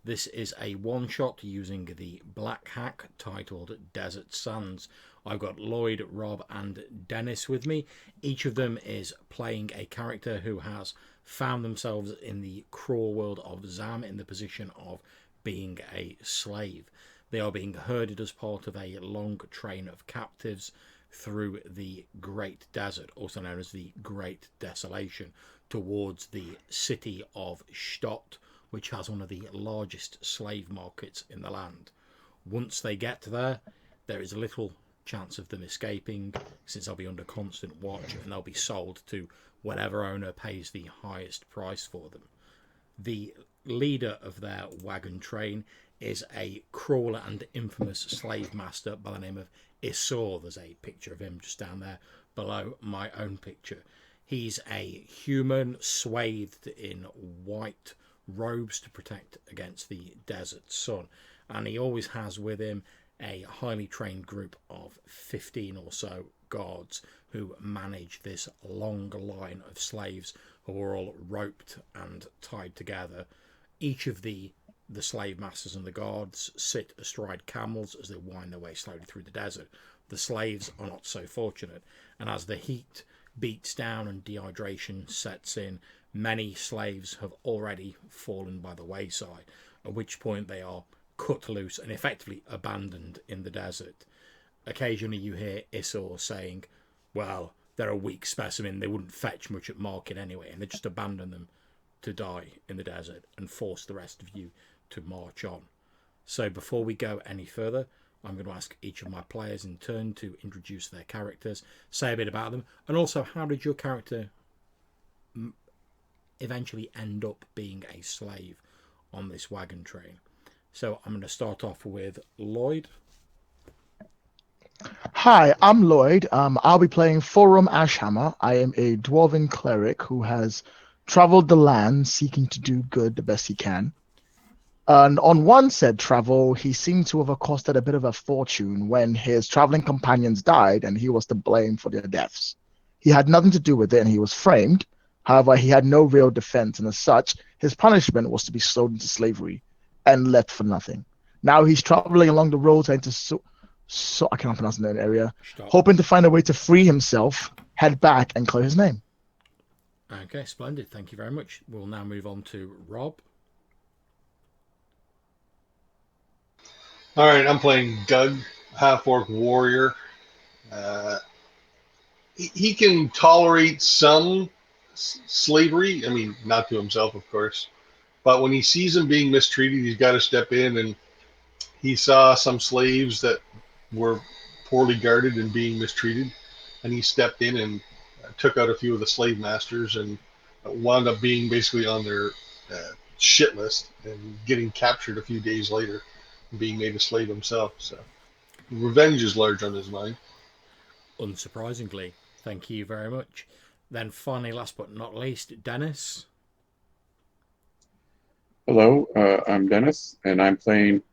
This is a one-shot using the black hack titled Desert Sands. I've got Lloyd, Rob and Dennis with me. Each of them is playing a character who has found themselves in the cruel world of Zamd in the position of being a slave. They are being herded as part of a long train of captives through the Great Desert, also known as the Great Desolation, towards the city of Shtot, which has one of the largest slave markets in the land. Once they get there, there is little chance of them escaping, since they'll be under constant watch and they'll be sold to whatever owner pays the highest price for them. The leader of their wagon train is a cruel and infamous slave master by the name of Isor. There's a picture of him just down there below my own picture. He's a human swathed in white robes to protect against the desert sun, and he always has with him a highly trained group of 15 or so guards who manage this long line of slaves who are all roped and tied together. Each of the slave masters and the guards sit astride camels as they wind their way slowly through the desert. The slaves are not so fortunate, and as the heat beats down and dehydration sets in, many slaves have already fallen by the wayside, at which point they are cut loose and effectively abandoned in the desert. Occasionally you hear Isor saying, well, they're a weak specimen, they wouldn't fetch much at market anyway, and they just abandon them to die in the desert and force the rest of you to march on. So before we go any further, I'm going to ask each of my players in turn to introduce their characters, say a bit about them, and also how did your character eventually end up being a slave on this wagon train. So I'm going to start off with Lloyd. Hi, I'm Lloyd. I'll be playing Forum Ashhammer. I am a dwarven cleric who has traveled the land seeking to do good the best he can. And on one said travel, he seemed to have accosted a bit of a fortune when his traveling companions died and he was to blame for their deaths. He had nothing to do with it and he was framed. However, he had no real defense, and as such, his punishment was to be sold into slavery and left for nothing. Now he's traveling along the road into so I cannot pronounce the name area, Shtot. hoping to find a way to free himself, head back, and clear his name. Okay, splendid. Thank you very much. We'll now move on to Rob. All right, I'm playing Doug, half-orc warrior. Uh, he can tolerate some slavery. I mean, not to himself, of course. But when he sees him being mistreated, he's got to step in. And he saw some slaves that were poorly guarded and being mistreated. And he stepped in and took out a few of the slave masters and wound up being basically on their shit list and getting captured a few days later and being made a slave himself. So revenge is large on his mind. Unsurprisingly, thank you very much. Then finally, last but not least, Dennis. Hello, I'm Dennis, and I'm playing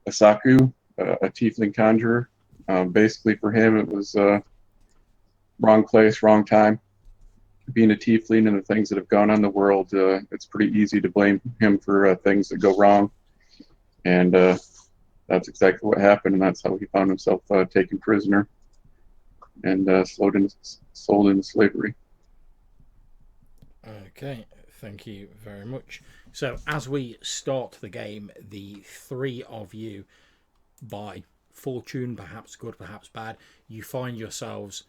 Asaku, a tiefling conjurer. Basically, for him, it was wrong place, wrong time. Being a tiefling and the things that have gone on in the world, it's pretty easy to blame him for things that go wrong. And that's exactly what happened, and that's how he found himself taken prisoner and sold into slavery. Okay, thank you very much. So as we start the game, the three of you, by fortune, perhaps good, perhaps bad, you find yourselves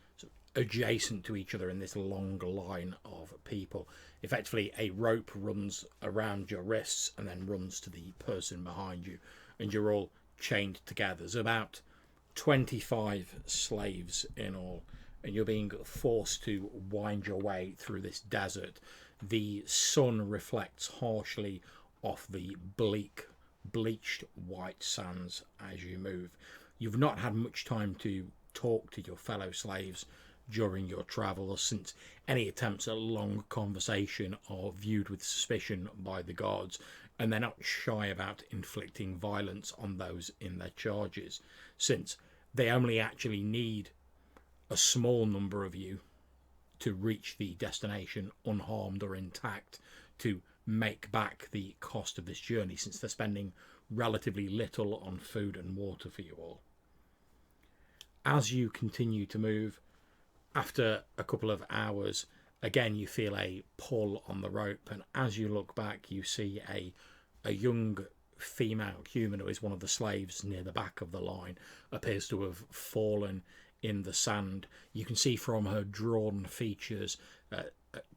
adjacent to each other in this long line of people. Effectively, a rope runs around your wrists and then runs to the person behind you, and you're all chained together. There's about 25 slaves in all, and you're being forced to wind your way through this desert. The sun reflects harshly off the bleak, bleached white sands as you move. You've not had much time to talk to your fellow slaves during your travels, since any attempts at long conversation are viewed with suspicion by the guards, and they're not shy about inflicting violence on those in their charges, since they only actually need a small number of you to reach the destination unharmed or intact to make back the cost of this journey, since they're spending relatively little on food and water for you all. As you continue to move, after a couple of hours, again you feel a pull on the rope, and as you look back you see a young female human who is one of the slaves near the back of the line appears to have fallen in the sand. You can see from her drawn features,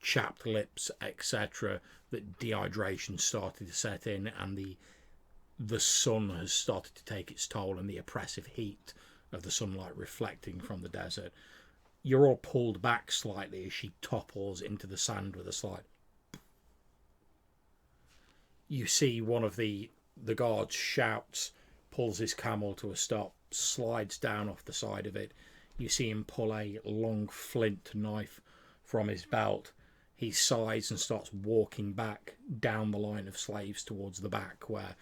chapped lips, etc., that dehydration started to set in, and the sun has started to take its toll, and the oppressive heat of the sunlight reflecting from the desert. You're all pulled back slightly as she topples into the sand with a slide. You see one of the guards shouts, pulls his camel to a stop, slides down off the side of it. You see him pull a long flint knife from his belt. He sighs and starts walking back down the line of slaves towards the back, where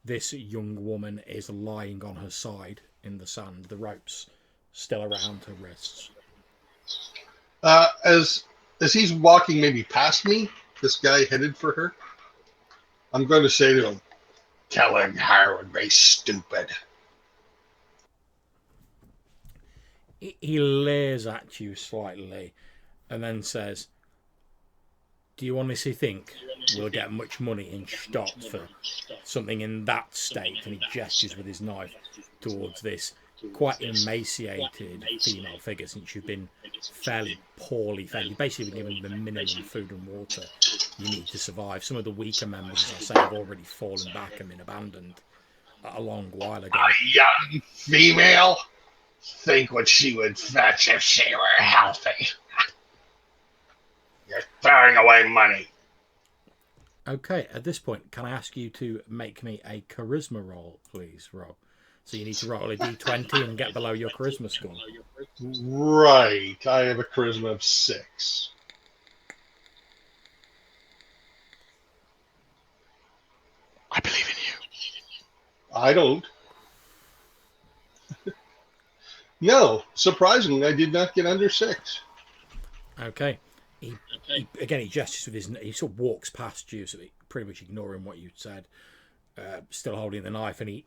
this young woman is lying on her side in the sand, the ropes still around her wrists. As he's walking maybe past me, this guy headed for her, I'm going to say to him, "Telling her would be stupid." He leers at you slightly and then says, "Do you honestly think we'll get much money in Shtot for something in that state?" And he gestures with his knife towards this quite emaciated female figure, since you've been fairly poorly fed. You've basically been given the minimum food and water you need to survive. Some of the weaker members, as I say, have already fallen back and been abandoned a long while ago. A young female? Think what she would fetch if she were healthy. You're throwing away money. Okay, at this point, can I ask you to make me a charisma roll, please, Rob? So you need to roll a d20 and get below your charisma score. Right. I have a charisma of 6. I believe in you. I don't. No, surprisingly, I did not get under 6. Okay. He gestures with his... He sort of walks past you, so pretty much ignoring what you said, still holding the knife, and he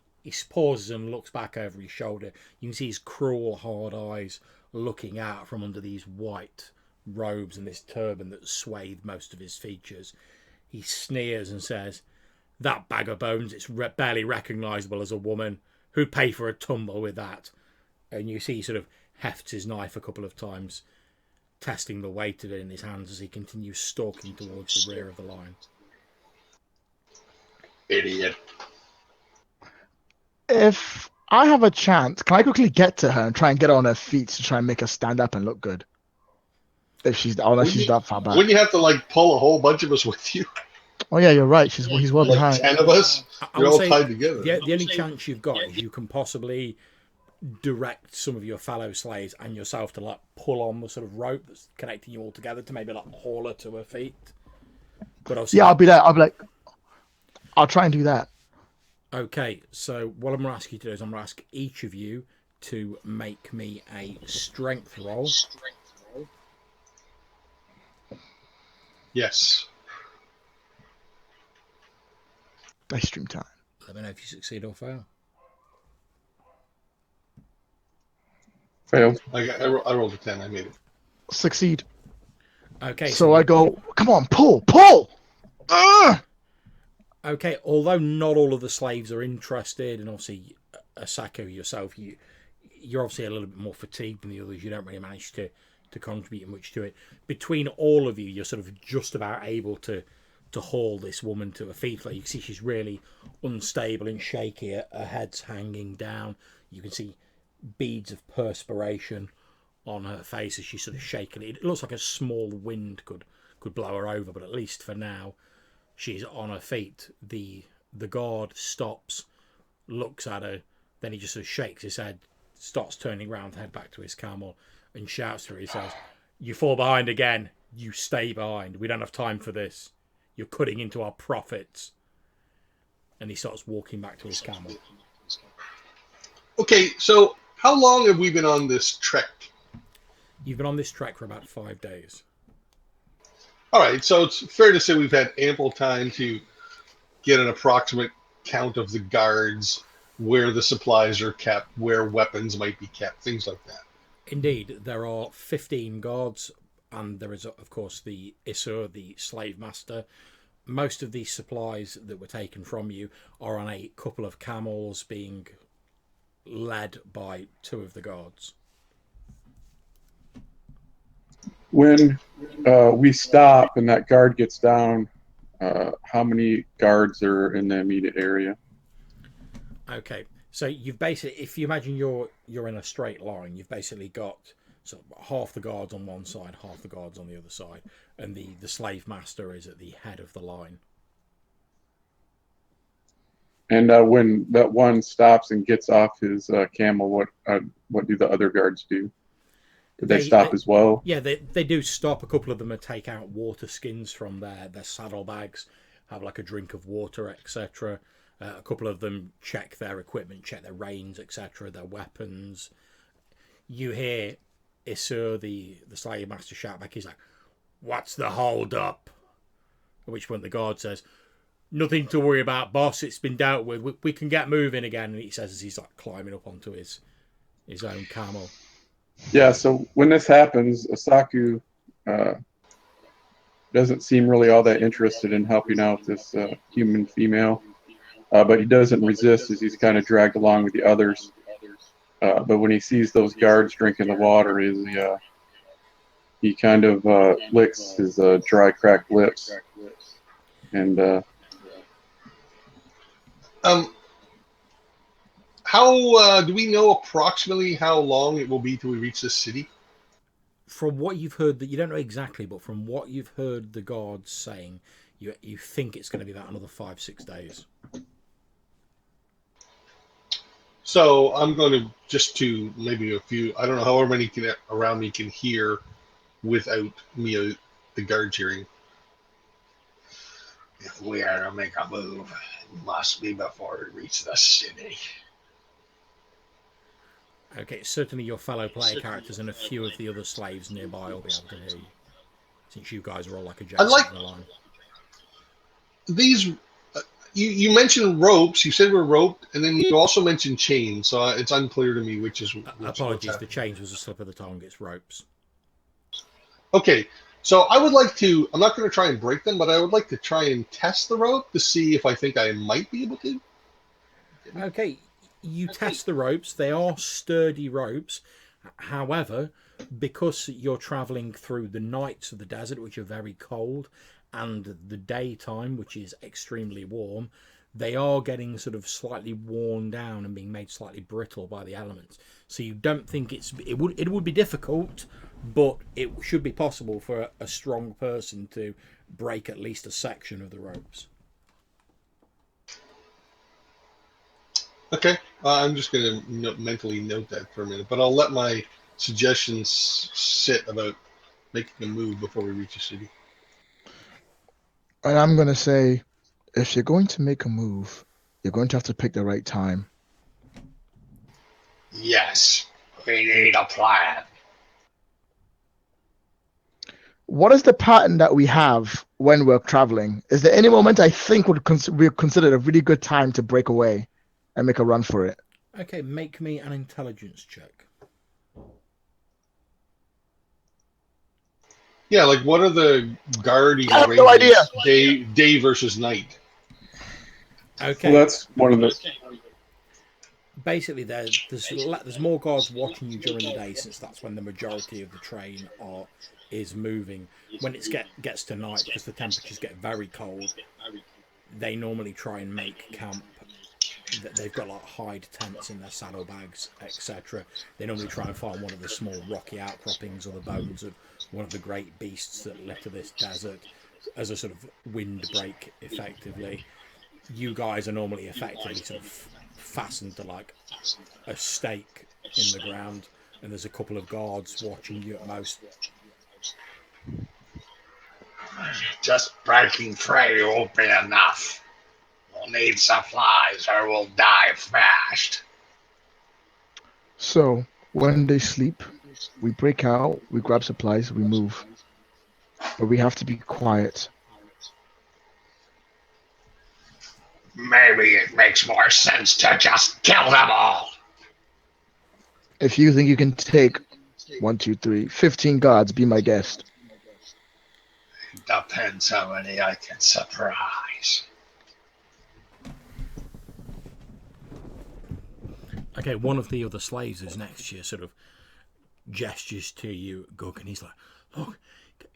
pauses and looks back over his shoulder. You can see his cruel, hard eyes looking out from under these white robes and this turban that swathed most of his features. He sneers and says, "That bag of bones, it's barely recognisable as a woman. Who'd pay for a tumble with that?" And you see he sort of hefts his knife a couple of times, testing the weight of it in his hands as he continues stalking towards the rear of the line. Idiot. If I have a chance, can I quickly get to her and try and get her on her feet to try and make her stand up and look good? If she's that far back. Wouldn't you have to pull a whole bunch of us with you? Oh yeah, you're right. He's well behind. 10 of us? You're all tied together. The only chance you've got is you can possibly direct some of your fellow slaves and yourself to pull on the sort of rope that's connecting you all together to maybe haul her to her feet. But obviously, yeah, I'll be there. I'll try and do that. Okay, so what I'm going to ask you to do is I'm going to ask each of you to make me a strength roll. Yes. Nice stream time. Let me know if you succeed or fail. Failed. I rolled a 10. I made it. Succeed. Okay. So I go, come on, pull! Okay, although not all of the slaves are interested, and obviously Asako yourself, you're obviously a little bit more fatigued than the others. You don't really manage to contribute much to it. Between all of you, you're sort of just about able to haul this woman to her feet. You can see she's really unstable and shaky. Her head's hanging down. You can see beads of perspiration on her face as she's sort of shaking. It looks like a small wind could blow her over, but at least for now, she's on her feet. The guard stops, looks at her, then he just sort of shakes his head, starts turning around to head back to his camel, and shouts to her. He says, "You fall behind again. You stay behind. We don't have time for this. You're cutting into our profits." And he starts walking back to his camel. Okay, so how long have we been on this trek? You've been on this trek for about 5 days. All right, so it's fair to say we've had ample time to get an approximate count of the guards, where the supplies are kept, where weapons might be kept, things like that. Indeed, there are 15 guards, and there is, of course, the Isur, the slave master. Most of these supplies that were taken from you are on a couple of camels being led by two of the guards. When we stop and that guard gets down, how many guards are in the immediate area? Okay, so you've basically, if you imagine you're in a straight line, you've basically got sort of half the guards on one side, half the guards on the other side, and the slave master is at the head of the line. And when that one stops and gets off his camel, what do the other guards do? Do they stop as well? Yeah, they do stop. A couple of them take out water skins from their saddlebags, have like a drink of water, etc. A couple of them check their equipment, check their reins, etc., their weapons. You hear Isur, the slave master, shout back. He's like, "What's the hold up?" At which point the guard says, "Nothing to worry about, boss. It's been dealt with. We can get moving again." And he says as he's like climbing up onto his own camel. Yeah, so when this happens, Asaku doesn't seem really all that interested in helping out this human female, but he doesn't resist as he's kind of dragged along with the others. But when he sees those guards drinking the water, he kind of licks his dry, cracked lips. And How do we know approximately how long it will be till we reach this city? From what you've heard, that you don't know exactly, but from what you've heard the guards saying, you think it's going to be about another 5-6 days. So I'm going to just to maybe a few. I don't know however many around me can hear without me the guards hearing. If we are to make a move, it must be before we reach the city. Okay, certainly your fellow player characters and a few of the other slaves nearby will be able to hear you, since you guys are all like adjacent Unlike to the line. these, you mentioned ropes. You said we're roped, and then you also mentioned chains. So it's unclear to me which is which. Apologies, the chains was a slip of the tongue. It's ropes. Okay, so I would like to. I'm not going to try and break them, but I would like to try and test the rope to see if I think I might be able to. Okay, you test the ropes. They are sturdy ropes. However, because you're travelling through the nights of the desert, which are very cold, and the daytime, which is extremely warm, they are getting sort of slightly worn down and being made slightly brittle by the elements. So you don't think it would be difficult, but it should be possible for a strong person to break at least a section of the ropes. Okay, I'm just going to mentally note that for a minute, but I'll let my suggestions sit about making a move before we reach the city. And I'm going to say, if you're going to make a move, you're going to have to pick the right time. Yes, we need a plan. What is the pattern that we have when we're traveling? Is there any moment I think would be considered a really good time to break away and make a run for it? Okay, make me an intelligence check. Yeah, like what are the guarding I have ranges? no idea. Day versus night. Okay. well, that's one of the. Basically, there's more guards watching you during the day, since that's when the majority of the train is moving. When it gets to night, because the temperatures get very cold, they normally try and make camp. They've got like hide tents in their saddlebags, etc. They normally try and find one of the small rocky outcroppings or the bones of one of the great beasts that litter this desert as a sort of windbreak, effectively. You guys are normally effectively sort of fastened to like a stake in the ground, and there's a couple of guards watching you at most. Just breaking free won't be enough. We'll need supplies or we'll die fast. So when they sleep, we break out, we grab supplies, we move. but we have to be quiet. Maybe it makes more sense to just kill them all. If you think you can take 1, 2, 3, 15 guards, be my guest. Depends how many I can surprise. Okay, one of the other slaves who's next to you sort of gestures to you, Gug, and he's like, look,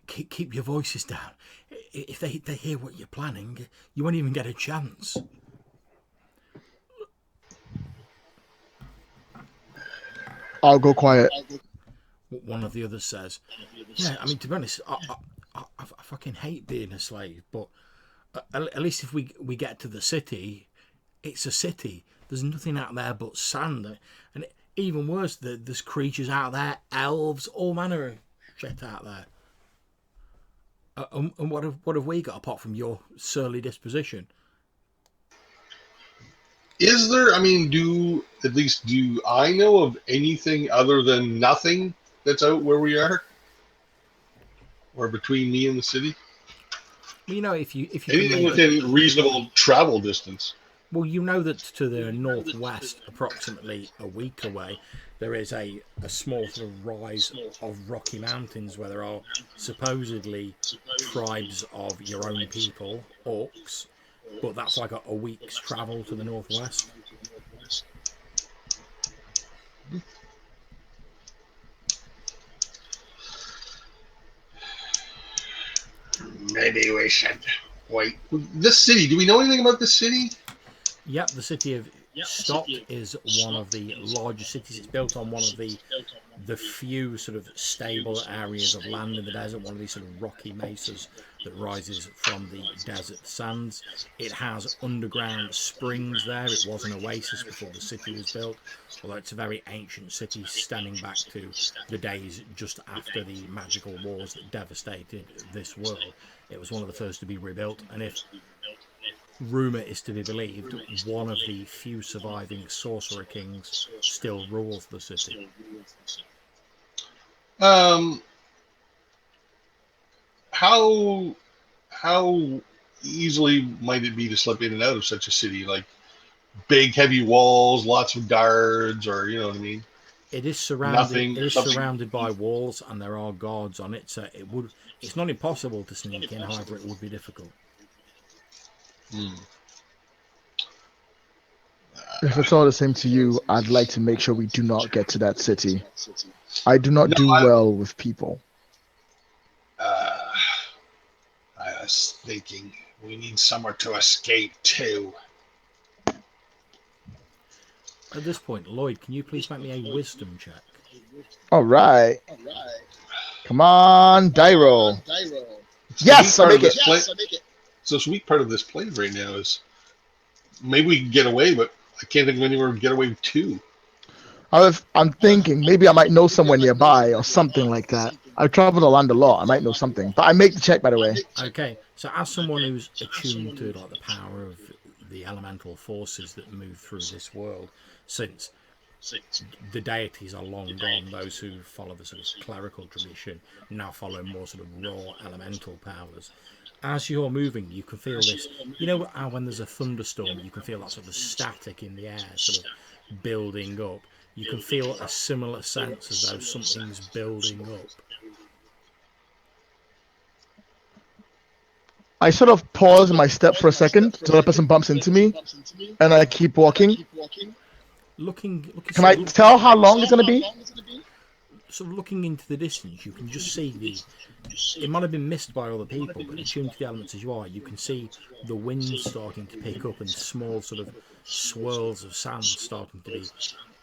keep your voices down. If they hear what you're planning, you won't even get a chance. I'll go quiet. One of the others says, yeah, I mean, to be honest, I fucking hate being a slave, but at least if we get to the city, it's a city. There's nothing out there but sand. And even worse, there's creatures out there, elves, all manner of shit out there. And what have we got apart from your surly disposition? Is there, I mean, do I know of anything other than nothing that's out where we are? Or between me and the city? Well, you know, if you Anything within reasonable travel distance? Well, you know that to the northwest, approximately a week away, there is a small sort of rise of rocky mountains where there are supposedly tribes of your own people, orcs, but that's like a week's travel to the northwest. Maybe we should wait. This city, do we know anything about this city? Yep, the city of Shtot is one of the largest cities. It's built on one of the few sort of stable areas of land in the desert, one of these sort of rocky mesas that rises from the desert sands. It has underground springs there. It was an oasis before the city was built, although it's a very ancient city stemming back to the days just after the magical wars that devastated this world. It was one of the first to be rebuilt, and if rumour is to be believed, one of the few surviving sorcerer kings still rules the city. How easily might it be to slip in and out of such a city? Like big, heavy walls, lots of guards, or you know what I mean? It is surrounded. Nothing. It is surrounded by walls, and there are guards on it. So it would. It's not impossible to sneak in. However, it would be difficult. If it's all the same to you, I'd like to make sure we do not get to that city. I do not do well with people. I was thinking we need somewhere to escape to. At this point, Lloyd, can you please make me a wisdom check? All right. Come on, die roll. Yes, I make it. So the sweet part of this play right now is maybe we can get away, but I can't think of anywhere to get away to. I'm thinking maybe I might know somewhere nearby or something like that. I've traveled the land a lot. I might know something. But I make the check, by the way. Okay, so as someone who's attuned to like the power of the elemental forces that move through this world, since the deities are long gone, those who follow the sort of clerical tradition now follow more sort of raw elemental powers. As you're moving, you can feel this. You know how when there's a thunderstorm, you can feel that sort of static in the air, sort of building up. You can feel a similar sense as though something's building up. I sort of pause my step for a second till the person bumps into me, and I keep walking. Looking Can I tell how long it's going to be? Sort of looking into the distance, you can just see it might have been missed by other people, but attuned to the elements as you are, you can see the wind starting to pick up and small sort of swirls of sand starting to be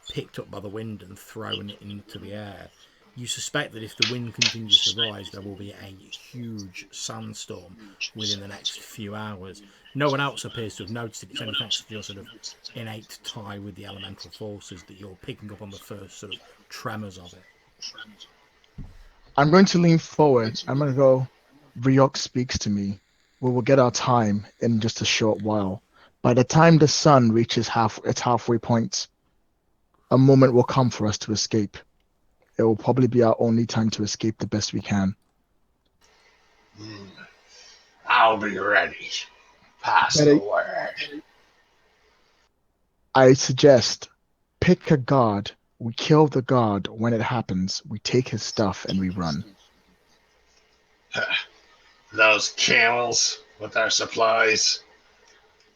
picked up by the wind and thrown into the air. You suspect that if the wind continues to rise, there will be a huge sandstorm within the next few hours. No one else appears to have noticed it. It's only thanks to your sort of innate tie with the elemental forces that you're picking up on the first sort of tremors of it. I'm going to lean forward. I'm going to go, Ryok speaks to me. We will get our time in just a short while. By the time the sun reaches its halfway point, a moment will come for us to escape. It will probably be our only time to escape the best we can. Hmm. I'll be ready. Pass But the word. I suggest pick a guard. We kill the guard. When it happens, we take his stuff and we run. Those camels with their supplies.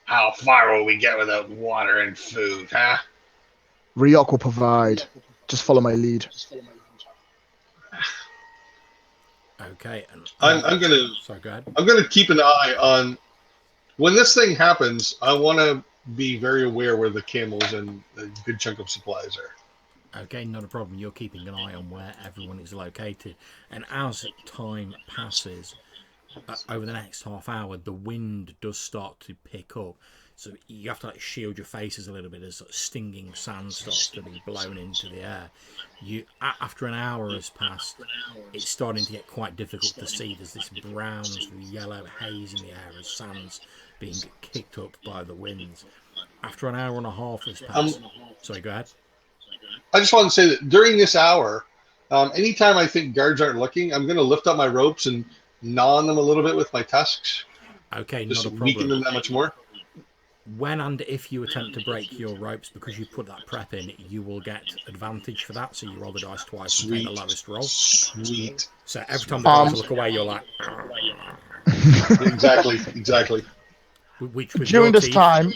How far will we get without water and food, huh? Ryok will provide. Just follow my lead. Okay, and I'm gonna sorry, go ahead. I'm gonna keep an eye on when this thing happens. I want to be very aware where the camels and a good chunk of supplies are. Okay, not a problem. You're keeping an eye on where everyone is located, and as time passes, over the next half hour, the wind does start to pick up. So you have to like shield your faces a little bit as sort of stinging sand starts to be blown into the air. After an hour has passed, it's starting to get quite difficult to see. There's this brown, sort of yellow haze in the air as sand's being kicked up by the winds. After an hour and a half has passed, sorry, go ahead. I just want to say that during this hour, anytime I think guards aren't looking, I'm going to lift up my ropes and gnaw on them a little bit with my tusks. Okay, Just not a weaken problem. them that much more. When and if you attempt to break your ropes because you put that prep in, you will get advantage for that. So you roll the dice twice and take the lowest roll. Sweet. So every time the guys look away, you're like, Exactly. which with During your this teeth. time,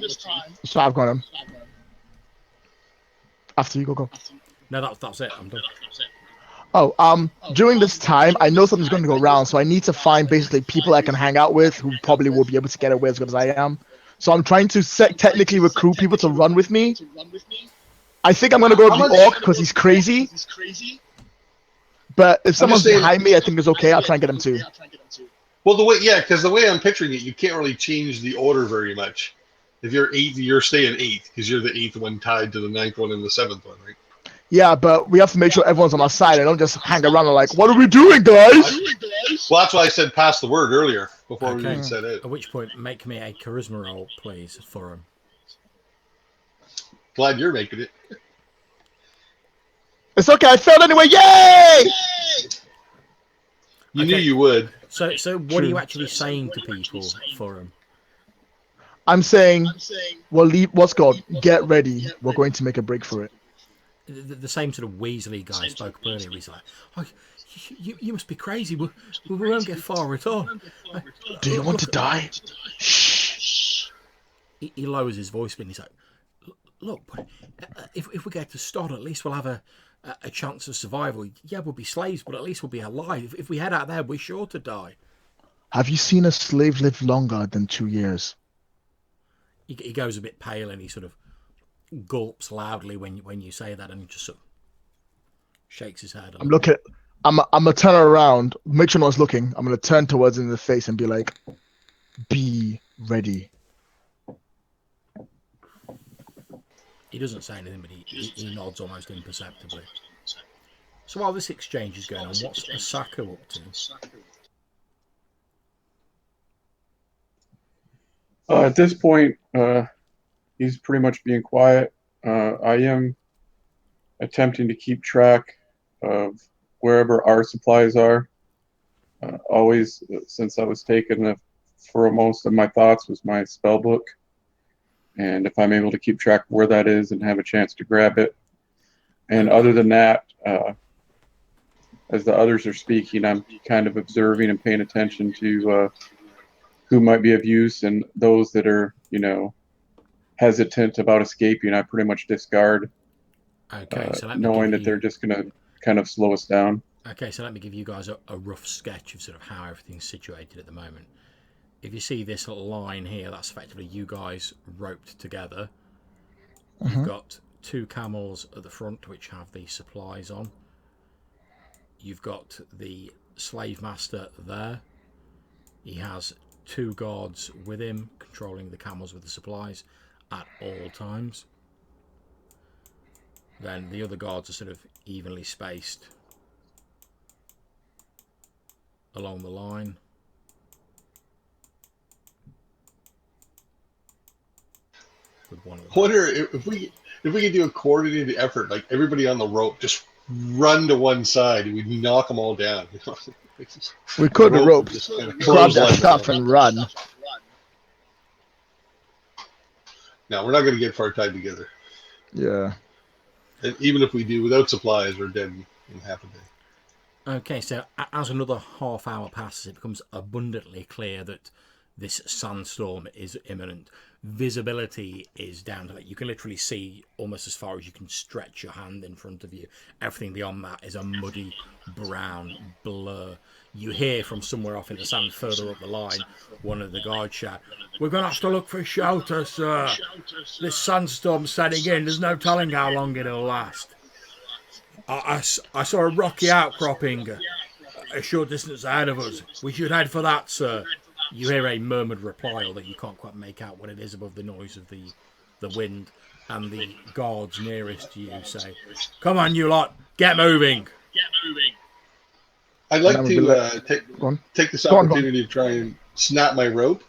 so I've got him. After you go. No, that's it. I'm done. During this time, I know something's going to go wrong, so I need to find basically people I can hang out with who probably will be able to get away as good as I am. So I'm trying to technically recruit people to run with me. I think I'm going to go with the orc because he's crazy. But if someone's behind me, I think it's okay. I'll try and get him too. Well, because the way I'm picturing it, you can't really change the order very much. If you're 8th, you're staying 8th because you're the 8th one tied to the 9th one and the 7th one, right? Yeah, but we have to make sure everyone's on our side and don't just hang around and like, what are we doing, guys? Well, that's why I said pass the word earlier before we Okay. even said it. At which point, make me a charisma roll, please, for him. Glad you're making it. It's okay, I failed anyway. Yay! You knew you would. So what are you actually saying to people for him? I'm saying, well, what's called, get ready. We're going to make a break for it. The same sort of Weasley guy spoke up earlier. He's like, oh, you must be crazy. We won't get far at all. Do you want to die? Shh. He lowers his voice, but he's like, look, if we get to Shtot, at least we'll have a chance of survival. Yeah, we'll be slaves, but at least we'll be alive. If we head out there, we're sure to die. Have you seen a slave live longer than 2 years? He goes a bit pale and he sort of gulps loudly when you say that, and he just sort of shakes his head. I'm gonna turn around, make sure no one's looking. I'm gonna turn towards him in the face and be like, be ready. He doesn't say anything, but he nods almost imperceptibly. So while this exchange is going on, what's Asako up to? At this point, he's pretty much being quiet. I am attempting to keep track of wherever our supplies are. Always, since I was taken for most of my thoughts was my spell book. And if I'm able to keep track of where that is and have a chance to grab it. And other than that, as the others are speaking, I'm kind of observing and paying attention to who might be of use, and those that are, hesitant about escaping, I pretty much discard. Okay, so knowing that they're just going to kind of slow us down. Okay, so let me give you guys a rough sketch of sort of how everything's situated at the moment. If you see this line here, that's effectively you guys roped together. You've got 2 camels at the front which have the supplies on. You've got the slave master there. He has 2 guards with him controlling the camels with the supplies at all times. Then the other guards are sort of evenly spaced along the line. With one of I wonder if we could do a coordinated effort, like everybody on the rope, just run to one side and we'd knock them all down. We could have rope, just kind of grab close that like stuff and run. No, we're not going to get far tied together. Yeah. And even if we do, without supplies, we're dead in half a day. Okay, so as another half hour passes, it becomes abundantly clear that this sandstorm is imminent. Visibility is down to that. You can literally see almost as far as you can stretch your hand in front of you. Everything beyond that is a muddy brown blur. You hear from somewhere off in the sand further up the line, one of the guards shout, "We're going to have to look for shelter, sir. This sandstorm's setting in. There's no telling how long it'll last. I saw a rocky outcropping a short distance ahead of us. We should head for that, sir." You hear a murmured reply, although you can't quite make out what it is above the noise of the wind. And the guards nearest to you say, "Come on, you lot, get moving." I'd like to take this opportunity to try and snap my rope,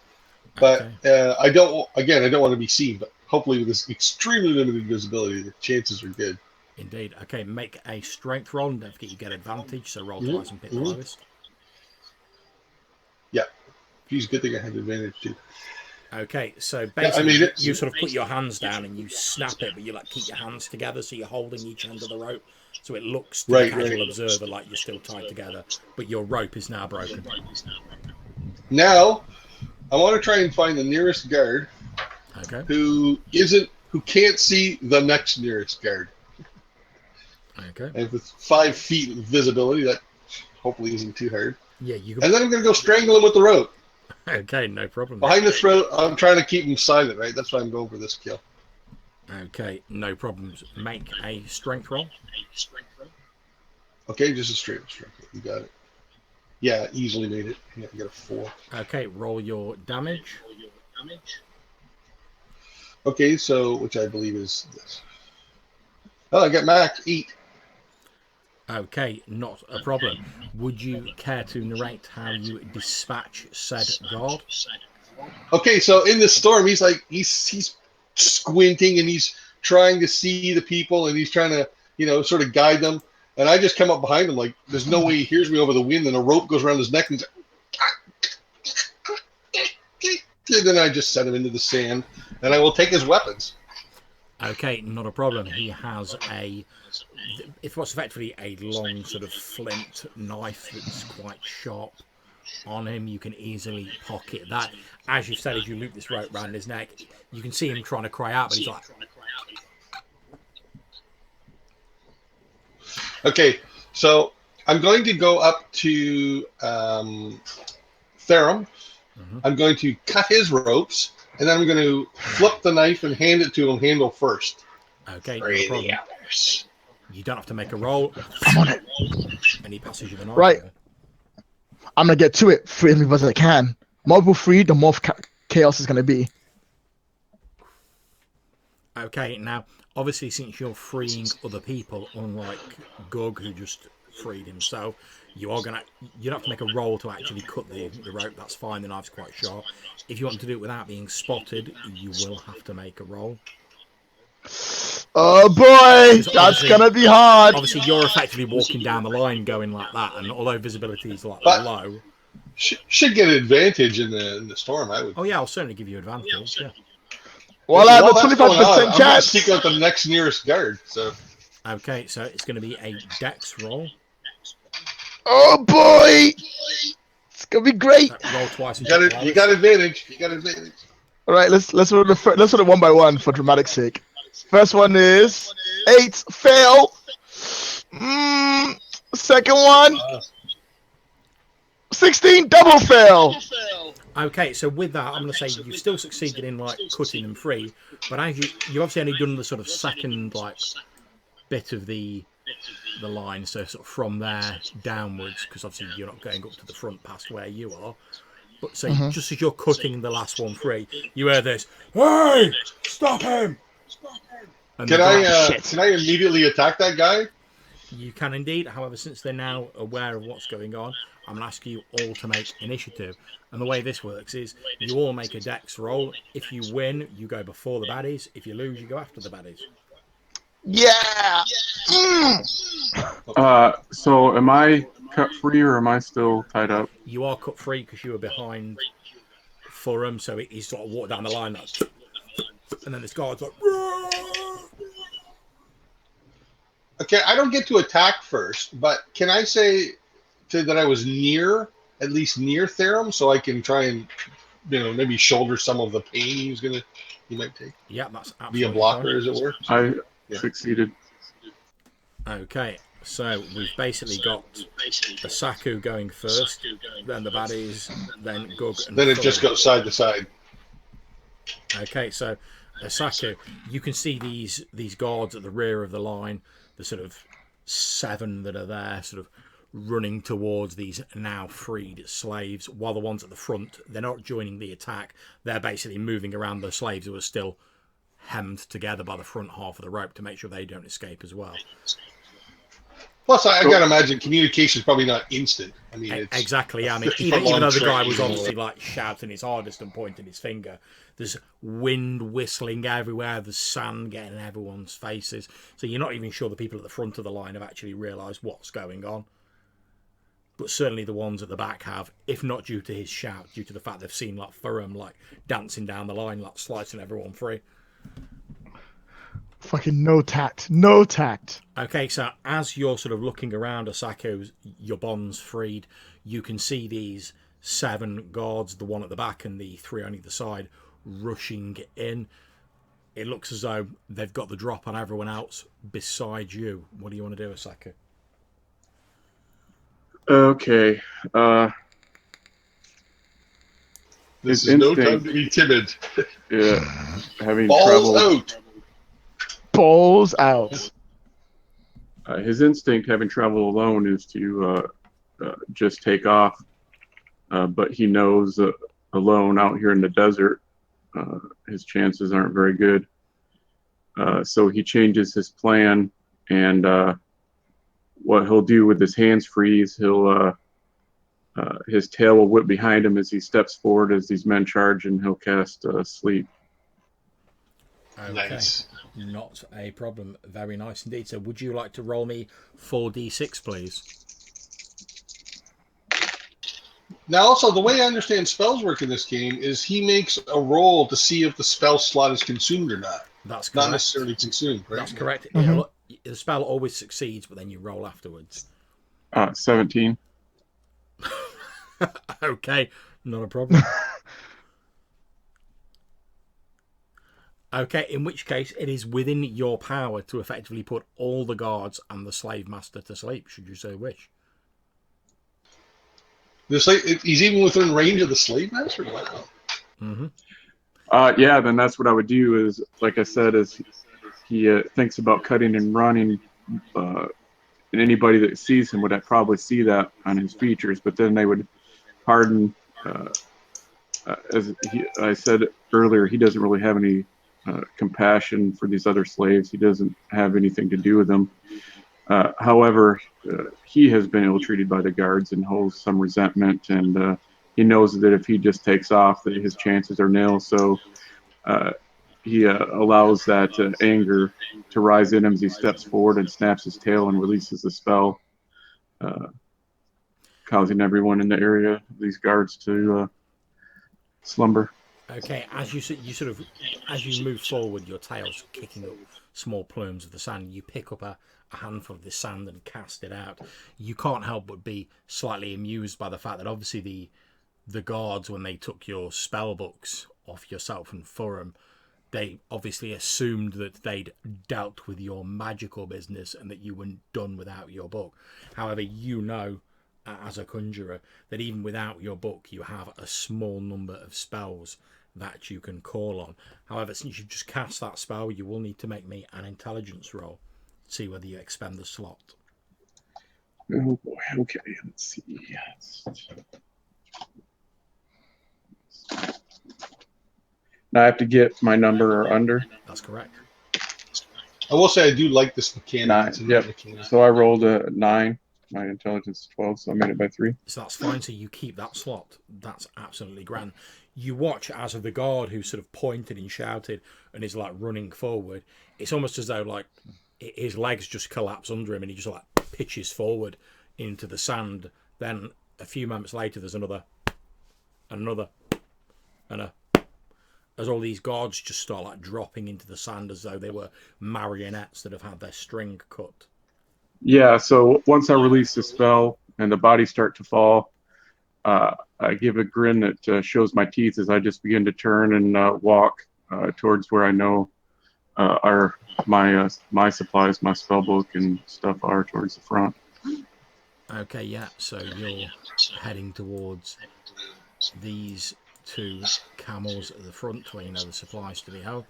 but Okay. I don't want to be seen. But hopefully, with this extremely limited visibility, the chances are good. Indeed. Okay, make a strength roll. Don't forget you get advantage, so roll twice and pick the lowest. Yeah. Geez, good thing I had advantage too. Okay, so basically I mean, you sort of put your hands down and you snap it, but you like keep your hands together, so you're holding each end of the rope, so it looks to the casual observer like you're still tied together, but your rope is now broken. Now, I want to try and find the nearest guard, who can't see the next nearest guard. Okay. And with 5 feet of visibility, that hopefully isn't too hard. Yeah, you can... And then I'm going to go strangle him with the rope. Okay, no problem. Behind the throat, I'm trying to keep him silent, right? That's why I'm going for this kill. Okay, no problems. Make a strength roll. Okay, just a straight strength. You got it. Yeah, easily made it. Yeah, I got a 4. Okay, roll your damage. Okay, so, which I believe is this. Oh, I got max 8. Okay, not a problem. Would you care to narrate how you dispatch said guard? Okay, so in the storm, he's squinting and he's trying to see the people and he's trying to, sort of guide them. And I just come up behind him like, there's no way he hears me over the wind, and a rope goes around his neck and then I just set him into the sand, and I will take his weapons. Okay, not a problem. He has it's what's effectively a long sort of flint knife that's quite sharp on him. You can easily pocket that. As you've said, as you loop this rope around his neck, you can see him trying to cry out, but he's like... Okay, so I'm going to go up to Therum. I'm going to cut his ropes, and then I'm going to flip the knife and hand it to him handle first. Okay, no problem. You don't have to make a roll. I'm on it. And he passes you the knife. Right. I'm going to get to it, free as much as I can. More people free, the more chaos is going to be. Okay, now, obviously, since you're freeing other people, unlike Gug, who just freed himself, you don't have to make a roll to actually cut the rope. That's fine. The knife's quite sharp. If you want to do it without being spotted, you will have to make a roll. Oh boy, that's gonna be hard. Obviously, you're effectively walking down the line going like that, and although visibility is like low, should get an advantage in the storm. I would. Oh yeah, I'll certainly give you advantage. Yeah. Well, I have a 25% chance. I'm gonna seek out the next nearest guard. So. Okay, so it's going to be a dex roll. Oh boy, it's gonna be great. Roll twice. You got advantage. You got advantage. All right, let's roll it one by one for dramatic sake. First one is 8, fail. Second one, 16, double fail. Okay, so with that, I'm going to say you've still succeeded in like cutting them free, but as you obviously only done the sort of second like bit of the line, so sort of from there downwards, because obviously you're not going up to the front past where you are. But so just as you're cutting the last one free, you hear this, "Hey, stop him!" And can I immediately attack that guy? You can indeed. However, since they're now aware of what's going on, I'm going to ask you all to make initiative. And the way this works is you all make a dex roll. If you win, you go before the baddies. If you lose, you go after the baddies. Yeah. So am I cut free, or am I still tied up? You are cut free because you were behind Furum, so he's sort of walked down the line, and then this guard's like, Okay, I don't get to attack first, but can I say that I was at least near Therum, so I can try and, maybe shoulder some of the pain he might take? yeah, that's Be a absolutely blocker, fine. as it were. I Yeah. succeeded. Okay, so we've basically got the Saku going first, then the baddies, then Gug, and Then it Furum. just goes side to side. Okay, so Saku, you can see these guards at the rear of the line, the sort of 7 that are there, sort of running towards these now freed slaves, while the ones at the front, they're not joining the attack. They're basically moving around the slaves who are still hemmed together by the front half of the rope to make sure they don't escape as well. Plus, I got to imagine communication is probably not instant. I mean, it's exactly. Yeah, I mean, 50 even foot long though the guy train was and all obviously like shouting his hardest and pointing his finger, there's wind whistling everywhere. There's sand getting in everyone's faces. So you're not even sure the people at the front of the line have actually realised what's going on. But certainly the ones at the back have, if not due to his shout, due to the fact they've seen like Furum like dancing down the line, like slicing everyone free. Fucking no tact. No tact. Okay, so as you're sort of looking around Asako's, your bond's freed, you can see these 7 guards, the one at the back and the 3 on either side, rushing in. It looks as though they've got the drop on everyone else beside you. What do you want to do, Asako? Okay. This His is no instinct- time to be timid. Yeah, having Balls traveled, out. Balls out. his instinct, having traveled alone, is to just take off. But he knows alone out here in the desert, his chances aren't very good. So he changes his plan, and what he'll do with his hands free is his tail will whip behind him as he steps forward as these men charge, and he'll cast sleep. Okay. Nice. Not a problem. Very nice indeed. So would you like to roll me 4d6, please? Now, also, the way I understand spells work in this game is he makes a roll to see if the spell slot is consumed or not. That's correct. Not necessarily consumed, right? That's correct. Mhm. The spell always succeeds, but then you roll afterwards. 17. Okay, not a problem. Okay, in which case it is within your power to effectively put all the guards and the slave master to sleep, should you so wish. He's even within range of the slave master? Wow. Mm-hmm. Yeah, then that's what I would do is, like I said, is he thinks about cutting and running, and anybody that sees him would probably see that on his features, but then they would harden. I said earlier, he doesn't really have any compassion for these other slaves. He doesn't have anything to do with them. However, he has been ill-treated by the guards and holds some resentment, and he knows that if he just takes off, that his chances are nil. So he allows that anger to rise in him as he steps forward and snaps his tail and releases the spell, causing everyone in the area, these guards, to slumber. Okay, as you move forward, your tail's kicking up small plumes of the sand. You pick up a handful of the sand and cast it out. You can't help but be slightly amused by the fact that obviously the guards, when they took your spell books off yourself and Furum, they obviously assumed that they'd dealt with your magical business and that you were done without your book. However, you know, as a conjurer, that even without your book, you have a small number of spells that you can call on. However, since you've just cast that spell, you will need to make me an intelligence roll to see whether you expend the slot. Oh boy, okay, let's see. Now I have to get my number or under. That's correct. I will say I do like this mechanic. 9. It's a Yep. neat mechanic. So I rolled a 9. My intelligence is 12, so I made it by 3. So that's fine. So you keep that slot. That's absolutely grand. You watch as the guard who sort of pointed and shouted and is like running forward. It's almost as though like his legs just collapse under him and he just like pitches forward. into the sand. Then a few moments later, there's another, and as all these guards just start like dropping into the sand as though they were marionettes that have had their string cut. Yeah, so once I release the spell and the bodies start to fall, I give a grin that shows my teeth as I just begin to turn and walk towards where I know my supplies, my spell book and stuff are towards the front. Okay, yeah, so you're heading towards these two camels at the front where you know the supplies to be held.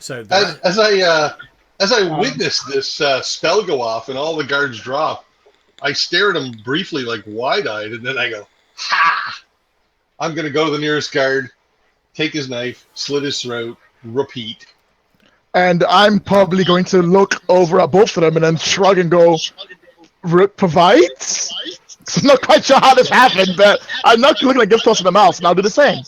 So as I witness this spell go off and all the guards drop, I stare at him briefly, like wide-eyed, and then I go, "Ha! I'm gonna go to the nearest guard, take his knife, slit his throat, repeat." And I'm probably going to look over at both of them and then shrug and go, provides? I'm not quite sure how this happened, but I'm not looking like gift toss in the mouth, and I'll do the same.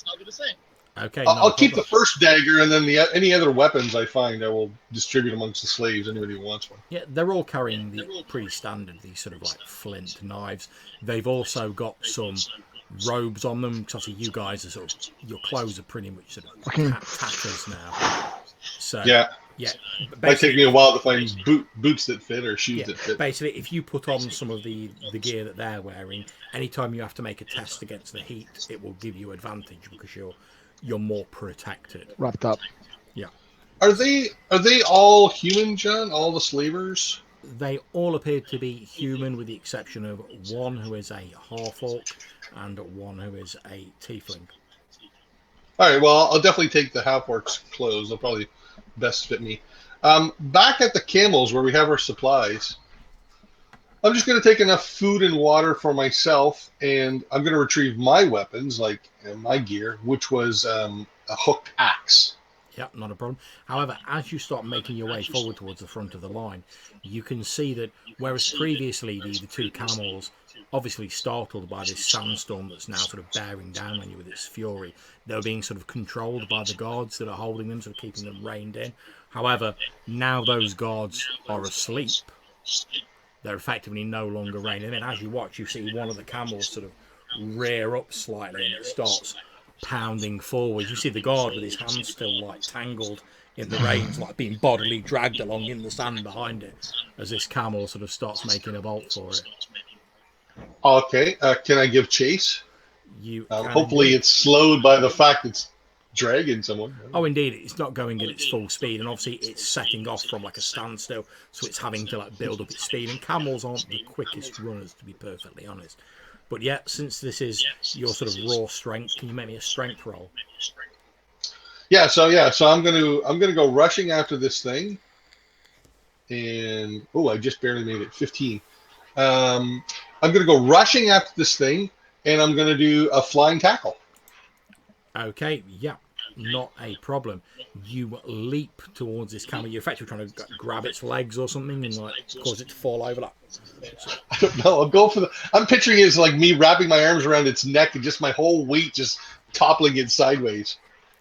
Okay, I'll keep the first dagger, and then any other weapons I find, I will distribute amongst the slaves. Anybody who wants one. Yeah, they're all carrying the pretty standard, these sort of like flint knives. They've also got some robes on them, because obviously you guys are sort of, your clothes are pretty much sort of tatters now. So yeah, it might take me a while to find boots that fit or shoes that fit. Basically, if you put on some of the gear that they're wearing, anytime you have to make a test against the heat, it will give you advantage because you're more protected. Wrapped up. Yeah. Are they all human, John? All the slavers? They all appear to be human, with the exception of one who is a half-orc and one who is a tiefling. All right, well, I'll definitely take the half-orc's clothes. They'll probably best fit me. Back at the camels where we have our supplies, I'm just going to take enough food and water for myself, and I'm going to retrieve my weapons, like my gear, which was a hooked axe. Yep, not a problem. However, as you start making your way forward towards the front of the line, you can see that whereas previously the two camels, obviously startled by this sandstorm that's now sort of bearing down on you with its fury, they were being sort of controlled by the guards that are holding them, sort of keeping them reined in. However, now those guards are asleep. They're effectively no longer reining in. As you watch, you see one of the camels sort of rear up slightly and it starts pounding forward. You see the guard with his hands still like tangled in the reins, like being bodily dragged along in the sand behind it, as this camel sort of starts making a bolt for it. Okay, can I give chase? You hopefully it's slowed by the fact it's dragging someone. Oh, indeed, it's not going at its full speed, and obviously it's setting off from like a standstill, so it's having to like build up its speed. And camels aren't the quickest runners, to be perfectly honest. But yeah, since this is your sort of raw strength, can you make me a strength roll? So I'm gonna go rushing after this thing, and I just barely made it. 15. I'm gonna go rushing after this thing, and I'm gonna do a flying tackle. Okay, yeah, not a problem. You leap towards this camel. You're effectively trying to grab its legs or something and like cause it to fall over. Like, I don't know. I'll go for I'm picturing it as like me wrapping my arms around its neck and just my whole weight just toppling it sideways.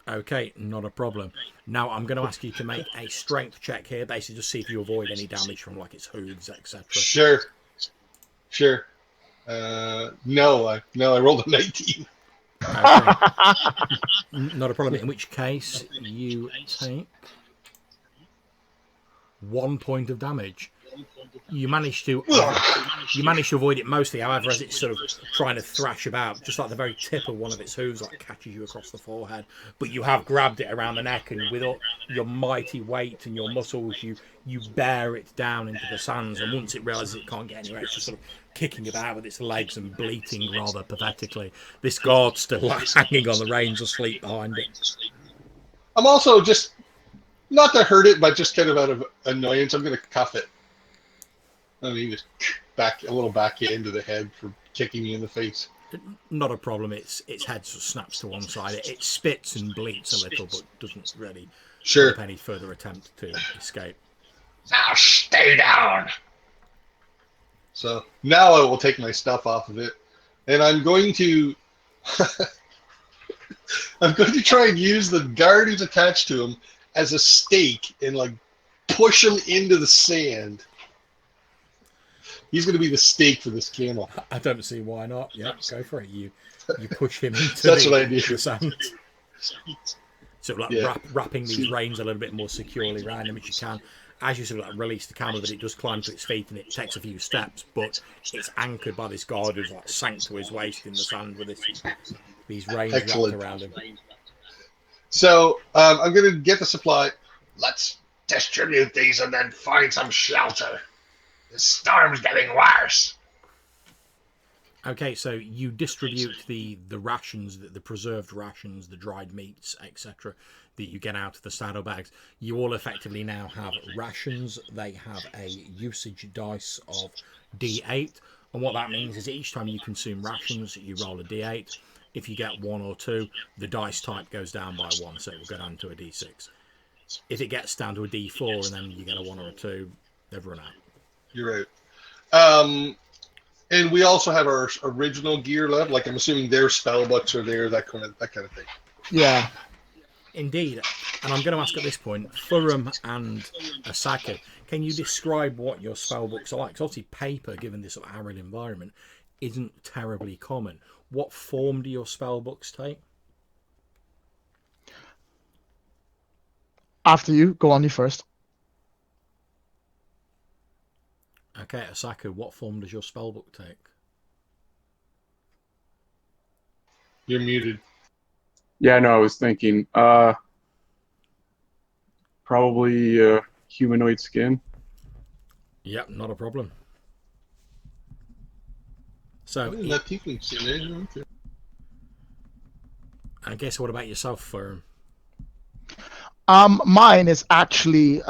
Okay, not a problem. Now I'm going to ask you to make a strength check here, basically just see if you avoid any damage from like its hooves, etc. Sure. No, I rolled a 19. Okay. Not a problem. In which case, you take 1 point of damage. You manage to avoid it mostly. However, as it's sort of trying to thrash about, just like the very tip of one of its hooves like catches you across the forehead. But you have grabbed it around the neck, and with all your mighty weight and your muscles, you bear it down into the sands. And once it realizes it can't get anywhere, it's just sort of kicking about with its legs and bleating rather pathetically. This guard's still like hanging on the reins, asleep behind it. I'm also just not to hurt it, but just kind of out of annoyance, I'm going to cuff it. I mean, just back a little back into the head for kicking me in the face. Not a problem. Its head sort of snaps to one side. It spits and bleats a little, but doesn't really stop any further attempt to escape. Now stay down. So now I will take my stuff off of it, and I'm going to try and use the guard who's attached to him as a stake and like push him into the sand. He's going to be the stake for this camel. I don't see why not. Yeah, go for it. You push him into So that's what I do. the sand. Sort of like Yeah. wrapping these reins a little bit more securely around him as you can. As you sort of like release the camel, that it does climb to its feet and it takes a few steps, but it's anchored by this guard who's like sank to his waist in the sand with these reins Excellent. wrapped around him. So I'm going to get the supply. Let's distribute these and then find some shelter. The storm's getting worse. Okay, so you distribute the rations, the preserved rations, the dried meats, etc., that you get out of the saddlebags. You all effectively now have rations. They have a usage dice of D8, and what that means is each time you consume rations, you roll a D8. If you get 1 or 2, the dice type goes down by 1, so it will go down to a D6. If it gets down to a D4 and then you get a 1 or a 2, they've run out. You're right. And we also have our original gear left. Like I'm assuming their spell books are there, that kind of thing. Yeah. Indeed. And I'm going to ask at this point, Furum and Asaka, can you describe what your spell books are like? Because obviously paper, given this sort of arid environment, isn't terribly common. What form do your spell books take? After you, go on you first. Okay, Asaka, what form does your spellbook take? You're muted. Yeah, no, I was thinking probably humanoid skin. Yep, not a problem. So, Not tiefling skin, eh? I guess what about yourself, Furum? Mine is actually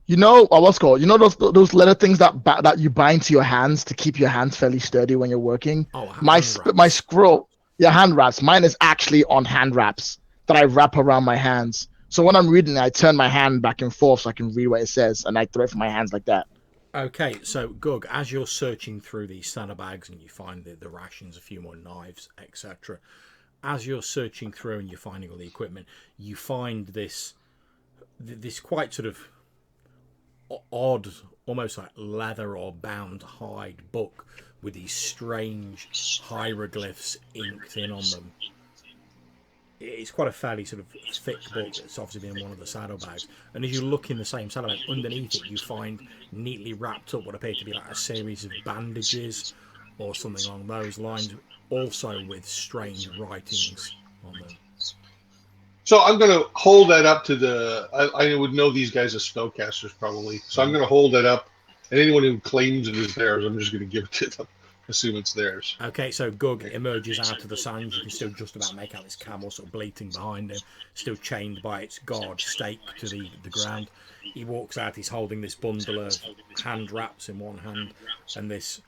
what's called, those leather things that you bind to your hands to keep your hands fairly sturdy when you're working. Oh, My hand wraps. my scroll, yeah, hand wraps. Mine is actually on hand wraps that I wrap around my hands. So when I'm reading, I turn my hand back and forth so I can read what it says, and I throw it from my hands like that. Okay, so Gug, as you're searching through these saddlebags and you find the rations, a few more knives, etc., as you're searching through and you're finding all the equipment, you find this quite sort of odd, almost like leather or bound hide book with these strange hieroglyphs inked in on them. It's quite a fairly sort of thick book. It's obviously been in one of the saddlebags. And as you look in the same saddlebag, underneath it you find neatly wrapped up what appear to be like a series of bandages or something along those lines, also with strange writings on them. So I'm going to hold that up to I would know these guys as spellcasters probably. So I'm going to hold that up, and anyone who claims it is theirs, I'm just going to give it to them. Assume it's theirs. Okay, so Gug emerges out of the sand. You can still just about make out this camel sort of bleating behind him, still chained by its guard staked to the ground. He walks out, he's holding this bundle of hand wraps in one hand and this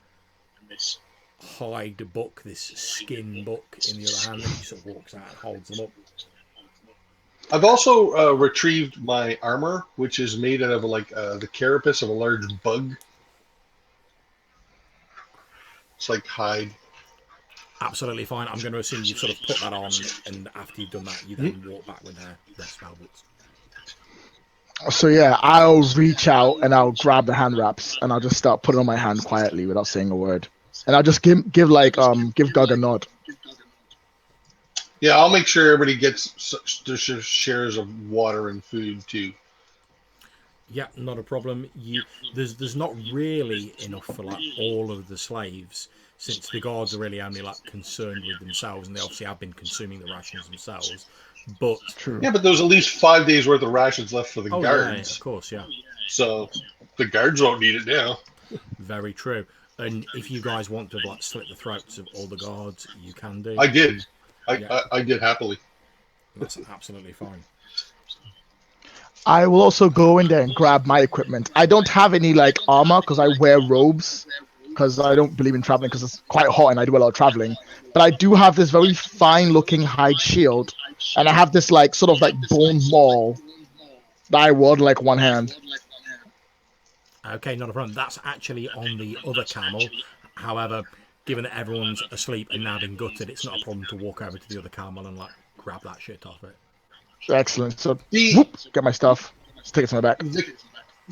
hide book, this skin book in the other hand, and he sort of walks out and holds them up. I've also retrieved my armor, which is made out of the carapace of a large bug. It's like hide. Absolutely fine. I'm going to assume you've sort of put that on, and after you've done that, you then walk back with their spell books. So yeah, I'll reach out and I'll grab the hand wraps and I'll just start putting on my hand quietly without saying a word, and I'll just give Gug a nod. Yeah, I'll make sure everybody gets shares of water and food too. Yeah, not a problem. There's not really enough for like all of the slaves, since the guards are really only like concerned with themselves, and they obviously have been consuming the rations themselves. But True. Yeah, but there's at least 5 days worth of rations left for the yeah, guards. of course, yeah, So the guards won't need it now. very true. And if you guys want to like slit the throats of all the guards, you can do. I did. Yeah. I did happily. That's absolutely fine. I will also go in there and grab my equipment. I don't have any like armor because I wear robes because I don't believe in traveling because it's quite hot and I do a lot of traveling. But I do have this very fine looking hide shield, and I have this like sort of like bone maul that I wore like one hand. Okay, not a problem. That's actually on the other camel. However, given that everyone's asleep and now been gutted, it's not a problem to walk over to the other camel and like grab that shit off it. Excellent. So whoop, get my stuff. Let's take it to my back.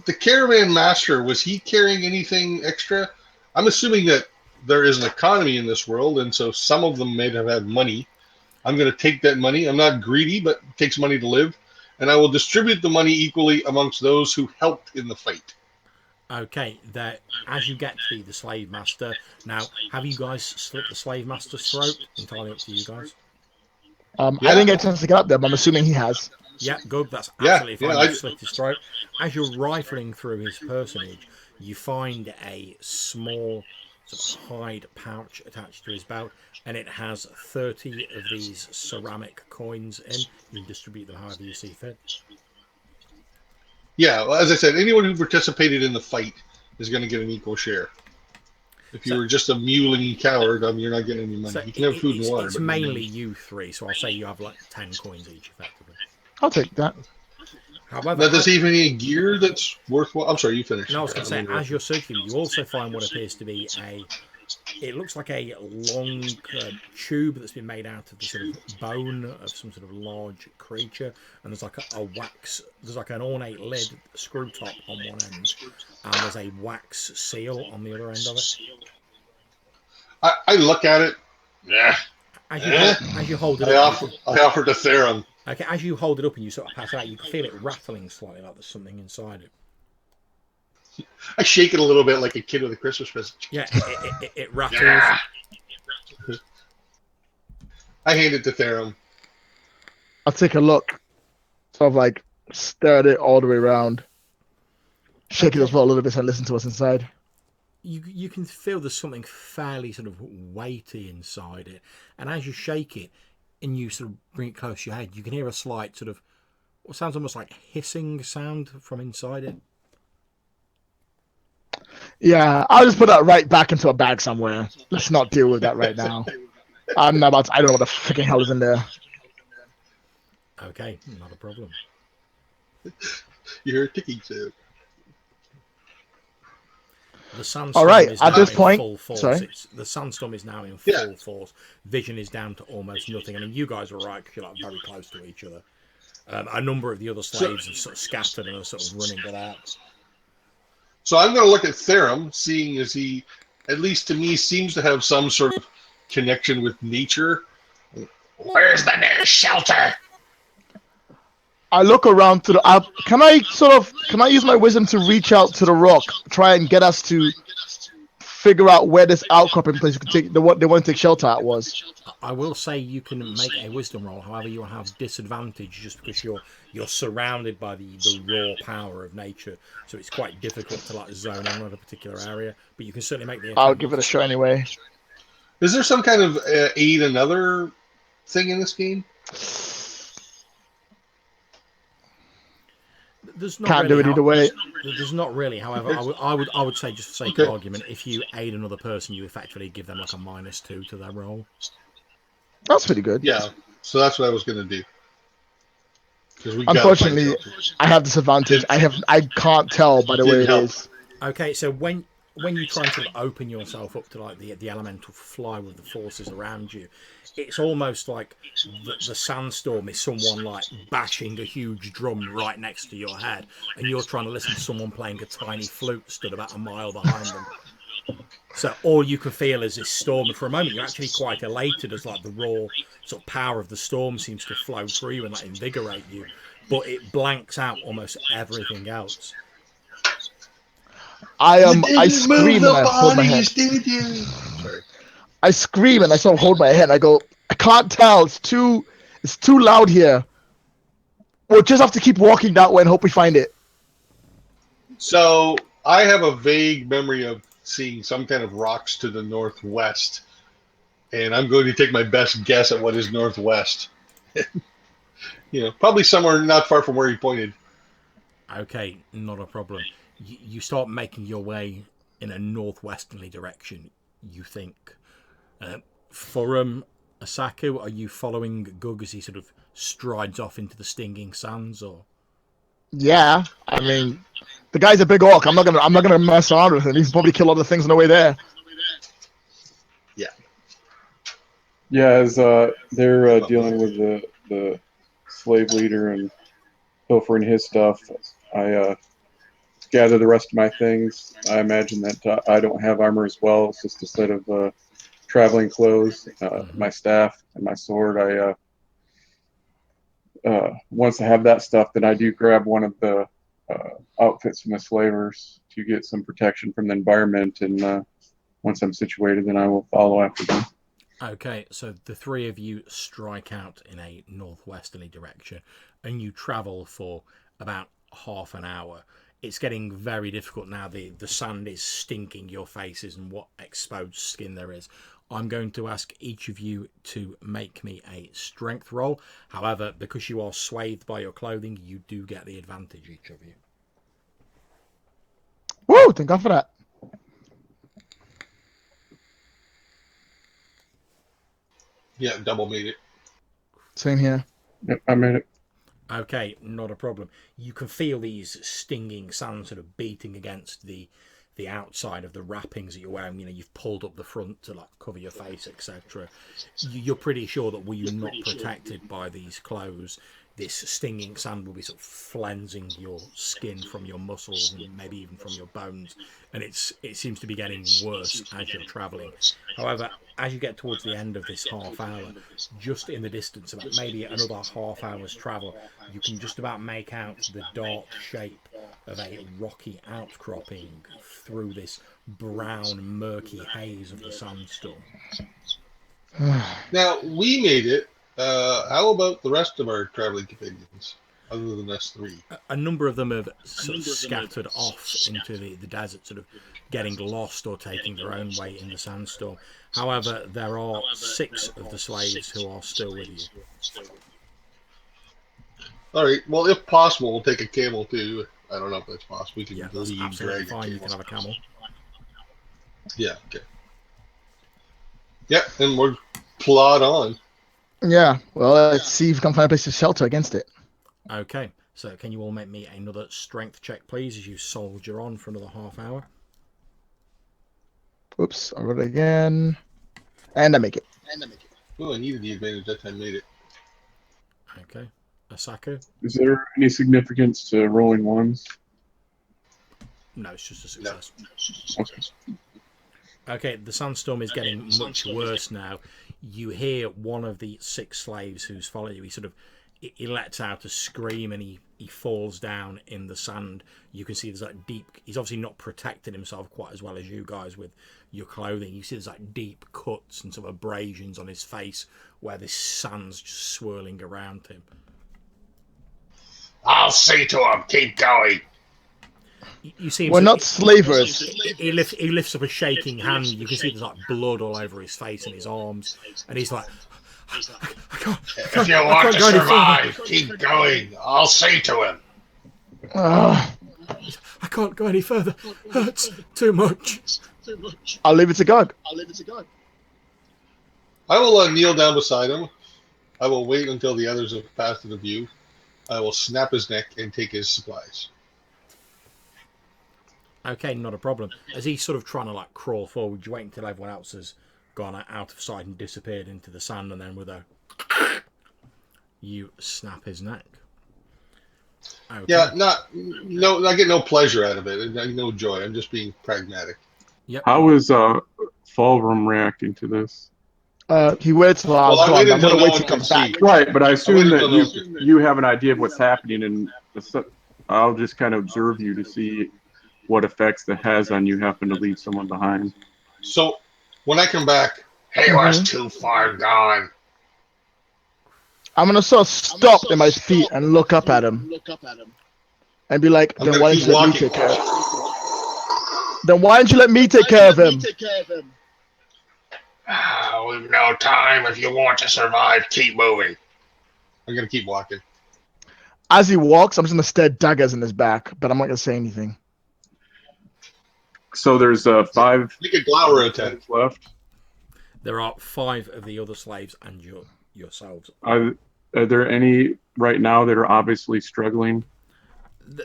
The caravan master, was he carrying anything extra? I'm assuming that there is an economy in this world, and so some of them may have had money. I'm going to take that money. I'm not greedy, but it takes money to live, and I will distribute the money equally amongst those who helped in the fight. Okay, there. As you get to the slave master, now have you guys slit the slave master's throat? Entirely up to you guys. I didn't Yeah, get a chance to get up there, but I'm assuming he has. Yeah, good. That's yeah, absolutely yeah. fine. You've slit his throat. As you're rifling through his personage, you find a small sort of hide pouch attached to his belt, and it has 30 of these ceramic coins in. You can distribute them however you see fit. Yeah, well, as I said, anyone who participated in the fight is going to get an equal share. If you So, were just a mewling coward, you're not getting any money. so You can have food and water, it's but no mainly money. you three. So I'll say you have like 10 coins each, effectively. I'll take that. However, Now, does he have any gear that's worthwhile? I'm sorry, you finished. and I was going to say, as Interrupted. you're searching, you also find what appears to be it looks like a long tube that's been made out of the sort of bone of some sort of large creature, and there's like there's like an ornate lid, screw top on one end, and there's a wax seal on the other end of it. I look at it. Yeah. As you hold it I up, offer to Theron. okay, as you hold it up and you sort of pass it out, you can feel it rattling slightly, like there's something inside it. I shake it a little bit like a kid with a Christmas present. Yeah, it rattles. Yeah. I hand it to Theron. I'll take a look. Sort of like stare at it all the way around. Shake it as well a little bit and listen to what's inside. You can feel there's something fairly sort of weighty inside it, and as you shake it and you sort of bring it close to your head, you can hear a slight sort of what sounds almost like hissing sound from inside it. Yeah, I'll just put that right back into a bag somewhere. Let's not deal with that right now. I'm not about to, I don't know what the freaking hell is in there. Okay, not a problem. You hear a ticking sound. The sandstorm All right, is at now this in point, full force. sorry. The sandstorm is now in Yeah. full force. Vision is down to almost nothing. I mean, you guys were right because you're like very close to each other. A number of the other slaves have sort of scattered and are sort of running it out. So I'm going to look at Theron, seeing as he, at least to me, seems to have some sort of connection with nature. Where's the nearest shelter? I look around to the. Can I use my wisdom to reach out to the rock, try and get us to figure out where this outcropping place you can take the what they want to take shelter at was? I will say you can make a wisdom roll. However, you will have disadvantage just because you're surrounded by the raw power of nature. So it's quite difficult to like zone in on a particular area. But you can certainly make the attempt. I'll give it a shot anyway. Is there some kind of aid another thing in this game? There's not Can't really do it either way. There's not really. However, I would say just for sake of argument, if you aid another person, you effectively give them like a -2 to their roll. That's pretty good. Yeah, so that's what I was going to do. Unfortunately, I have disadvantage. I can't tell by the way it is. Okay, so when you try and sort of open yourself up to like the elemental fly with the forces around you, it's almost like the sandstorm is someone like bashing a huge drum right next to your head, and you're trying to listen to someone playing a tiny flute stood about a mile behind them. So all you can feel is this storm, and for a moment you're actually quite elated as like the raw sort of power of the storm seems to flow through you and like invigorate you, but it blanks out almost everything else. I scream and I hold my head. Did you? Sorry. I scream and I sort of hold my head. And I go, I can't tell. It's too loud here. We'll just have to keep walking that way and hope we find it. So I have a vague memory of seeing some kind of rocks to the northwest, and I'm going to take my best guess at what is northwest. Probably somewhere not far from where he pointed. Okay, not a problem. You start making your way in a northwesterly direction, you think. Forum, Asaku, are you following Gug as he sort of strides off into the stinging sands, or? Yeah, I mean, the guy's a big orc. I'm not gonna mess around with him. He's probably kill other things on the way there. Yeah. Yeah, as they're dealing with the slave leader and pilfering his stuff, I gather the rest of my things. I imagine that I don't have armor as well. It's just a set of traveling clothes, my staff, and my sword. Once I have that stuff, then I do grab one of the outfits from the slavers to get some protection from the environment. And once I'm situated, then I will follow after them. Okay, so the three of you strike out in a northwesterly direction, and you travel for about half an hour. It's getting very difficult now. The sand is stinking your faces and what exposed skin there is. I'm going to ask each of you to make me a strength roll. However, because you are swathed by your clothing, you do get the advantage, each of you. Woo! Thank God for that. Yeah, double made it. Same here. Yep, I made it. Okay, not a problem. You can feel these stinging sands sort of beating against the outside of the wrappings that you're wearing. You know, you've pulled up the front to like cover your face, etc. You're pretty sure that were you not protected by these clothes, this stinging sand will be sort of flensing your skin from your muscles and maybe even from your bones, and it seems to be getting worse as you're travelling. However, as you get towards the end of this half hour, just in the distance, about maybe another half hour's travel, you can just about make out the dark shape of a rocky outcropping through this brown, murky haze of the sandstorm. Now, we made it. How about the rest of our traveling companions, other than us three? A number of them have sort of scattered off into the desert, sort of getting lost or taking their own way in the sandstorm. However, there are 6 of the slaves who are still with you. All right. Well, if possible, we'll take a camel too. I don't know if that's possible. We can Yeah, that's lead, absolutely drag fine. a You can have a camel. Yeah. Okay. Yeah, and we'll plod on. Yeah. Well, let's see if we can find a place to shelter against it. Okay, so can you all make me another strength check, please, as you soldier on for another half hour? Oops. I'll roll it again. And I make it. Oh, I needed the advantage that time. Made it. Okay. Asaku? Is there any significance to rolling ones? No, it's just a success. Okay. Okay, the sandstorm is getting much worse now. You hear one of the 6 slaves who's following you. He lets out a scream and he falls down in the sand. You can see there's that deep... He's obviously not protected himself quite as well as you guys with your clothing. You see there's like deep cuts and some abrasions on his face where this sand's just swirling around him. I'll say to him, keep going. You see him... We're not slavers. He lifts up a shaking hand. You can see there's like blood all over his face and his arms. And he's like... I can't If you want to survive, keep going. I'll say to him. I can't go any further. Hurts too much. I'll leave it to God. I will kneel down beside him. I will wait until the others have passed into view. I will snap his neck and take his supplies. Okay, not a problem. As he's sort of trying to like crawl forward, you wait until everyone else has gone out of sight and disappeared into the sand, and then with a you snap his neck. Okay. Yeah, no, I get no pleasure out of it. No joy. I'm just being pragmatic. Yep. How is Fulrum reacting to this? He waits till I'm gone. I'm going to wait till he comes back. Right, but I assume that you have an idea of what's happening, and I'll just kind of observe you to see what effects that has on you happen to leave someone behind. So when I come back, he was too far gone. I'm going to sort of stop in my feet and look up at him. And be like, then why didn't you let me take care of him? Then why didn't you let me take care of him? We've no time. If you want to survive, keep moving. I'm going to keep walking. As he walks, I'm just going to stare daggers in his back, but I'm not going to say anything. So there's 5 Make a glower attack left. There are 5 of the other slaves and yourselves. Are there any right now that are obviously struggling?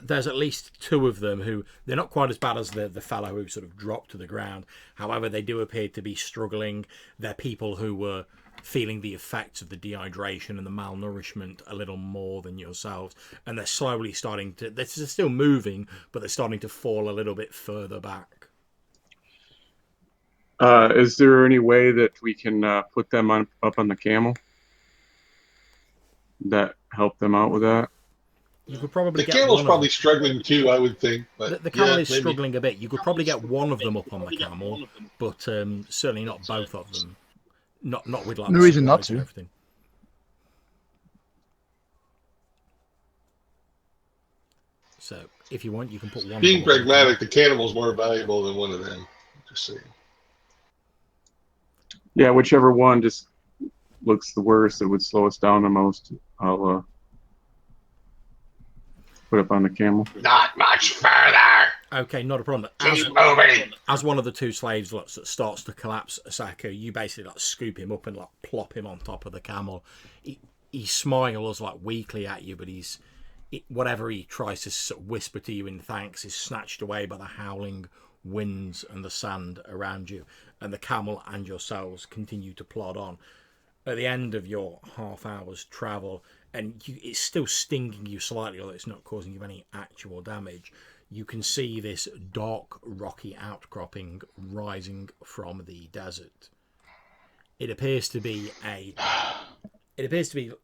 there's at least two of them who they're not quite as bad as the fellow who sort of dropped to the ground. However, they do appear to be struggling. They're people who were feeling the effects of the dehydration and the malnourishment a little more than yourselves, and they're slowly starting to. They're still moving, but they're starting to fall a little bit further back. Is there any way that we can put them up on the camel? That help them out with that? You could probably The get camel's one probably of struggling too, I would think. But the camel yeah, is maybe. struggling a bit. You could probably get one of them up on the camel, but certainly not both of them. Not with like No the reason not supplies and to. everything. So if you want, you can put one. Being of them up on the pragmatic, camel. the camel's more valuable than one of them. Just saying. Yeah, whichever one just looks the worst, it would slow us down the most. I'll put up on the camel. Not much further. Okay, not a problem. Keep moving. As one of the two slaves starts to collapse, Asako, you basically like scoop him up and like plop him on top of the camel. He smiles like weakly at you, but whatever he tries to sort of whisper to you in thanks is snatched away by the howling winds and the sand around you, and the camel and yourselves continue to plod on. At the end of your half hour's travel, and it's still stinging you slightly, although it's not causing you any actual damage, you can see this dark, rocky outcropping rising from the desert. It appears to be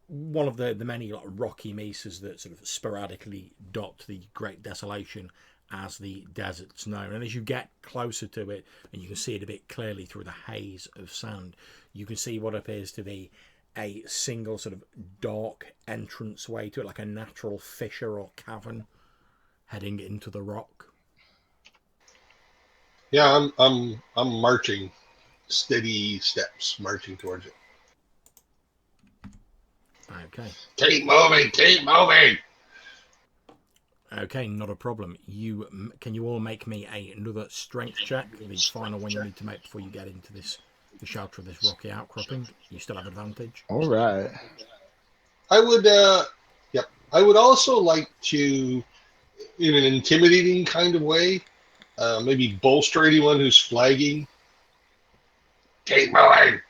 one of the many like rocky mesas that sort of sporadically dot the Great Desolation as the desert's known. And as you get closer to it, and you can see it a bit clearly through the haze of sand, you can see what appears to be a single sort of dark entrance way to it, like a natural fissure or cavern heading into the rock. Yeah, I'm marching, steady steps, marching towards it. Okay. Keep moving, keep moving. Okay, not a problem. Can you all make me another strength check? The final one you need to make before you get into the shelter of this rocky outcropping. You still have advantage. All right. I would, yep. I would also like to, in an intimidating kind of way, maybe bolster anyone who's flagging. Keep moving.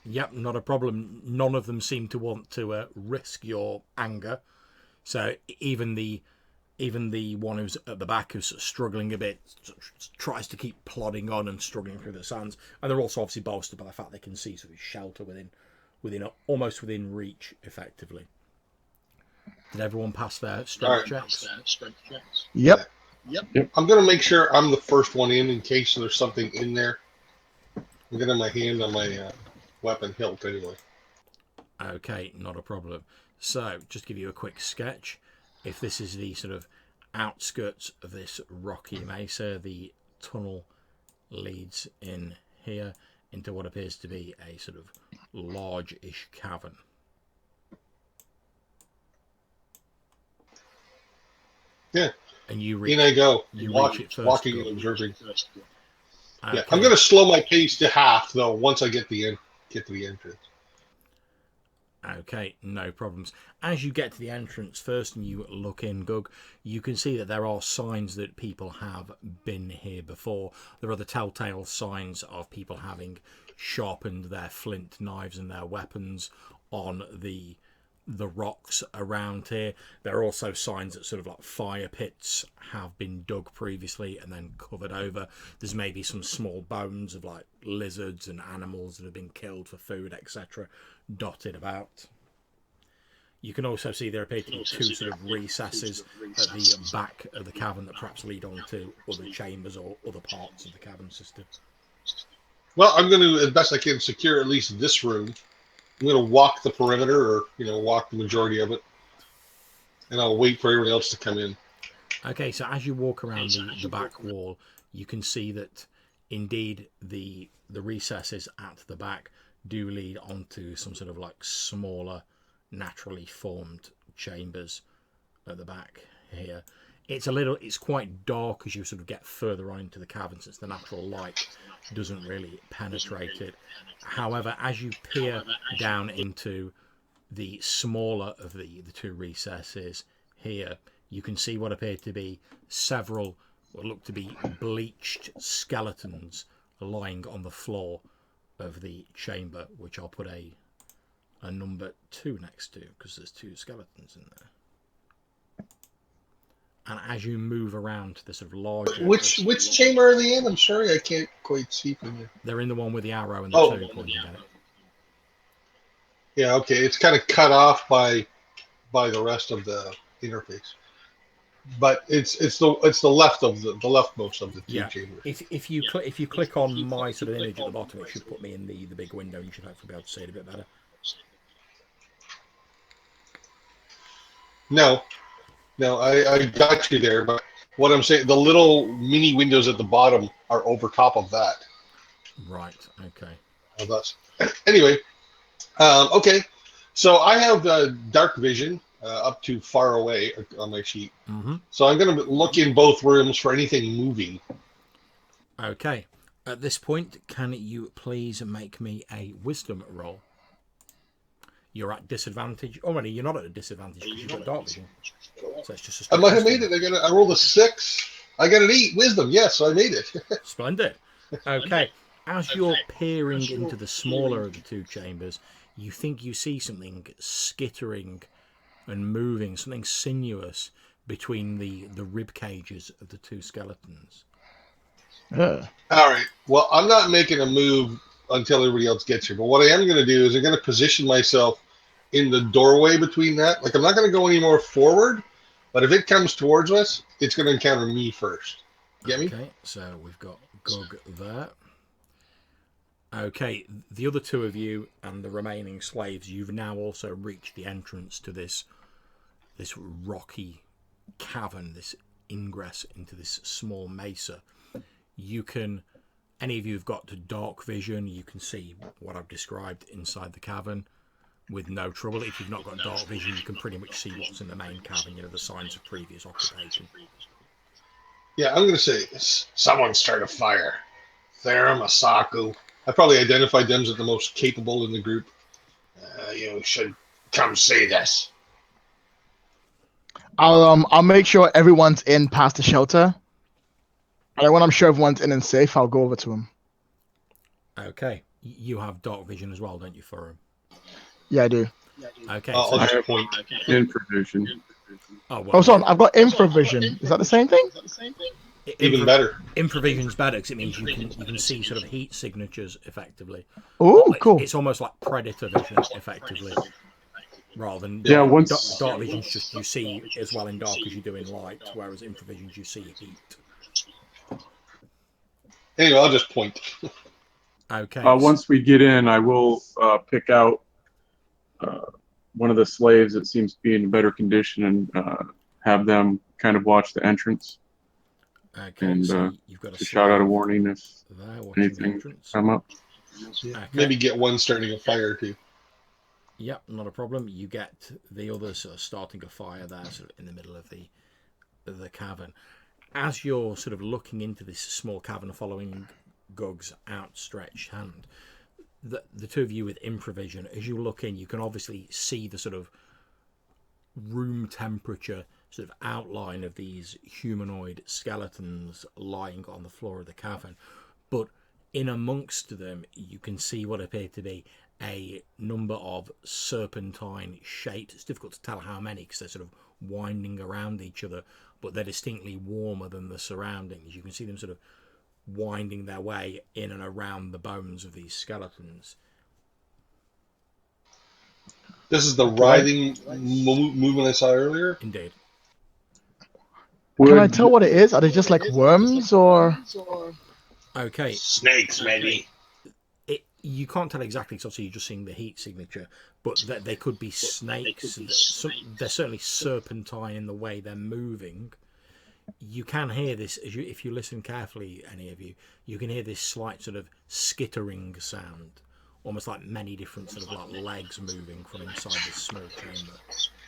Yep, not a problem. None of them seem to want to risk your anger. So even the one who's at the back, who's struggling a bit, tries to keep plodding on and struggling through the sands. And they're also obviously bolstered by the fact they can see sort of shelter almost within reach, effectively. Did everyone pass their strength checks? Yep. Yep. I'm going to make sure I'm the first one in case there's something in there. I'm going to have my hand on my weapon hilt anyway. Okay, not a problem. So, just to give you a quick sketch, if this is the sort of outskirts of this rocky mesa, the tunnel leads in here into what appears to be a sort of large-ish cavern. Yeah. And you reach, in I go. reach it first. Walking and observing. Okay. Yeah, I'm going to slow my pace to half though once I get to the entrance. Okay, no problems. As you get to the entrance first and you look in, Gug, you can see that there are signs that people have been here before. There are the telltale signs of people having sharpened their flint knives and their weapons on the rocks around here. There are also signs that sort of like fire pits have been dug previously and then covered over. There's maybe some small bones of like lizards and animals that have been killed for food, etc., dotted about. You can also see there appear to be two sort of recesses at the back of the cavern that perhaps lead on to other chambers or other parts of the cavern system. Well, I'm going to, as best I can, secure at least this room. I'm going to walk the perimeter, or walk the majority of it, and I'll wait for everyone else to come in. Okay, so as you walk around the back wall, you can see that indeed the recesses at the back do lead onto some sort of like smaller, naturally formed chambers at the back here. It's quite dark as you sort of get further on into the cavern, since the natural light doesn't really penetrate it. However, as you peer down into the smaller of the two recesses here, you can see what appear to be several, what look to be bleached skeletons lying on the floor of the chamber, which I'll put a number 2 next to, because there's 2 skeletons in there. And as you move around to the sort of larger... Which chamber are they in? I'm sorry, I can't quite see from here. They're in the one with the arrow and the 2 pointing at it. Yeah, okay. It's kind of cut off by the rest of the interface. But it's the left of the leftmost of the 2 chambers. If you click on my sort of image at the bottom, it should put me in the big window, and you should hopefully be able to see it a bit better. No, I got you there, but what I'm saying, the little mini windows at the bottom are over top of that. Right. Okay. Thus, anyway, okay. So I have dark vision up to far away on my sheet. Mm-hmm. So I'm going to look in both rooms for anything moving. Okay. At this point, can you please make me a wisdom roll? You're at disadvantage. Already, you're not at a disadvantage because you've got dark vision. So it's just a I might have made it. I rolled a 6. I got an 8 wisdom. Yes, so I made it. Splendid. Okay. As you're peering into the smaller of the 2 chambers, you think you see something skittering and moving, something sinuous between the rib cages of the 2 skeletons. Yeah. All right. Well, I'm not making a move until everybody else gets here. But what I am going to do is I'm going to position myself in the doorway between that. Like, I'm not going to go any more forward, but if it comes towards us, it's going to encounter me first. Get me? Okay, so we've got Gug there. Okay, the other 2 of you and the remaining slaves, you've now also reached the entrance to this rocky cavern, this ingress into this small mesa. You can, any of you who've got dark vision, you can see what I've described inside the cavern with no trouble. If you've not got dark vision, you can pretty much see what's in the main cavern, the signs of previous occupation. Yeah, I'm going to say, someone start a fire. Thera, Masaku. I probably identified them as the most capable in the group. You should come see this. I'll make sure everyone's in past the shelter. And when I'm sure everyone's in and safe, I'll go over to him. Okay. You have dark vision as well, don't you, Forum? Yeah, I do. Okay. I'll So, just point. Infravision. Sorry, I've got infravision. Is that the same thing? Even better. Infravision's better because it means you can see sort of heat signatures effectively. Oh, cool. It's almost like predator vision effectively, rather than Yeah, dark vision's just you see as well in dark as you do in light, whereas infravision's you see heat. Anyway, I'll just point. Okay. Once we get in, I will pick out one of the slaves that seems to be in better condition and have them kind of watch the entrance. Okay, and so you've got to shout out a warning if anything come up. Yeah. Okay. Maybe get one starting a fire too. Yep, not a problem. You get the others starting a fire there, sort of in the middle of the cavern. As you're sort of looking into this small cavern, following Gug's outstretched hand, the 2 of you with improvision, as you look in, you can obviously see the sort of room temperature sort of outline of these humanoid skeletons lying on the floor of the cavern. But in amongst them, you can see what appear to be a number of serpentine shapes. It's difficult to tell how many because they're sort of winding around each other, but they're distinctly warmer than the surroundings. You can see them sort of winding their way in and around the bones of these skeletons. This is the writhing movement I saw earlier. Indeed. Can I tell what it is? Are they just like worms or? Okay. Snakes, maybe. You can't tell exactly because obviously you're just seeing the heat signature, but that they could be snakes. They're certainly serpentine in the way they're moving. You can hear this if you listen carefully, any of you. You can hear this slight sort of skittering sound, almost like many different sort of like legs moving from inside this small chamber.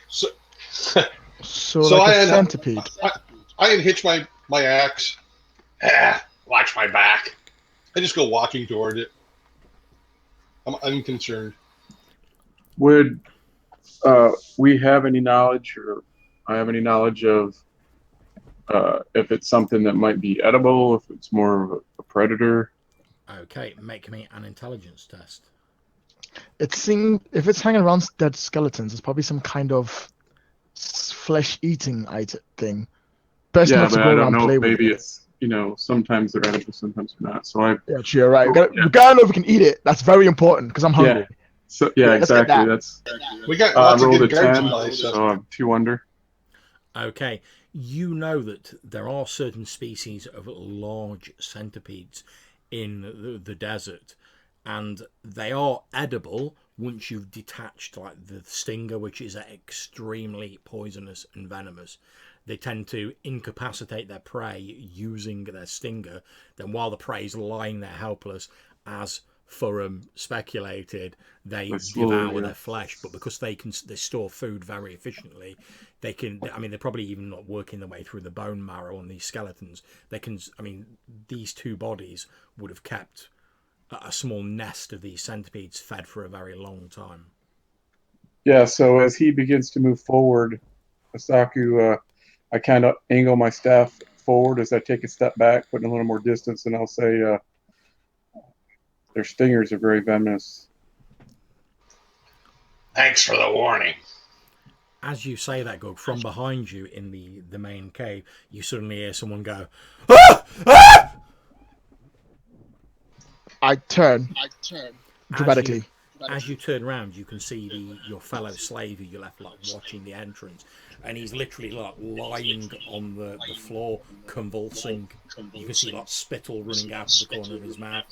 So like a centipede. I unhitch my axe. Watch my back. I just go walking toward it. I'm unconcerned. Would We have any knowledge, or I have any knowledge of if it's something that might be edible, if it's more of a predator. Okay, make me an intelligence test. If it's hanging around dead skeletons, it's probably some kind of flesh-eating item thing. Best Yeah, not to but go I don't around know play if with maybe it. it's, sometimes they're edible, sometimes they're not. So Yeah, you're right. We gotta know if we can eat it. That's very important because I'm hungry. So Let's get exactly. that. That's We got I lots of rolled a good guards 10, by, so I'm 2 under. Okay, you know that there are certain species of large centipedes in the desert, and they are edible once you've detached like the stinger, which is extremely poisonous and venomous. They tend to incapacitate their prey using their stinger. Then while the prey is lying there helpless, as Furum speculated, they devour their flesh. But because they store food very efficiently, they can. I mean, they're probably even not working their way through the bone marrow on these skeletons. They can. I mean, these two bodies would have kept a small nest of these centipedes fed for a very long time. Yeah, so as he begins to move forward, Asaku, I kind of angle my staff forward as I take a step back, putting a little more distance, and I'll say, their stingers are very venomous. Thanks for the warning. As you say that, Gug, from behind you in the main cave, you suddenly hear someone go, "Ah! Ah!" I turn dramatically. As you turn around, you can see your fellow slave who you left like watching the entrance, and he's literally like lying on the floor, convulsing. You can see like spittle running out of the corner of his mouth.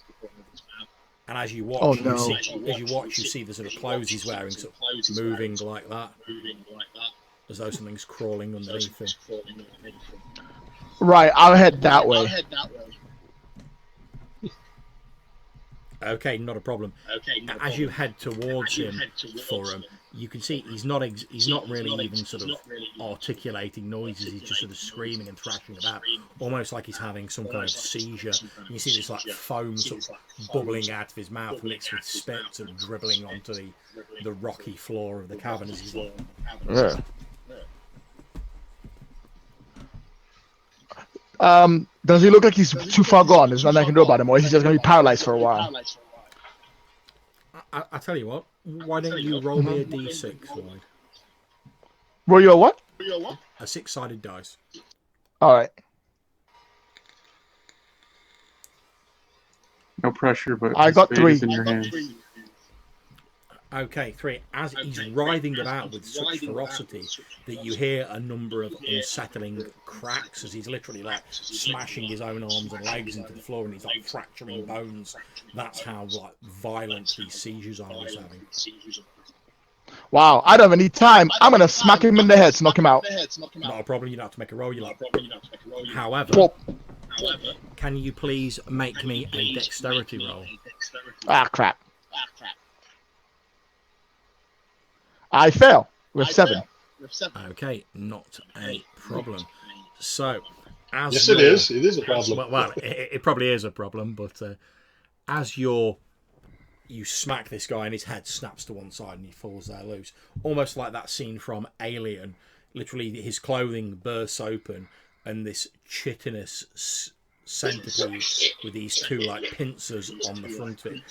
And as you watch, you see the sort of clothes he's wearing sort of moving like that, as though something's crawling underneath him. Right, I'll head that way. Okay, not a problem. As you head towards him, Forum, you can see he's not really even sort of articulating noises. He's just sort of screaming and thrashing about, almost like he's having some kind of seizure. And you see this like foam sort of bubbling out of his mouth, mixed with spit, sort of dribbling onto the rocky floor of the cavern as he's like. Yeah. Does he look like he's too far gone? There's nothing I can do about him, or is he just gonna be paralyzed for a while? I tell you what, why don't you roll me a d6, Lloyd? Roll you a what? A 6-sided dice. All right. No pressure, but I got 3 in your hands. Okay, 3. As he's writhing about with such ferocity that you hear a number of unsettling cracks as he's literally like smashing his own arms and legs into the floor, and he's like fracturing bones. That's how like violent these seizures are he's having. Wow, I don't have any time. I'm gonna smack him in the head to knock him out. Not a problem. You don't have to make a roll. However, can you please make me a dexterity roll? Ah, crap. I fail with 7. Okay, not a problem. So, as Yes, it is. It is a problem. Well, it probably is a problem, but as you smack this guy and his head snaps to one side and he falls there loose, almost like that scene from Alien. Literally, his clothing bursts open and this chitinous centipede with these 2 like pincers on the front of it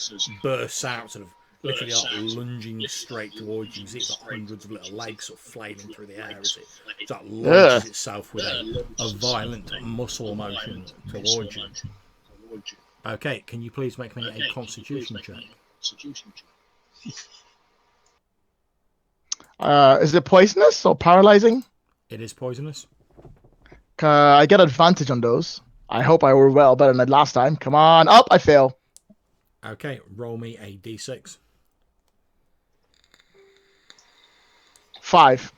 bursts out, sort of literally like lunging straight towards you. It's got hundreds of little legs sort of flaming through the air as it like launches itself with a violent muscle motion towards you. Okay, can you please make me a constitution check? Is it poisonous or paralyzing? It is poisonous. I get advantage on those. I hope I roll well better than last time. Come on, up! I fail. Okay, roll me a d6. 5.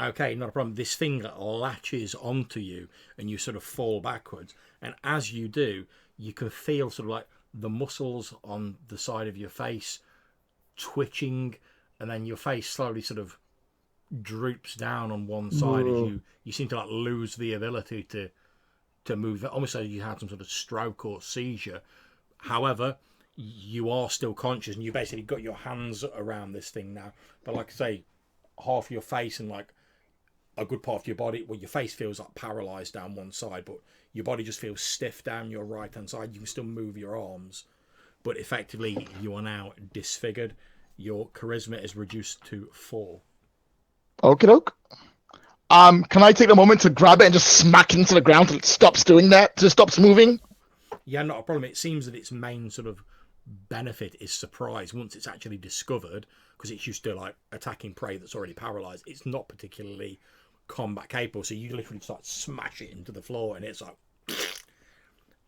Okay, not a problem. This thing latches onto you and you sort of fall backwards. And as you do, you can feel sort of like the muscles on the side of your face twitching, and then your face slowly sort of droops down on one side as you seem to like lose the ability to move, almost like you had some sort of stroke or seizure. However, you are still conscious, and you basically got your hands around this thing now. But like I say, half your face and like a good part of your body, well, your face feels like paralyzed down one side, but your body just feels stiff down your right hand side. You can still move your arms, but effectively you are now disfigured. Your charisma is reduced to 4. Okie doke. Can I take a moment to grab it and just smack it into the ground till it stops doing that? Till it stops moving? Yeah, not a problem. It seems that its main sort of benefit is surprise once it's actually discovered, because it's used to like attacking prey that's already paralyzed. It's not particularly combat capable, so you literally start smash it into the floor, and it's like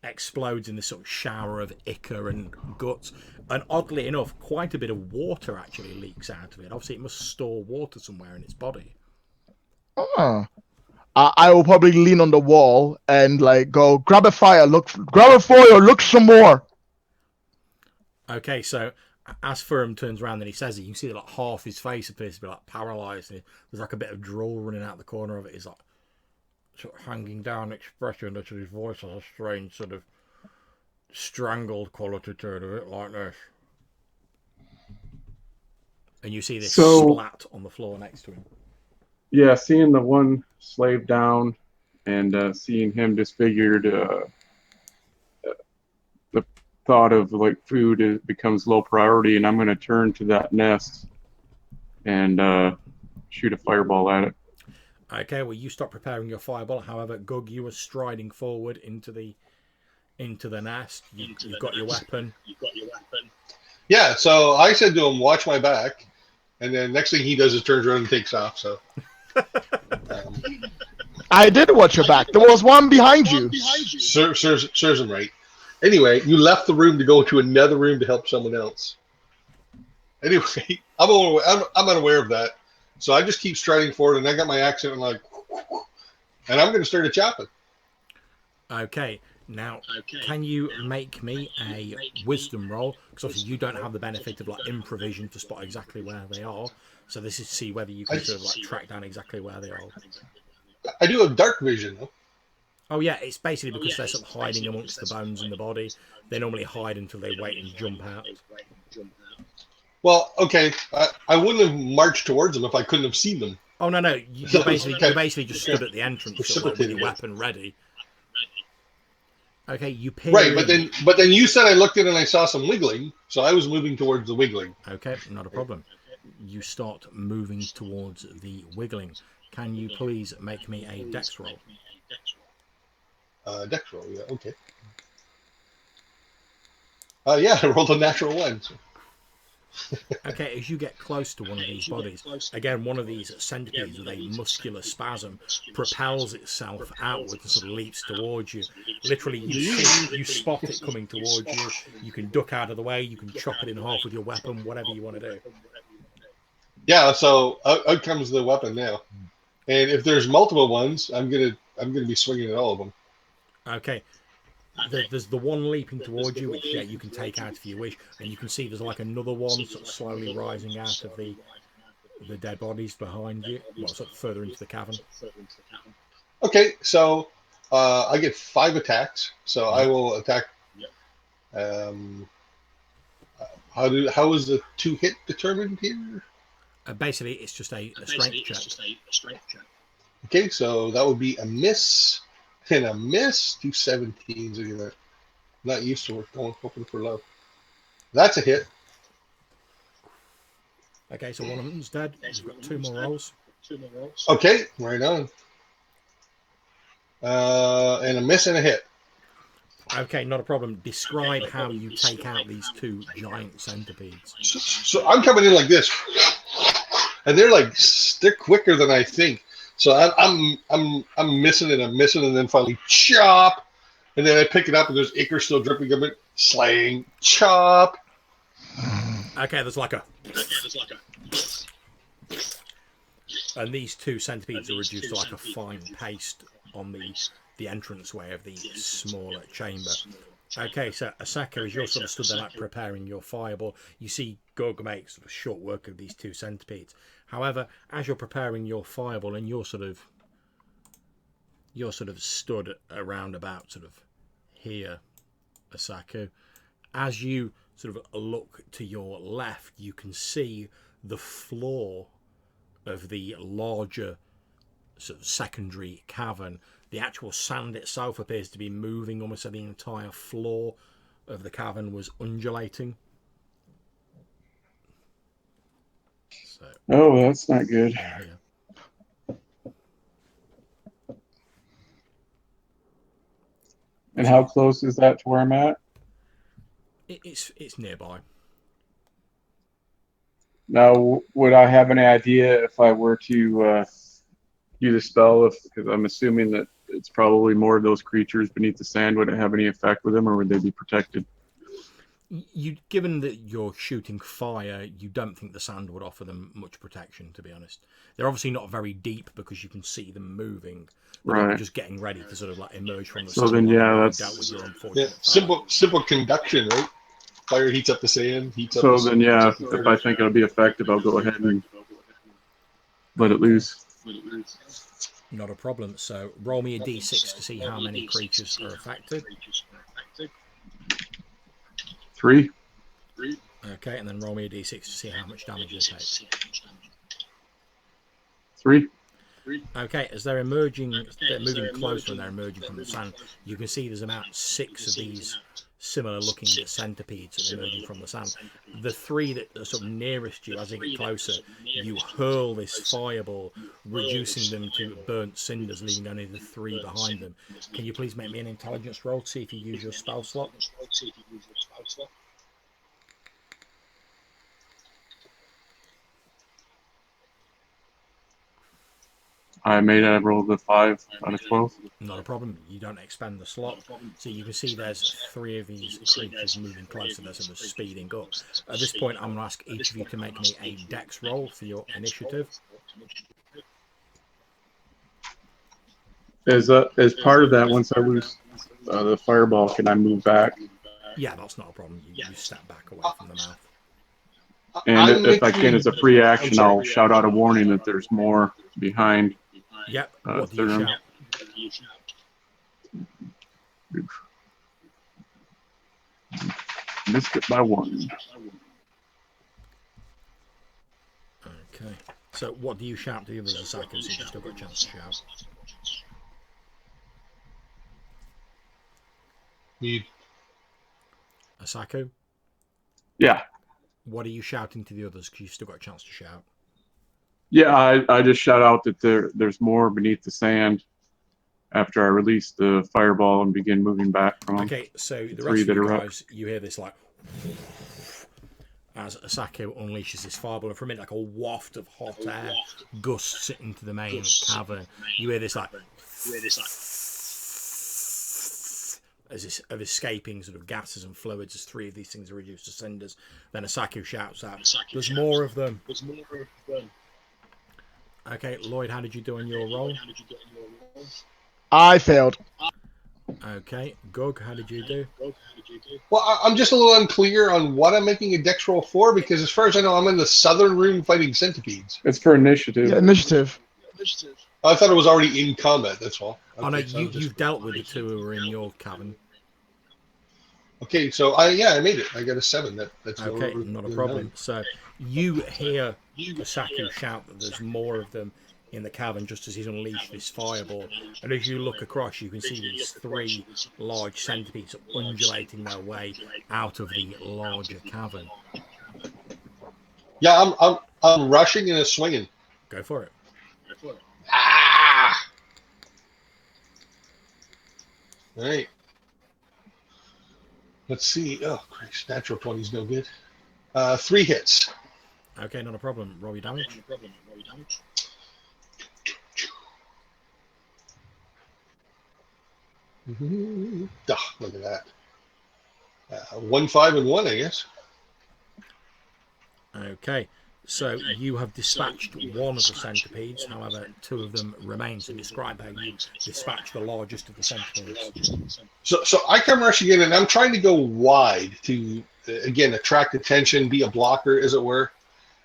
explodes in this sort of shower of ichor and guts. And oddly enough, quite a bit of water actually leaks out of it. Obviously, it must store water somewhere in its body. Oh. I will probably lean on the wall and like go grab a fire, grab a fire, look some more. Okay, so as Furum turns around and he says it, you can see that like half his face appears to be like paralyzed. And there's like a bit of drool running out the corner of it. He's like sort of hanging down expression that his voice has a strange sort of strangled quality to it, like this. And you see this splat on the floor next to him. Yeah, seeing the one slave down and seeing him disfigured, the thought of like food becomes low priority, and I'm going to turn to that nest and shoot a fireball at it. Okay, well, you stop preparing your fireball. However, Gug, you were striding forward into the nest. You've got your weapon. Yeah, so I said to him, watch my back. And then next thing he does is turns around and takes off. So I did watch your back. There was one behind you. serves him right. Anyway, you left the room to go to another room to help someone else. Anyway, I'm unaware of that. So I just keep striding forward, and I got my accent and like, and I'm going to start a chopping. Okay, now can you make me a wisdom roll? Because obviously you don't have the benefit of like improvision to spot exactly where they are. So this is to see whether you can sort of like track down exactly where they are. I do have dark vision though. Oh yeah, it's basically because they're sort of hiding amongst the bones in the body. They normally hide until they wait and jump out. Well, okay, I wouldn't have marched towards them if I couldn't have seen them. Oh no, you basically just stood at the entrance sort of like, with your weapon ready. Okay, you peer right, in. but then you said I looked in and I saw some wiggling, so I was moving towards the wiggling. Okay, not a problem. You start moving towards the wiggling. Can you please make me a dex roll? Dex roll, yeah, okay. Yeah, I rolled a natural 1. So. Okay, as you get close to one of these bodies, again, one of these centipedes with a muscular spasm propels itself outwards and sort of leaps towards you. Literally, you spot it coming towards you. You can duck out of the way. You can chop it in half with your weapon, whatever you want to do. Yeah, so out comes the weapon now, and if there's multiple ones, I'm gonna be swinging at all of them. Okay. There's the one leaping towards you, which you can take out if you wish, and you can see there's like another one sort of slowly rising out of the dead bodies behind you, well, sort of further into the cavern. Okay, so I get 5 attacks, so I will attack. How is the 2 hit determined here? Basically, it's just a strength check. Okay, so that would be a miss and a miss. 2 17s again. Not used to hoping for love. That's a hit. Okay, so one of them's dead. You've got 2 more rolls. Okay, right on. And a miss and a hit. Okay, not a problem. Describe how you take out these 2 giant centipedes. So I'm coming in like this, and they're quicker than I think. So I'm missing and I'm missing, and then finally chop, and then I pick it up, and there's ichor still dripping of it. Slaying, chop. Okay, there's like a. And these 2 centipedes are reduced to like a fine paste on the entranceway of the smaller chamber. Okay, so Asaka, as you're sort of stood there like preparing your fireball, you see Gug makes sort of short work of these 2 centipedes. However, as you're preparing your fireball and you're sort of stood around about sort of here, Asaka, as you sort of a look to your left, you can see the floor of the larger sort of secondary cavern. The actual sand itself appears to be moving, almost so the entire floor of the cavern was undulating. So, Oh, that's not good. yeah. And how close is that to where I'm at? It's nearby. Now, would I have any idea if I were to use a spell? Because I'm assuming that it's probably more of those creatures beneath the sand. Would it have any effect with them, or would they be protected? Given that you're shooting fire, you don't think the sand would offer them much protection, to be honest. They're obviously not very deep because you can see them moving. But Right. they're just getting ready to sort of like emerge from the So sand. then, while yeah, you've that's- dealt with your unfortunate Simple conduction, right? Fire heats up the sand. So then, yeah, if I think it'll be effective, I'll go ahead and let it loose. Not a problem. So roll me a d6 to see how many creatures are affected. 3. Okay, and then roll me a d6 to see how much damage they take. 3. Okay, as they're moving closer and they're emerging from the sand, you can see there's about 6 of these similar looking centipedes emerging from the sand. The 3 that are sort of nearest you, as they get closer, you hurl this fireball, reducing them to burnt cinders, leaving only the 3 behind them. Can you please make me an intelligence roll to see if you use your spell slot? I made a roll of a 5 out of 12. Not a problem. You don't expend the slot. So you can see there's 3 of these creatures moving closer. They're sort of speeding up. At this point, I'm going to ask each of you to make me a dex roll for your initiative. As part of that, once I lose the fireball, can I move back? Yeah, that's not a problem. You step back away from the mouth. And if I can, as a free action, I'll shout out a warning that there's more behind. Yep. What do you shout? Missed it by 1. Okay. So what do you shout to the others, Asako, since you've still got a chance to shout? Need. Asako? Yeah. What are you shouting to the others? Because you've still got a chance to shout. Yeah, I just shout out that there's more beneath the sand after I release the fireball and begin moving back from them. Okay, so the rest of you guys, you hear this like as Asako unleashes this fireball, and from it like a waft of hot air gusts into the main cavern. You hear this like of escaping sort of gases and fluids as 3 of these things are reduced to cinders. Then Asako shouts out, "There's more of them." Okay, Lloyd, how did you do on your roll? I failed. Okay, Gug, how did you do? Well, I'm just a little unclear on what I'm making a dex roll for, because as far as I know, I'm in the southern room fighting centipedes. It's for initiative. Yeah, initiative. I thought it was already in combat, that's all. Oh no, Okay, so you've dealt with the 2 who were in your cavern. Okay, so I made it. I got a 7. That's Okay, not a problem. So you hear Asako shout that there's more of them in the cavern just as he's unleashed this fireball. And as you look across, you can see these 3 large centipedes undulating their way out of the larger cavern. Yeah, I'm rushing and swinging. Go for it. Ah! All right. Let's see. Oh, Christ. Natural 20 is no good. 3 hits. Okay, not a problem. Roll your damage. Look at that. 1, 5, and 1, I guess. Okay, so you have dispatched one of the centipedes, however, 2 of them remain. So describe how you dispatch the largest of the centipedes. So I come rushing in, and I'm trying to go wide to, again, attract attention, be a blocker, as it were.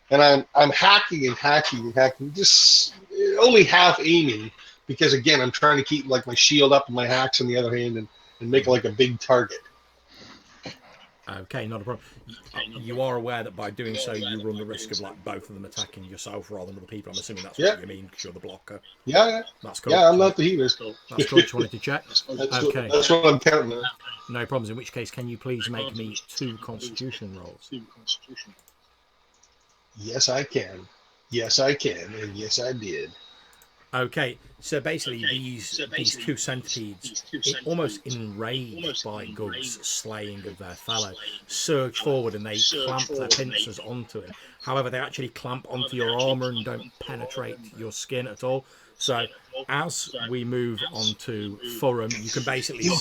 And I'm hacking and hacking and hacking, just only half aiming, because, again, I'm trying to keep like my shield up and my hacks on the other hand and make like a big target. Okay, not a problem. You are aware that by doing so, you run the risk of like both of them attacking yourself rather than other people. I'm assuming that's what you mean because you're the blocker. Yeah. That's cool. Yeah, I'm not the healer. That's cool. Just wanted to check. Okay. That's what I'm counting on. No problems. In which case, can you please make me 2 Constitution rolls? Yes, I can. Yes, I can. And yes, I did. Okay, so basically these 2 centipedes, almost enraged by Gug's slaying of their fellow, surge forward and they clamp their pincers onto him. However, they actually clamp onto your armour and don't penetrate your skin at all. So as we move on to Furum, you can basically you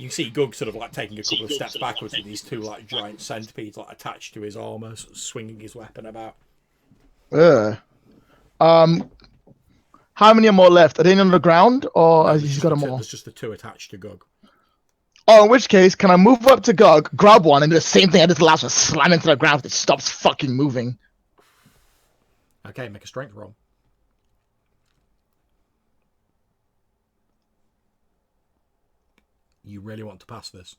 see Gug sort of like taking a couple of steps backwards with these 2 like giant centipedes like attached to his armour, sort of swinging his weapon about. How many are more left? Are they on the ground, or has he got them all? There's just the 2 attached to Gug. Oh, in which case, can I move up to Gug, grab one, and do the same thing I did last one, slam into the ground if it stops fucking moving? Okay, make a strength roll. You really want to pass this?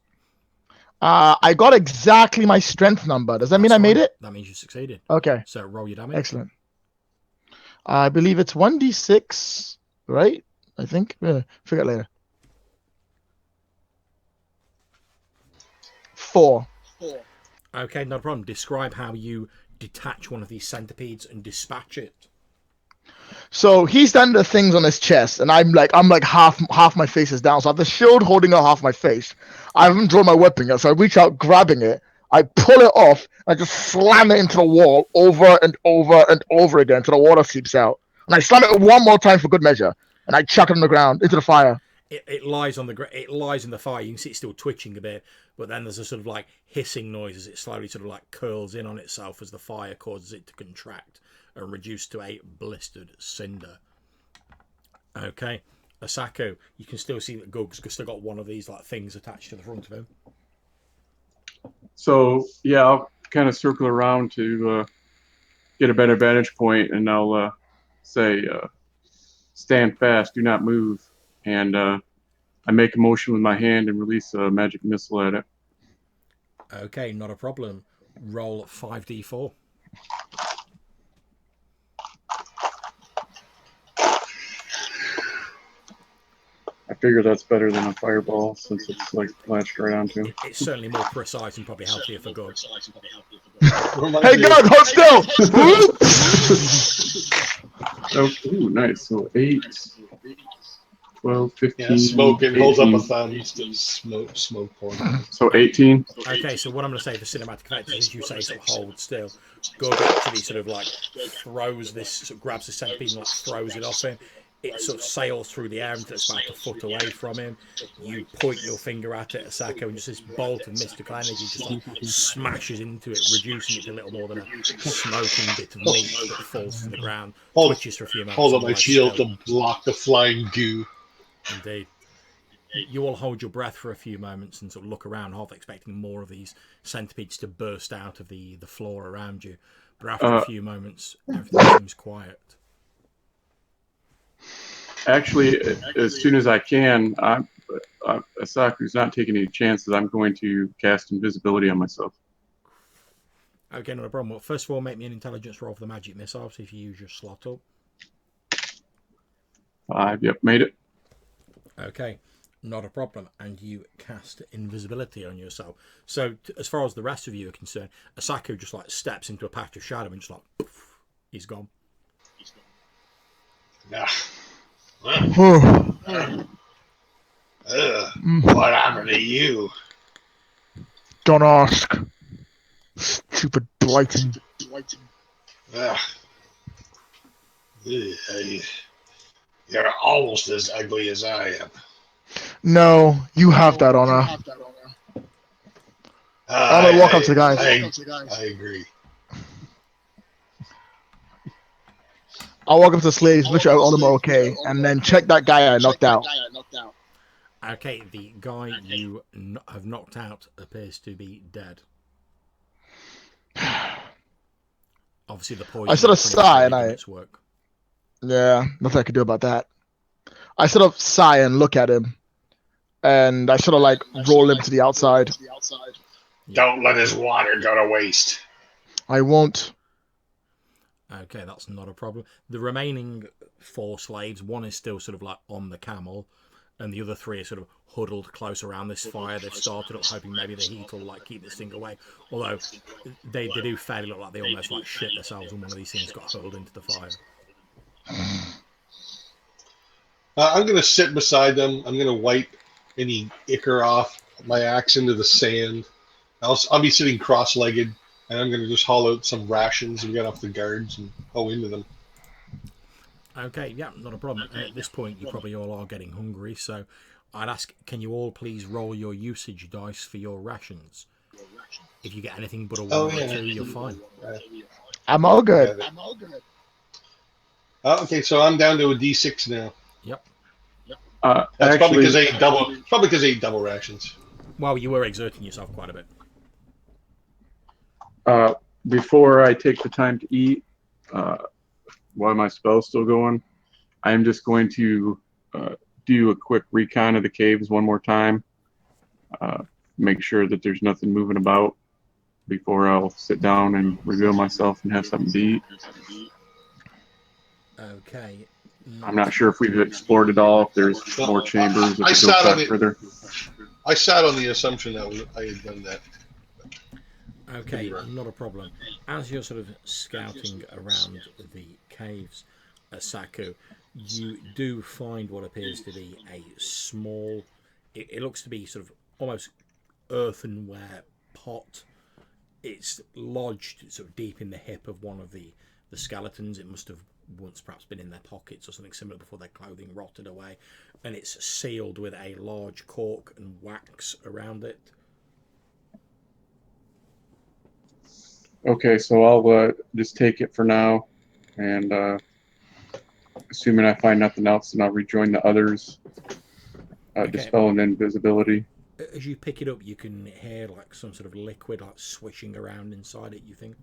I got exactly my strength number. Does that mean I made it? That means you succeeded. Okay. So roll your damage. Excellent. I believe it's 1d6, right? I think. Figure it later. 4. Okay, no problem. Describe how you detach one of these centipedes and dispatch it. So he's done the things on his chest, and I'm like half my face is down. So I have the shield holding out half my face. I haven't drawn my weapon yet, so I reach out, grabbing it. I pull it off. I just slam it into the wall over and over and over again until the water seeps out. And I slam it one more time for good measure, and I chuck it on the ground into the fire. It lies on the it lies in the fire. You can see it's still twitching a bit, but then there's a sort of like hissing noise as it slowly sort of like curls in on itself as the fire causes it to contract and reduce to a blistered cinder. Okay, Asako, you can still see that Gug's still got one of these like things attached to the front of him. So yeah, I'll kind of circle around to get a better vantage point, and I'll say, "Stand fast, do not move." And I make a motion with my hand and release a magic missile at it. Okay, not a problem. Roll 5d4. I figure that's better than a fireball since it's like latched right onto. It's certainly more precise and probably healthier for Gug. Hey, Gug, hold still! Oh, ooh, nice. So 8, 12, 15, Yeah, smoking, 18. holds up a thumb, still smoke pouring. So 18. Okay, so what I'm going to say for cinematic effects is, as you say, sort of hold still. Gug actually sort of like throws this, sort of grabs the centipede and like throws it off him. It sort of sails through the air until it's about a foot away from him. You point your finger at it, Asako, and just this bolt of mystical energy just like smashes into it, reducing it to little more than a smoking bit of meat that falls to the ground, twitches for a few moments. Hold up my shield to block the flying goo. Indeed. You all hold your breath for a few moments and sort of look around, half expecting more of these centipedes to burst out of the floor around you. But after a few moments, everything seems quiet. Actually, as soon as I can, Asaku's not taking any chances. I'm going to cast invisibility on myself. Okay, not a problem. Well, first of all, make me an intelligence roll for the magic missile, see if you use your slot up. 5, yep, made it. Okay, not a problem. And you cast invisibility on yourself. So, as far as the rest of you are concerned, Asako just like steps into a patch of shadow and just like, poof, he's gone. What happened to you? Don't ask. Stupid blighting. You're almost as ugly as I am. No, you have that honor. I'm gonna walk up to the guys. I agree. I'll walk up to the slaves, make sure all of them are okay, and then check that guy I knocked out. Okay, the guy you have knocked out appears to be dead. Obviously, the poison. I sort of sigh and work. Yeah, nothing I can do about that. I sort of sigh and look at him, and I sort of like roll him to the outside. Don't let his water go to waste. I won't. Okay, that's not a problem. The remaining 4 slaves, one is still sort of like on the camel, and the other 3 are sort of huddled close around this fire they've started up, hoping maybe the heat will like keep this thing away. Although they do fairly look like they almost like shit themselves when one of these things got hurled into the fire. I'm going to sit beside them. I'm going to wipe any ichor off my axe into the sand. I'll be sitting cross-legged, and I'm going to just haul out some rations we got off the guards and hoe into them. Okay, yeah, not a problem. At this point, you probably all are getting hungry, so I'd ask, can you all please roll your usage dice for your rations? If you get anything but a 1 or 2, you're fine. I'm all good. Okay, so I'm down to a D6 now. Yep. That's probably because I ate double. Probably because I ate double rations. Well, you were exerting yourself quite a bit. Before I take the time to eat, while my spell's still going, I'm just going to do a quick recon of the caves one more time. Make sure that there's nothing moving about before I'll sit down and reveal myself and have something to eat. Okay. I'm not sure if we've explored it all, if there's more chambers, if it goes back further. I sat on the assumption that I had done that. Okay, not a problem. As you're sort of scouting around the caves, Saku, you do find what appears to be a small, it looks to be sort of almost earthenware pot. It's lodged sort of deep in the hip of one of the skeletons. It must have once perhaps been in their pockets or something similar before their clothing rotted away. And it's sealed with a large cork and wax around it. Okay, so I'll just take it for now, and assuming I find nothing else, then I'll rejoin the others, dispelling invisibility. As you pick it up, you can hear like some sort of liquid like swishing around inside it, you think?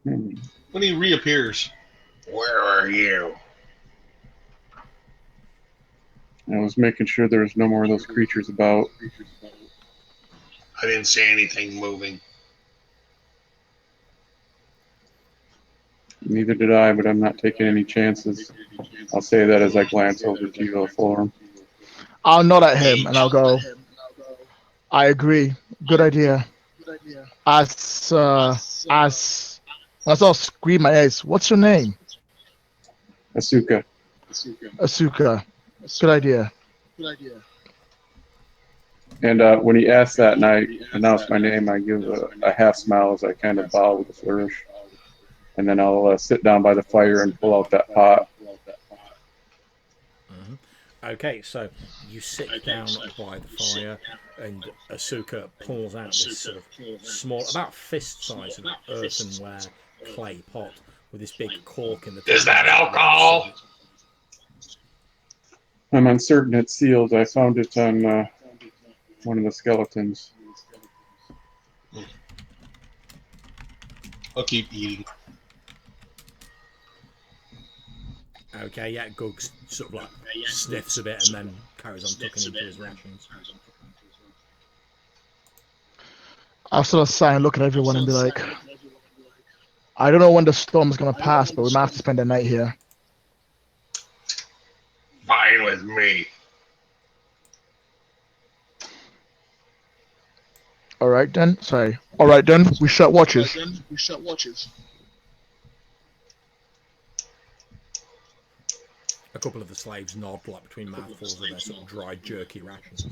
When he reappears, where are you? I was making sure there was no more of those creatures about. I didn't see anything moving. Neither did I, but I'm not taking any chances. I'll say that as I glance over to you, Form. I'll nod at him and I'll go, I agree. Good idea. As I'll scream my ace. What's your name? Asuka. Asuka. Good idea. And when he asks that and I announce my name, I give a half smile as I kind of bow with a flourish. And then I'll sit down by the fire and pull out that pot. Mm-hmm. Okay, so you sit down by the fire, and Asuka pulls out this sort of small, about fist-sized earthenware clay pot with this big cork in the top. Is that alcohol? I'm uncertain it's sealed. I found it on one of the skeletons. I'll keep eating. Okay, yeah, Guggs sort of like sniffs a bit and then carries on tucking into his rations. I'll sort of sigh and look at everyone and be like, I don't know when the storm's going to pass, but we might have to spend the night here. Fine with me. All right then. Sorry. All right then. We shut watches. A couple of the slaves nod like between mouthfuls of their sort of dried jerky rations.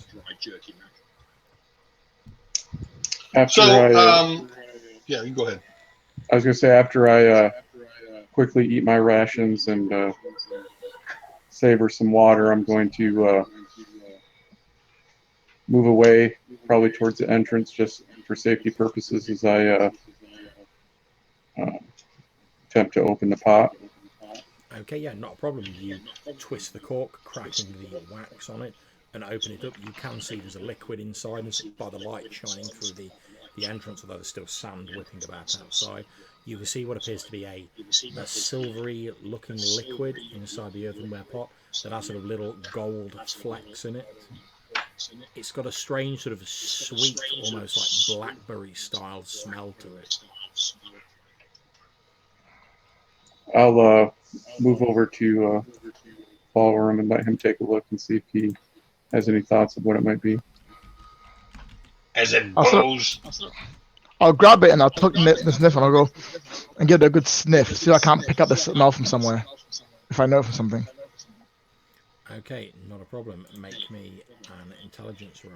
Yeah, you go ahead. I was going to say, after I quickly eat my rations and savor some water, I'm going to move away, probably towards the entrance, just for safety purposes, as I attempt to open the pot. Okay, yeah, not a problem. You twist the cork, cracking the wax on it, and open it up. You can see there's a liquid inside, and by the light shining through the the entrance, although there's still sand whipping about outside. You can see what appears to be a silvery-looking liquid inside the earthenware pot that has sort of little gold flecks in it. It's got a strange sort of sweet, almost like blackberry-style smell to it. I'll move over to Ballroom and let him take a look and see if he has any thoughts of what it might be. As it Also- blows. I'll grab it and I'll tuck the sniff and I'll go and give it a good sniff. See if I can't pick up the smell from somewhere. If I know from something. Okay, not a problem. Make me an intelligence roll.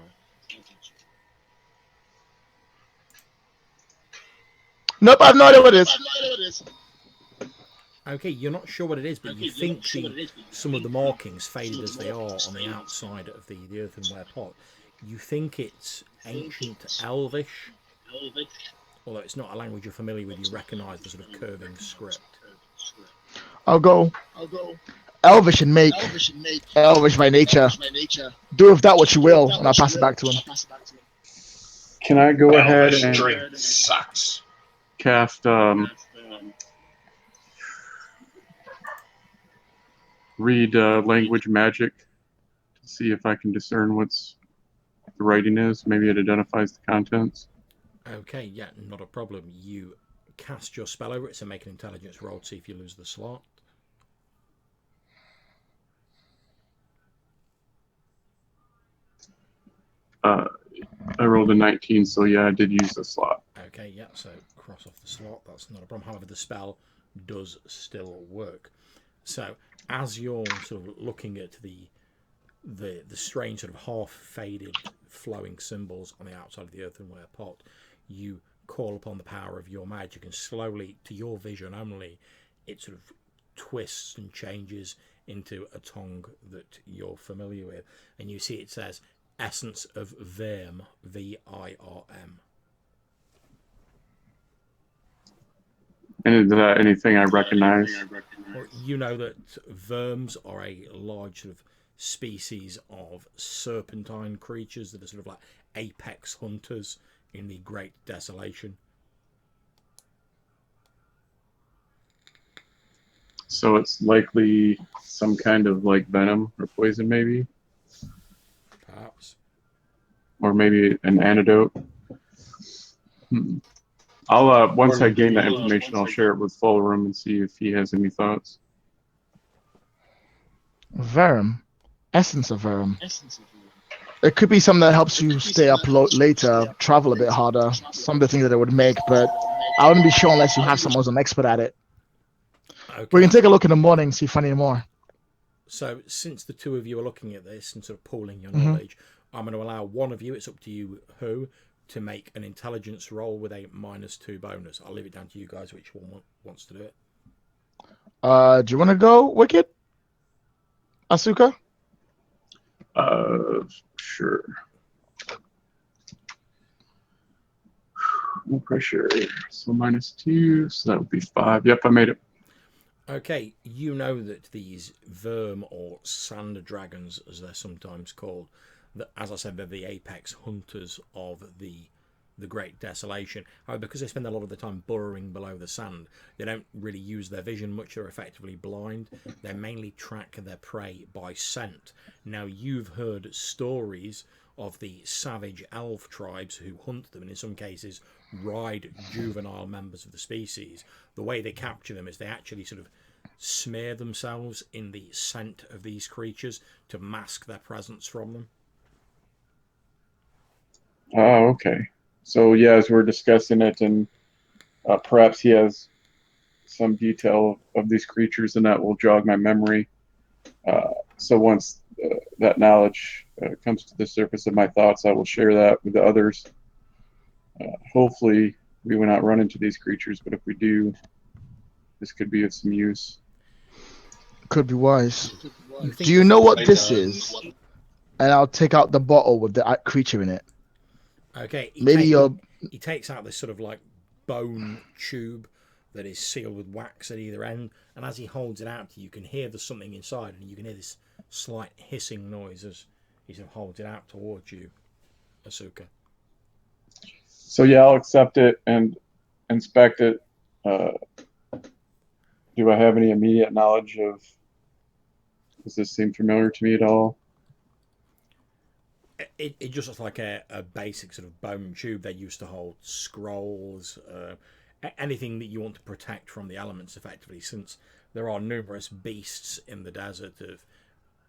Nope, I have no idea what it is. Okay, you're not sure what it is, but you think some of the markings, faded as they are on the outside of the earthenware pot, you think it's ancient Elvish, although it's not a language you're familiar with. You recognise the sort of curving script. I'll go Elvish and make Elvish by nature. Do with that what you will, and I'll pass it back to him. Can I go ahead Elvish and drink sucks. cast read language magic to see if I can discern what's the writing is? Maybe it identifies the contents. Okay, yeah, not a problem. You cast your spell over it, so make an intelligence roll to see if you lose the slot. I rolled a 19, so yeah, I did use the slot. Okay, yeah, so cross off the slot. That's not a problem. However, the spell does still work. So, as you're sort of looking at the strange sort of half-faded flowing symbols on the outside of the earthenware pot, you call upon the power of your magic, and slowly, to your vision only, it sort of twists and changes into a tongue that you're familiar with. And you see it says, Essence of Virm, V-I-R-M. And is that anything I recognize? Well, you know that verms are a large sort of species of serpentine creatures that are sort of like apex hunters in the Great Desolation. So it's likely some kind of like venom or poison, maybe, Perhaps. or maybe an antidote. I'll once I gain that information, I'll share it with Fulrum and see if he has any thoughts. Verum. Essence of Verum. It could be something that helps you stay up later, travel a bit harder. Some of the things that it would make, but I wouldn't be sure unless you have someone who's an expert at it. Okay. We can take a look in the morning, see if any more. So, since the two of you are looking at this and sort of pooling your knowledge, I'm going to allow one of you, it's up to you who, to make an intelligence roll with a -2 bonus. I'll leave it down to you guys which one wants to do it. Do you want to go, Wicked? Asuka? Sure. No pressure. So -2, so that would be 5. Yep, I made it. Okay, you know that these verm or sand dragons, as they're sometimes called, that, as I said, they're the apex hunters of the Great Desolation. However, because they spend a lot of the time burrowing below the sand, they don't really use their vision much. They're effectively blind. They mainly track their prey by scent. Now, you've heard stories of the savage elf tribes who hunt them, and in some cases ride juvenile members of the species. The way they capture them is they actually sort of smear themselves in the scent of these creatures to mask their presence from them. Oh, okay. So yeah, as we're discussing it, and perhaps he has some detail of these creatures, and that will jog my memory. So once that knowledge comes to the surface of my thoughts, I will share that with the others. Hopefully, we will not run into these creatures, but if we do, this could be of some use. Could be wise. You think Do you know what I this know. is? And I'll take out the bottle with the creature in it. Okay, he takes out this sort of like bone tube that is sealed with wax at either end, and as he holds it out to you, you can hear there's something inside, and you can hear this slight hissing noise as he sort of holds it out towards you, Asuka. So yeah, I'll accept it and inspect it. Do I have any immediate knowledge of? Does this seem familiar to me at all? It just looks like a basic sort of bone tube they used to hold scrolls, anything that you want to protect from the elements effectively, since there are numerous beasts in the desert of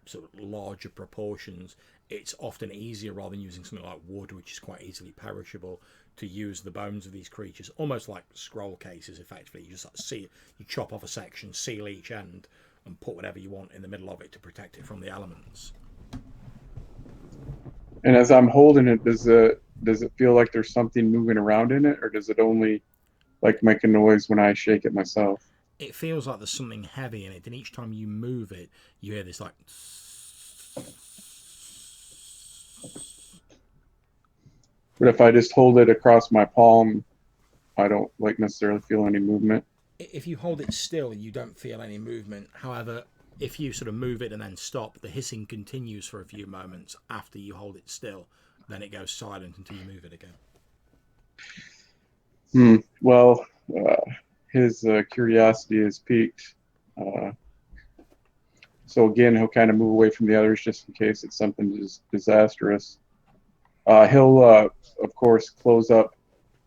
sort of larger proportions. It's often easier, rather than using something like wood, which is quite easily perishable, to use the bones of these creatures, almost like scroll cases effectively. You just like you chop off a section, seal each end, and put whatever you want in the middle of it to protect it from the elements. And as I'm holding it, does it feel like there's something moving around in it, or does it only like make a noise when I shake it myself? It feels like there's something heavy in it, and each time you move it, you hear this like. But if I just hold it across my palm, I don't like necessarily feel any movement. If you hold it still, you don't feel any movement. However, if you sort of move it and then stop, the hissing continues for a few moments after you hold it still. Then it goes silent until you move it again. Well, his curiosity is piqued. So again, he'll kind of move away from the others just in case it's something disastrous. He'll, of course, close up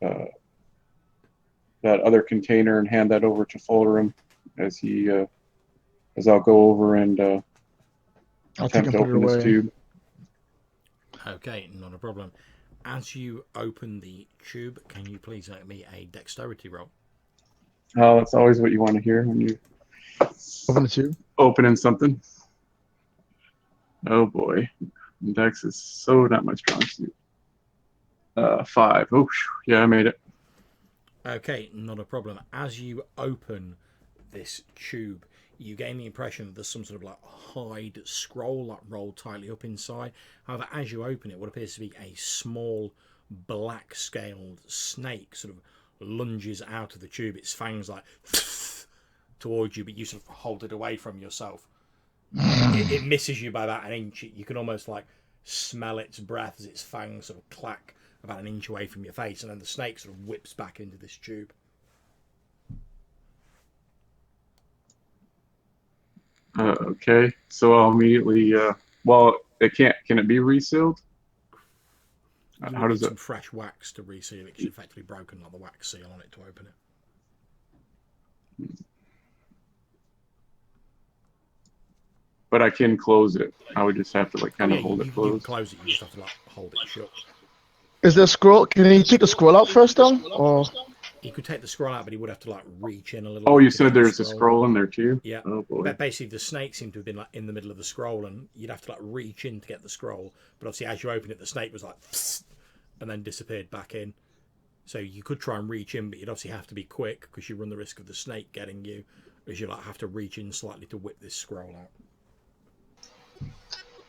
that other container and hand that over to Fullerum as I'll go over and attempt to open this tube. Okay, not a problem. As you open the tube, can you please make me a dexterity roll? Oh, that's always what you want to hear when you Open the tube. Opening something. Oh boy, Dex is so not my strong suit. 5. Oh, yeah, I made it. Okay, not a problem. As you open this tube, you gain the impression that there's some sort of like hide scroll like rolled tightly up inside. However, as you open it, what appears to be a small black scaled snake sort of lunges out of the tube. Its fangs like towards you, but you sort of hold it away from yourself. It misses you by about an inch. You can almost like smell its breath as its fangs sort of clack about an inch away from your face, and then the snake sort of whips back into this tube. Okay, so I'll immediately. Well, Can it be resealed? How does it? Some fresh wax to reseal it, because you've effectively broken like the wax seal on it to open it. But I can close it. I would just have to like kind of hold it closed. You close it. You just have to like hold it shut. Is there a scroll? Can he take the scroll out first, though? Or he could take the scroll out, but he would have to like reach in a little. Oh, you said there's a scroll in there too? Yeah. Oh boy. But basically, the snake seemed to have been like in the middle of the scroll, and you'd have to like reach in to get the scroll. But obviously, as you open it, the snake was like, and then disappeared back in. So you could try and reach in, but you'd obviously have to be quick because you run the risk of the snake getting you, as you like have to reach in slightly to whip this scroll out.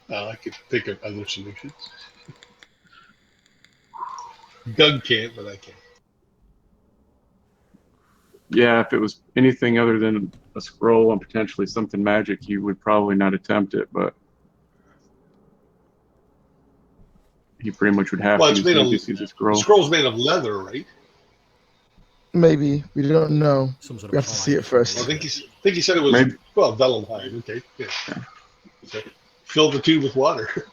I could think of other solutions. Doug can't, but I can. Yeah, if it was anything other than a scroll and potentially something magic, you would probably not attempt it, but he pretty much would have to use the scroll. The scroll's made of leather, right? Maybe. We don't know. Some sort we of have to see it first. I think he said it was, vellum hide. Okay, yeah. So, fill the tube with water.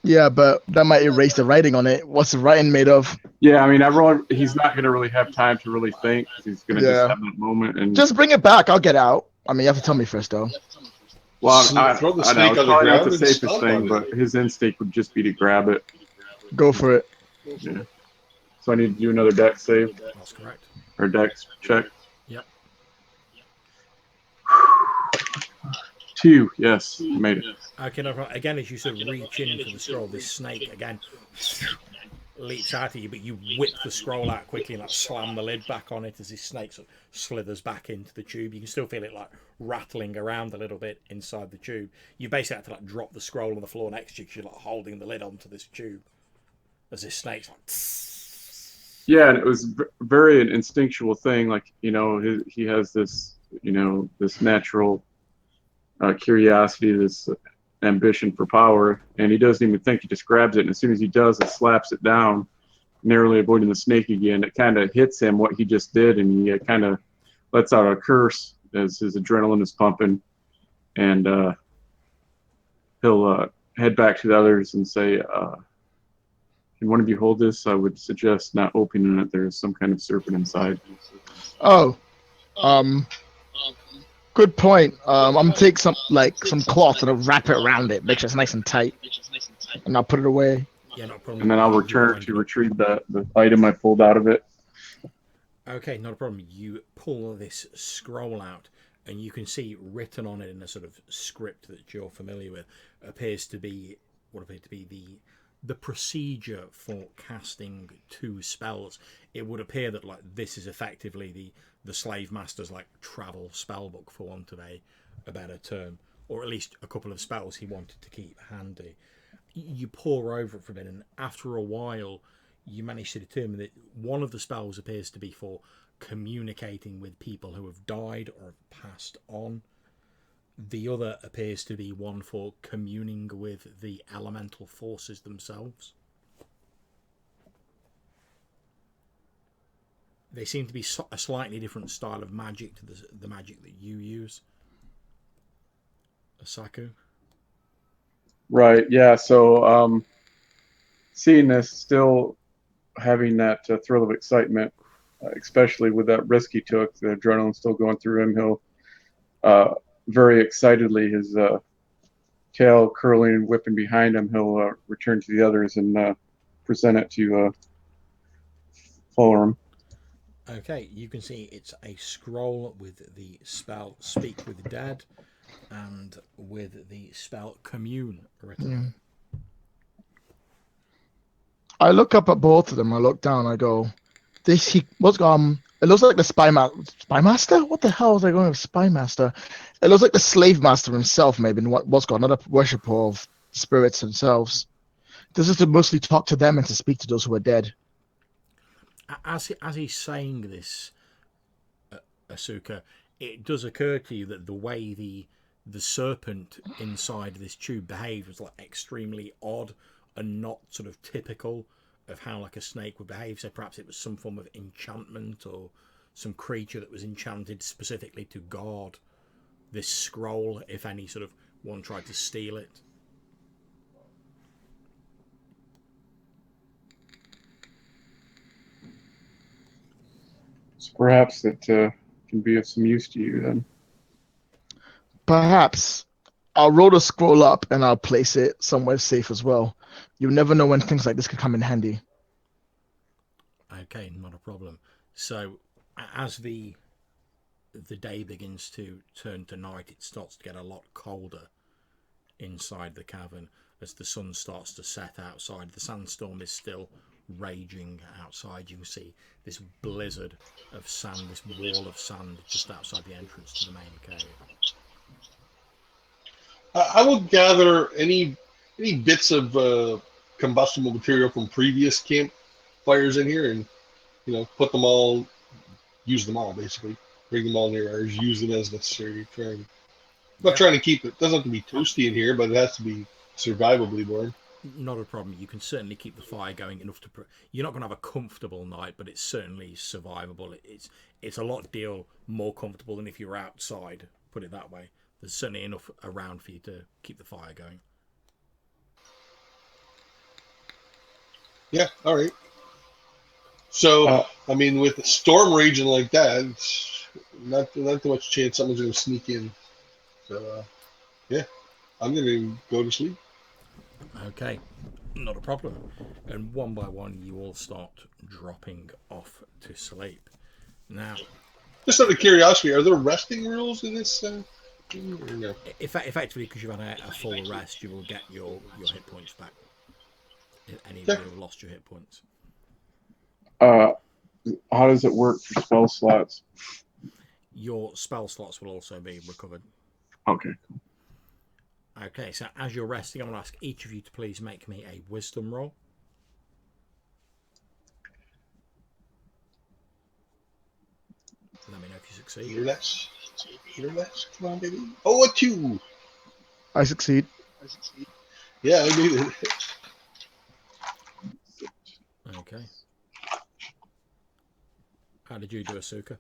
Yeah, but that might erase the writing on it. What's the writing made of? Yeah, I mean, he's not going to really have time to really think. He's going to just have that moment. And just bring it back. I'll get out. I mean, you have to tell me first, though. Well, throw the snake on the ground. Not the safest thing, but his instinct would just be to grab it. Go for it. Yeah. So I need to do another dex save. That's correct. Or dex check. Yep. 2, yes, you made it. Okay, no problem. Again, as you sort of reach in for the scroll, this snake again leaps out at you, but you whip the scroll out quickly and like slam the lid back on it as this snake sort of slithers back into the tube. You can still feel it like rattling around a little bit inside the tube. You basically have to like drop the scroll on the floor next to you because you're like holding the lid onto this tube as this snake's like. Yeah, and it was very an instinctual thing. Like, you know, he has this, you know, this natural curiosity, this ambition for power, and he doesn't even think. He just grabs it, and as soon as he does, it slaps it down. narrowly avoiding the snake again, it kind of hits him what he just did, and he kind of lets out a curse as his adrenaline is pumping, and he'll head back to the others and say, can one of you hold this? I would suggest not opening it. There's some kind of serpent inside. Oh, good point. I'm gonna take some cloth and I'll wrap it around it, make sure it's nice and tight, and I'll put it away. Yeah, not a problem. And then I'll You return bind to it up. retrieve the item I pulled out of it. Okay, not a problem. You pull this scroll out, and you can see written on it in a sort of script that you're familiar with appears to be the procedure for casting two spells. It would appear that like this is effectively the slave master's like travel spell book, for want of a better term, or at least a couple of spells he wanted to keep handy. You pore over it for a bit, and after a while you manage to determine that one of the spells appears to be for communicating with people who have died or have passed on. The other appears to be one for communing with the elemental forces themselves. They seem to be a slightly different style of magic to the magic that you use, Asaku. Right, yeah, so seeing this, still having that thrill of excitement, especially with that risk he took, the adrenaline still going through him, he'll very excitedly, his tail curling and whipping behind him, he'll return to the others and present it to Fulham. Okay, you can see it's a scroll with the spell Speak with Dead and with the spell Commune written on it. I look up at both of them. I look down. I go, "This he what's It looks like the spy master. What the hell is I going with spy master? It looks like the slave master himself, maybe. What's got another worshipper of spirits themselves. This is to mostly talk to them and to speak to those who are dead." As he's saying this, Asuka, it does occur to you that the way the serpent inside this tube behaved was like extremely odd and not sort of typical of how like a snake would behave. So perhaps it was some form of enchantment or some creature that was enchanted specifically to guard this scroll if any sort of one tried to steal it. So perhaps it can be of some use to you then. Perhaps I'll roll the scroll up and I'll place it somewhere safe as well. You never know when things like this could come in handy. Okay, not a problem. So as the day begins to turn to night, it starts to get a lot colder inside the cavern as the sun starts to set outside. The sandstorm is still raging outside. You can see this blizzard of sand, this wall of sand just outside the entrance to the main cave. I will gather any bits of combustible material from previous campfires in here, and put them all, use them all basically, bring them all near ours, use them as necessary. I'm not trying to keep it. Doesn't have to be toasty in here, but it has to be survivably warm. Not a problem. You can certainly keep the fire going enough to. You're not going to have a comfortable night, but it's certainly survivable. It's a lot more comfortable than if you were outside. Put it that way. There's certainly enough around for you to keep the fire going. Yeah. All right. So I mean, with the storm raging like that, it's not too much chance someone's going to sneak in. So yeah, I'm going to go to sleep. Okay, not a problem. And one by one, you all start dropping off to sleep. Now, Just out of curiosity, are there resting rules in this? Or no? Effectively, because you've had a full rest, you will get your hit points back. If any of you have lost your hit points. How does it work for spell slots? Your spell slots will also be recovered. Okay. Okay, so as you're resting, I'm going to ask each of you to please make me a wisdom roll. Let me know if you succeed. You're less. Come on, baby. Oh, a 2. I succeed. Yeah, I knew it. Okay. How did you do, Asuka?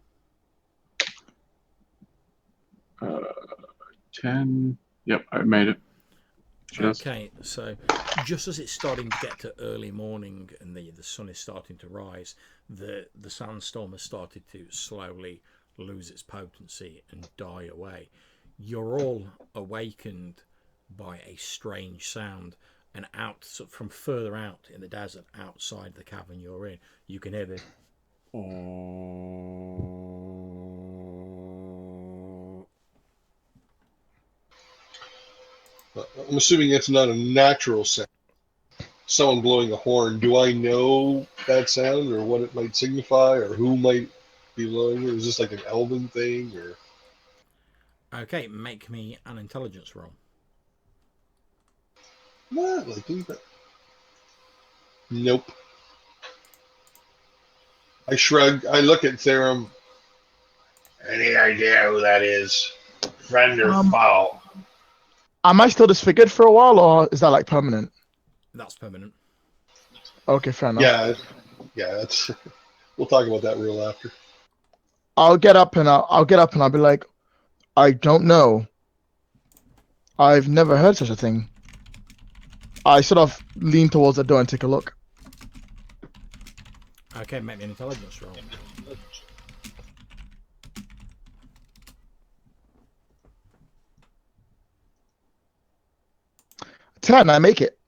10. Yep, I made it. Just. Okay, so just as it's starting to get to early morning and the sun is starting to rise, the sandstorm has started to slowly lose its potency and die away. You're all awakened by a strange sound, and out from further out in the desert, outside the cavern you're in, you can hear this. I'm assuming it's not a natural sound. Someone blowing a horn. Do I know that sound or what it might signify or who might be blowing it? Is this like an elven thing or? Okay, make me an intelligence roll. Not likely, but nope. I shrug. I look at Therum. Any idea who that is? Friend or foe? Am I still disfigured for a while, or is that like permanent? That's permanent. Okay, fair enough. Yeah. That's. We'll talk about that real after. I'll get up and I'll be like, I don't know. I've never heard such a thing. I sort of lean towards the door and take a look. Okay, make me an intelligence roll. 10, I make it.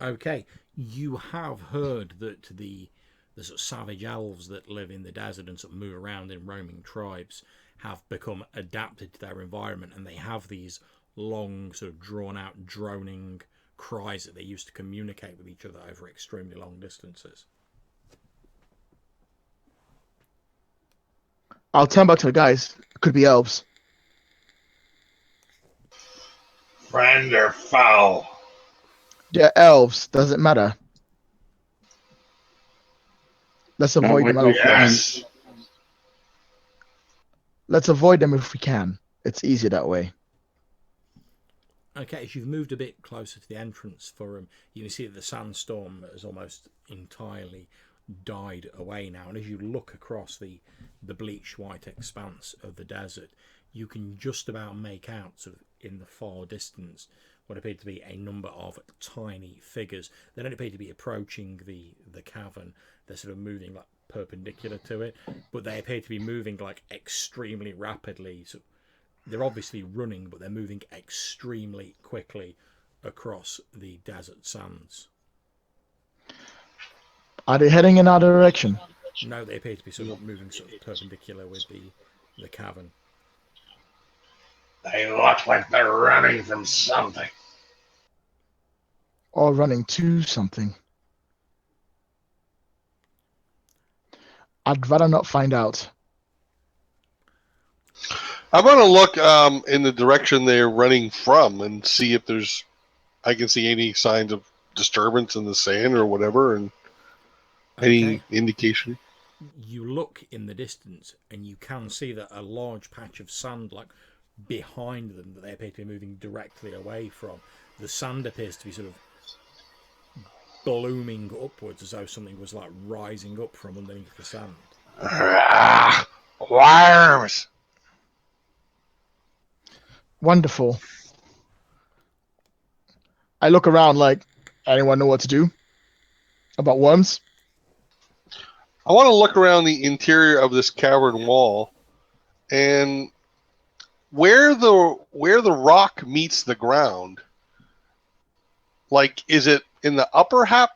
Okay, you have heard that the sort of savage elves that live in the desert and sort of move around in roaming tribes have become adapted to their environment, and they have these long, sort of drawn out, droning cries that they use to communicate with each other over extremely long distances. I'll turn back to the guys. Could be elves. Friend or foe? They're elves. Doesn't matter. Let's avoid them. Yes. Let's avoid them if we can. It's easier that way. Okay, as you've moved a bit closer to the entrance for them, you can see that the sandstorm has almost entirely died away now. And as you look across the bleached white expanse of the desert, you can just about make out, sort of in the far distance, what appear to be a number of tiny figures. They don't appear to be approaching the cavern. They're sort of moving like perpendicular to it, but they appear to be moving like extremely rapidly. So they're obviously running, but they're moving extremely quickly across the desert sands. Are they heading in our direction? No, they appear to be sort of moving sort of perpendicular with the cavern. They look like they're running from something. Or running to something? I'd rather not find out. I'm gonna look in the direction they're running from and see if I can see any signs of disturbance in the sand or whatever, and any indication. You look in the distance and you can see that a large patch of sand, like behind them, that they appear to be moving directly away from. The sand appears to be sort of blooming upwards, as though something was like rising up from underneath the sand. Worms! Wonderful. I look around like, anyone know what to do about worms? I want to look around the interior of this cavern wall, and where the rock meets the ground. Like, is it in the upper half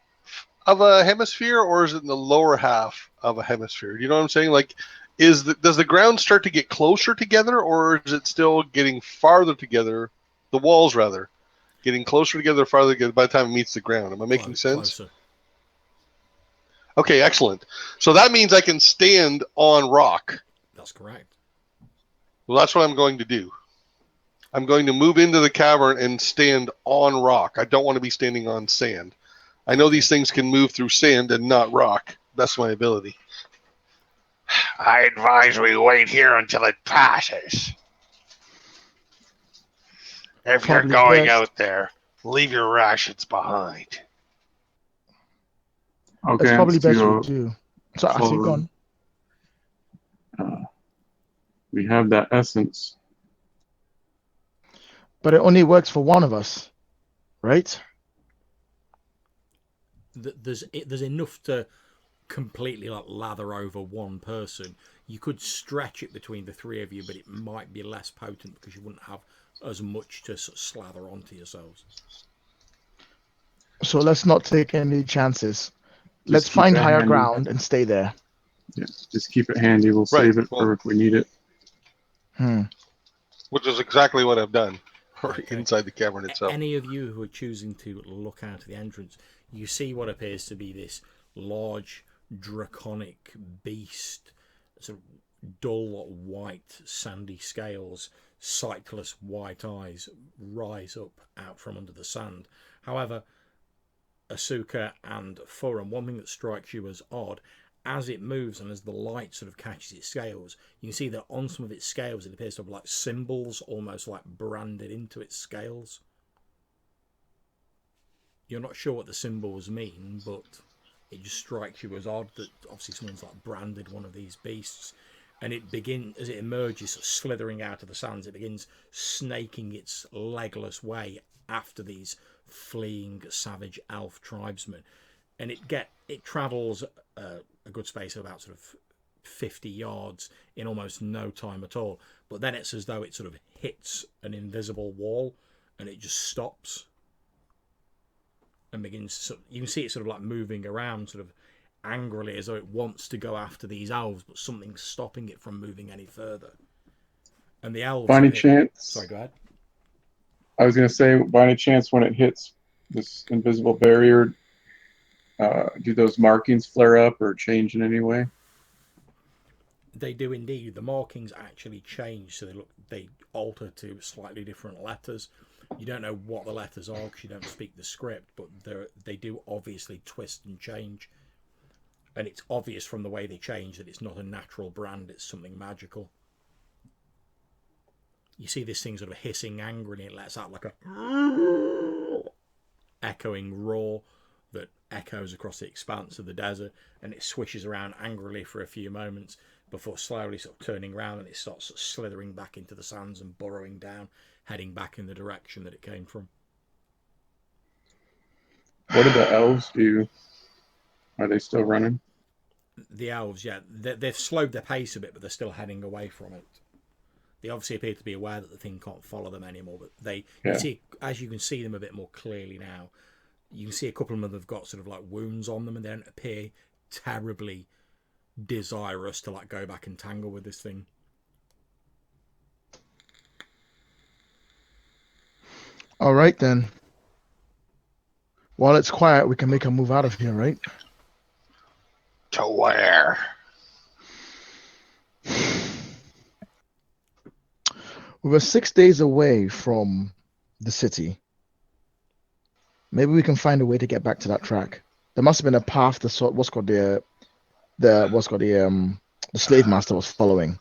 of a hemisphere, or is it in the lower half of a hemisphere? Do you know what I'm saying? Like, does the ground start to get closer together, or is it still getting farther together? The walls, rather, getting closer together, farther together by the time it meets the ground. Am I making sense? Closer. Okay, excellent. So that means I can stand on rock. That's correct. Well, that's what I'm going to do. I'm going to move into the cavern and stand on rock. I don't want to be standing on sand. I know these things can move through sand and not rock. That's my ability. I advise we wait here until it passes. If Probably you're going best. out there, leave your rations behind. Okay, It's probably best we to do. So I follow think the- on. We have that essence. But it only works for one of us, right? There's enough to completely like lather over one person. You could stretch it between the three of you, but it might be less potent because you wouldn't have as much to sort of slather onto yourselves. So let's not take any chances. Let's keep find it higher handy. ground and stay there. Yeah, just keep it handy. We'll Right, save it well- for if we need it. Which is exactly what I've done. Okay. Inside the cavern itself. Any of you who are choosing to look out of the entrance, you see what appears to be this large draconic beast, sort of dull white sandy scales, sightless white eyes rise up out from under the sand. However, Asuka and Forum, one thing that strikes you as odd, as it moves and as the light sort of catches its scales, you can see that on some of its scales it appears to have like symbols almost like branded into its scales. You're not sure what the symbols mean, but it just strikes you as odd that obviously someone's like branded one of these beasts. And it begins, as it emerges, sort of slithering out of the sands, it begins snaking its legless way after these fleeing savage elf tribesmen. And it travels a good space of about sort of 50 yards in almost no time at all. But then it's as though it sort of hits an invisible wall and it just stops and begins. You can see it sort of like moving around, sort of angrily, as though it wants to go after these elves, but something's stopping it from moving any further. And the elves. By any chance? Sorry, go ahead. I was going to say, by any chance, when it hits this invisible barrier, do those markings flare up or change in any way? They do indeed. The markings actually change, so they alter to slightly different letters. You don't know what the letters are because you don't speak the script, but they do obviously twist and change. And it's obvious from the way they change that it's not a natural brand, it's something magical. You see this thing sort of hissing angrily, and it lets out like a echoing roar that echoes across the expanse of the desert, and it swishes around angrily for a few moments before slowly sort of turning around, and it starts sort of slithering back into the sands and burrowing down, heading back in the direction that it came from. What do the elves do? Are they still running? The elves, yeah, they've slowed their pace a bit, but they're still heading away from it. They obviously appear to be aware that the thing can't follow them anymore, but you see, as you can see them a bit more clearly now, you can see a couple of them have got sort of like wounds on them, and they don't appear terribly desirous to like go back and tangle with this thing. All right then. While it's quiet, we can make a move out of here, right? To where? We were 6 days away from the city. Maybe we can find a way to get back to that track. There must have been a path the slave master was following.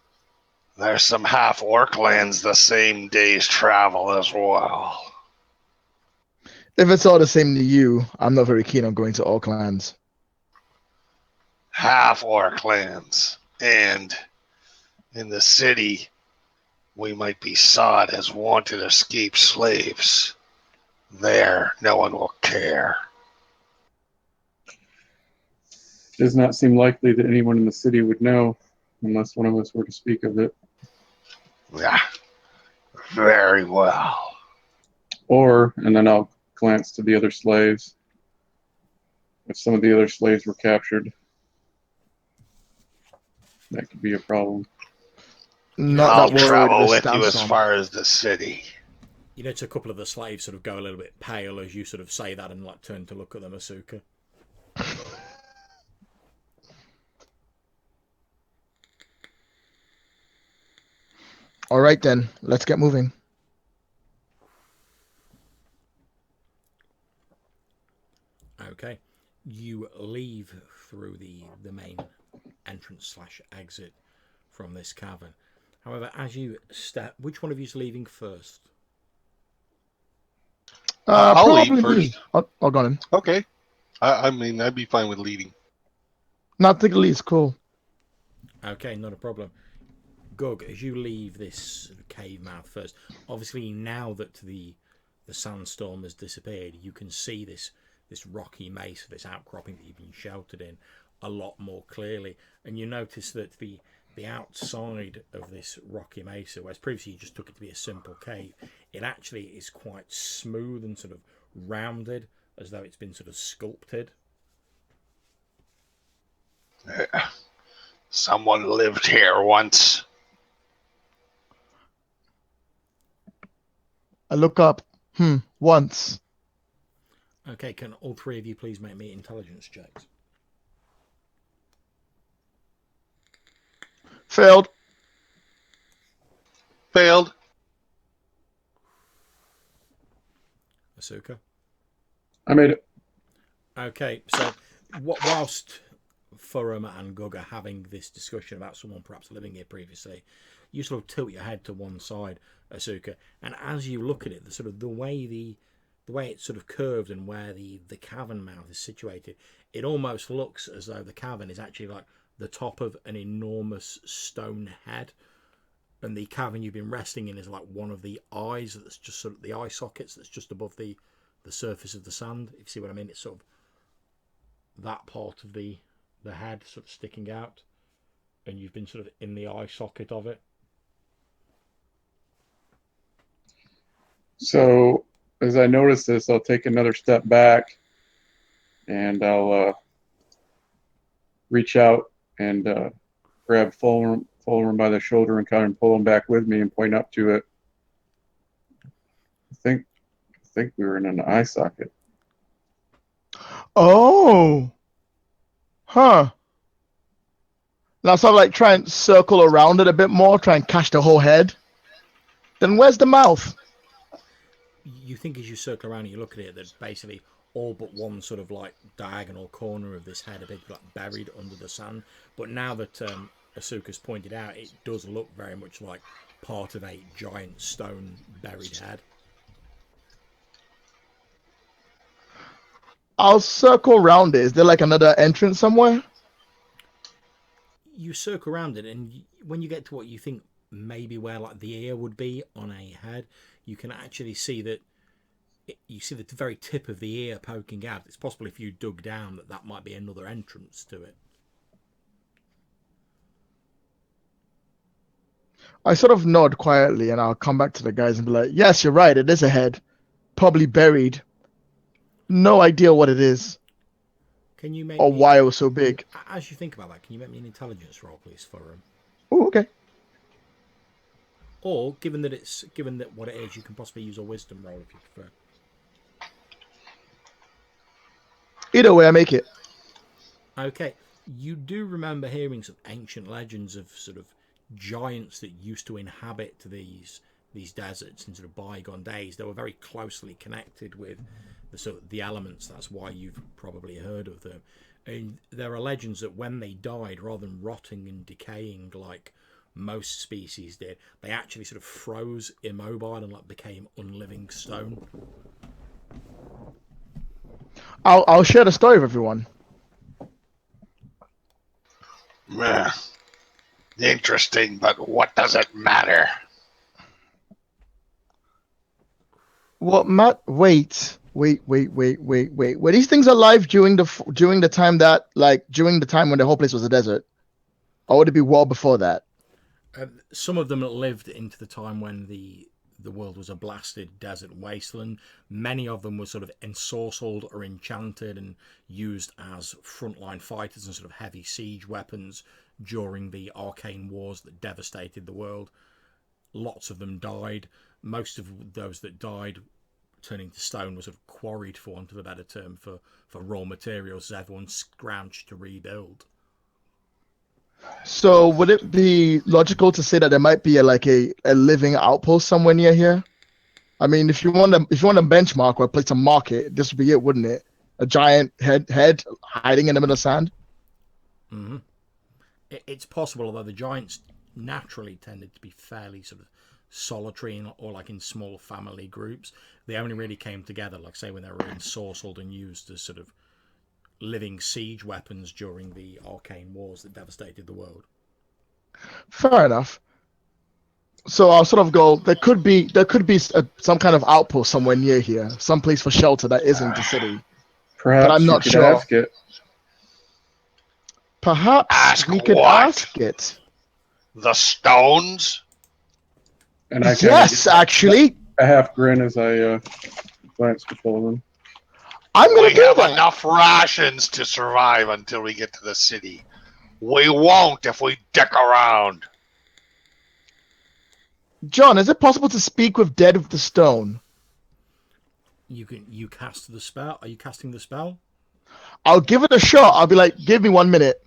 There's some half-orc lands the same day's travel as well. If it's all the same to you, I'm not very keen on going to orc lands. Half-orc lands. And in the city, we might be sought as wanted escaped slaves. There, no one will care. Does not seem likely that anyone in the city would know unless one of us were to speak of it. Yeah, very well. And then I'll glance to the other slaves. If some of the other slaves were captured, that could be a problem. I'll Not that worried travel with with you as Stanson. far as the city. You notice a couple of the slaves sort of go a little bit pale as you sort of say that and like turn to look at them, Asuka. All right then, let's get moving. Okay. You leave through the main entrance / exit from this cavern. However, as you step, which one of you is leaving first? I'll leave Probably me. first. I'll go on. Okay. I mean, I'd be fine with leading. Not the least, cool. Okay, not a problem. Gug, as you leave this cave mouth first, obviously now that the sandstorm has disappeared, you can see this rocky mesa, this outcropping that you've been sheltered in, a lot more clearly, and you notice that the outside of this rocky mesa, whereas previously you just took it to be a simple cave, it actually is quite smooth and sort of rounded, as though it's been sort of sculpted. Someone lived here once. I look up. Once. Okay, can all three of you please make me intelligence checks? Failed. Failed. Asuka? I made it. Okay, so whilst Furum and Gug are having this discussion about someone perhaps living here previously, you sort of tilt your head to one side, Asuka, and as you look at it, the way it's sort of curved and where the cavern mouth is situated, it almost looks as though the cavern is actually like the top of an enormous stone head, and the cavern you've been resting in is like one of the eyes that's just sort of the eye sockets that's just above the surface of the sand. If you see what I mean, it's sort of that part of the head sort of sticking out, and you've been sort of in the eye socket of it. So as I notice this, I'll take another step back, and I'll reach out and grab Fulham by the shoulder and kind of pull him back with me and point up to it. I think we were in an eye socket. Oh. Huh. Now sort of like try and circle around it a bit more, try and catch the whole head. Then where's the mouth? You think as you circle around and you look at it, that basically all but one sort of like diagonal corner of this head are like buried under the sand. But now that Asuka's pointed out, it does look very much like part of a giant stone buried head. I'll circle around it. Is there like another entrance somewhere? You circle around it, and when you get to what you think maybe where like the ear would be on a head, you can actually see that you see the very tip of the ear poking out. It's possible if you dug down that might be another entrance to it. I sort of nod quietly and I'll come back to the guys and be like, yes, you're right. It is a head. Probably buried. No idea what it is Can you make or me, why it was so big. as you think about that, can you make me an intelligence roll, please, for him? Oh, okay. Or given that what it is, you can possibly use a wisdom roll if you prefer. Either way, I make it. Okay, you do remember hearing some ancient legends of sort of giants that used to inhabit these deserts in sort of bygone days. They were very closely connected with the elements. That's why you've probably heard of them. And there are legends that when they died, rather than rotting and decaying like most species did, they actually sort of froze immobile and like became unliving stone. I'll share the story with everyone. Interesting, but what does it matter? What, Matt? Wait. Were these things alive during the time that during the time when the whole place was a desert, or would it be well before that? Some of them lived into the time when the world was a blasted desert wasteland. Many of them were sort of ensorcelled or enchanted and used as frontline fighters and sort of heavy siege weapons during the arcane wars that devastated the world. Lots of them died. Most of those that died turning to stone were sort of quarried, for want of a better term, for raw materials as everyone scrounged to rebuild. So would it be logical to say that there might be a living outpost somewhere near here? I mean, if you want to benchmark or a place to mark it, this would be it, wouldn't it? A giant head hiding in the middle of sand. Mm-hmm. It's possible, although the giants naturally tended to be fairly sort of solitary or like in small family groups. They only really came together, like say, when they were ensorcelled and used as sort of living siege weapons during the arcane wars that devastated the world. Fair enough. So I'll sort of go. There could be some kind of outpost somewhere near here, some place for shelter that isn't the city. But I'm Perhaps you not could sure. ask it. Perhaps Ask we could what? ask it. The stones? And I kind of Yes, actually, a half grin as I glance before them. I'm gonna We do have that. enough rations to survive until we get to the city. We won't if we dick around. John, is it possible to speak with Dead of the Stone? You cast the spell. Are you casting the spell? I'll give it a shot. I'll be like, give me 1 minute,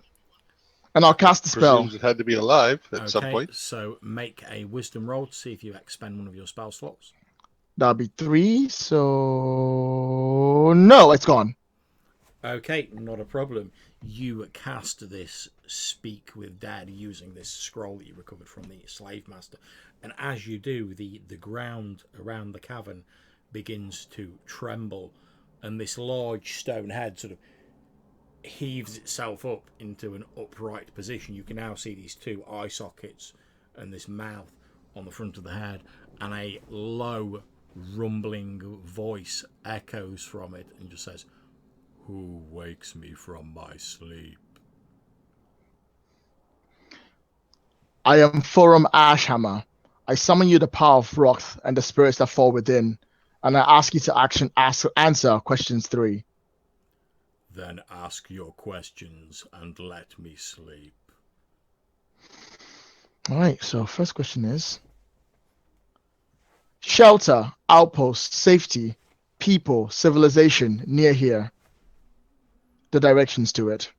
and I'll cast the spell. Presumes it had to be alive at some point. So make a wisdom roll to see if you expend one of your spell slots. That'll be 3. So no, it's gone. Okay, not a problem. You cast this Speak with Dead using this scroll that you recovered from the slave master, and as you do, the ground around the cavern begins to tremble, and this large stone head sort of heaves itself up into an upright position. You can now see these two eye sockets and this mouth on the front of the head, and a low rumbling voice echoes from it and just says, "Who wakes me from my sleep?" I am Forum Ashhammer. I summon you the power of Roth and the spirits that fall within, and I ask you to answer questions 3. Then ask your questions and let me sleep. All right, so first question is shelter, outpost, safety, people, civilization near here. The directions to it.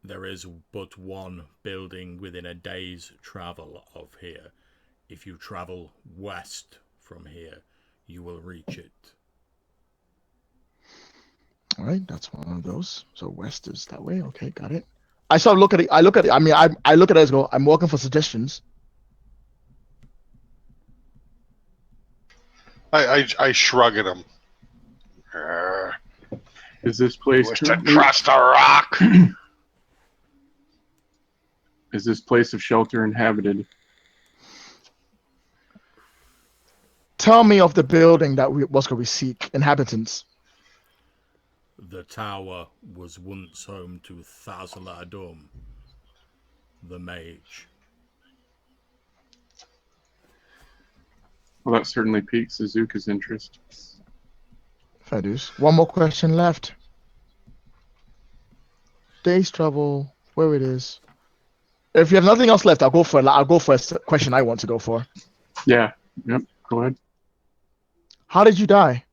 There is but one building within a day's travel of here. If you travel west from here, you will reach it. All right, that's one of those. So west is that way. Okay, got it. I sort of look at it. I look at it. I mean, I look at it as go. I'm working for suggestions. I shrug at him. Is this place Wish to currently? trust a rock? Is this place of shelter inhabited? Tell me of the building that we seek inhabitants. The tower was once home to Thazla-Dum, the mage. Well, that certainly piques Suzuka's interest. Fair dues. One more question left. Day's travel, where it is. If you have nothing else left, I'll go for a question I want to go for. Yeah. Yep. Go ahead. How did you die?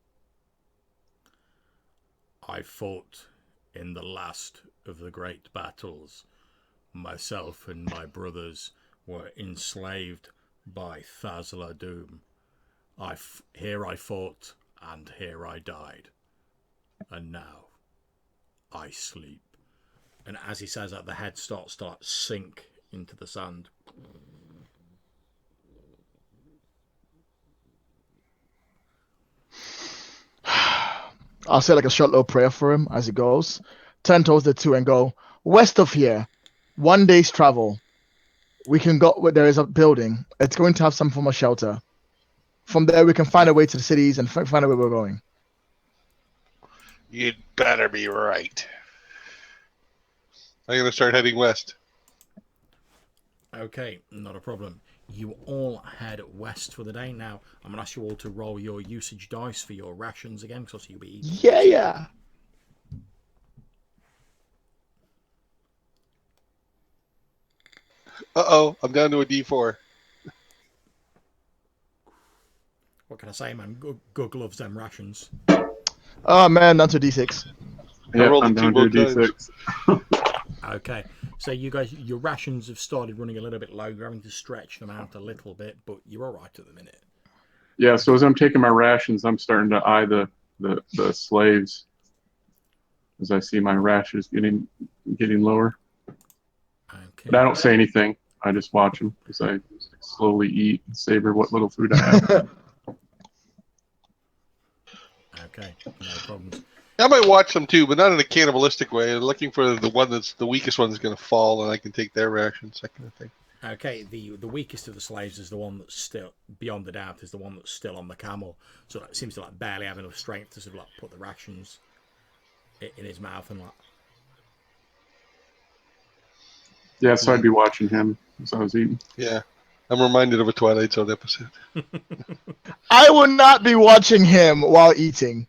I fought in the last of the great battles. Myself and my brothers were enslaved by Thazla-Dum. Here I fought, and here I died. And now I sleep. And as he says that, the head starts sink into the sand. I'll say like a short little prayer for him as he goes. Turn towards the 2 and go, west of here, 1 day's travel. We can go, there is a building. It's going to have some form of shelter. From there, we can find a way to the cities and find out where we're going. You'd better be right. I'm gonna start heading west. Okay, not a problem. You all head west for the day. Now, I'm going to ask you all to roll your usage dice for your rations again, because you'll be eating. Yeah. Uh-oh, I'm down to a D4. What can I say, man? Good gloves, them rations. Oh man, down to D6. I Yeah, rolled I'm a 2 down to a both times. D6. Okay, so you guys, your rations have started running a little bit low. You're having to stretch them out a little bit, but you're all right at the minute. Yeah, so as I'm taking my rations, I'm starting to eye the slaves as I see my rations getting lower. Okay. But I don't say anything. I just watch them as I slowly eat and savor what little food I have. Okay, no problems. I might watch them too, but not in a cannibalistic way. I'm looking for the one that's the weakest one that's going to fall, and I can take their rations, that kind of thing. Okay, the weakest of the slaves is the one that's still, beyond the doubt, is the one that's still on the camel. So it seems to like barely have enough strength to sort of like put the rations in his mouth and like. Yeah, so I'd be watching him as I was eating. Yeah. I'm reminded of a Twilight Zone episode. I will not be watching him while eating.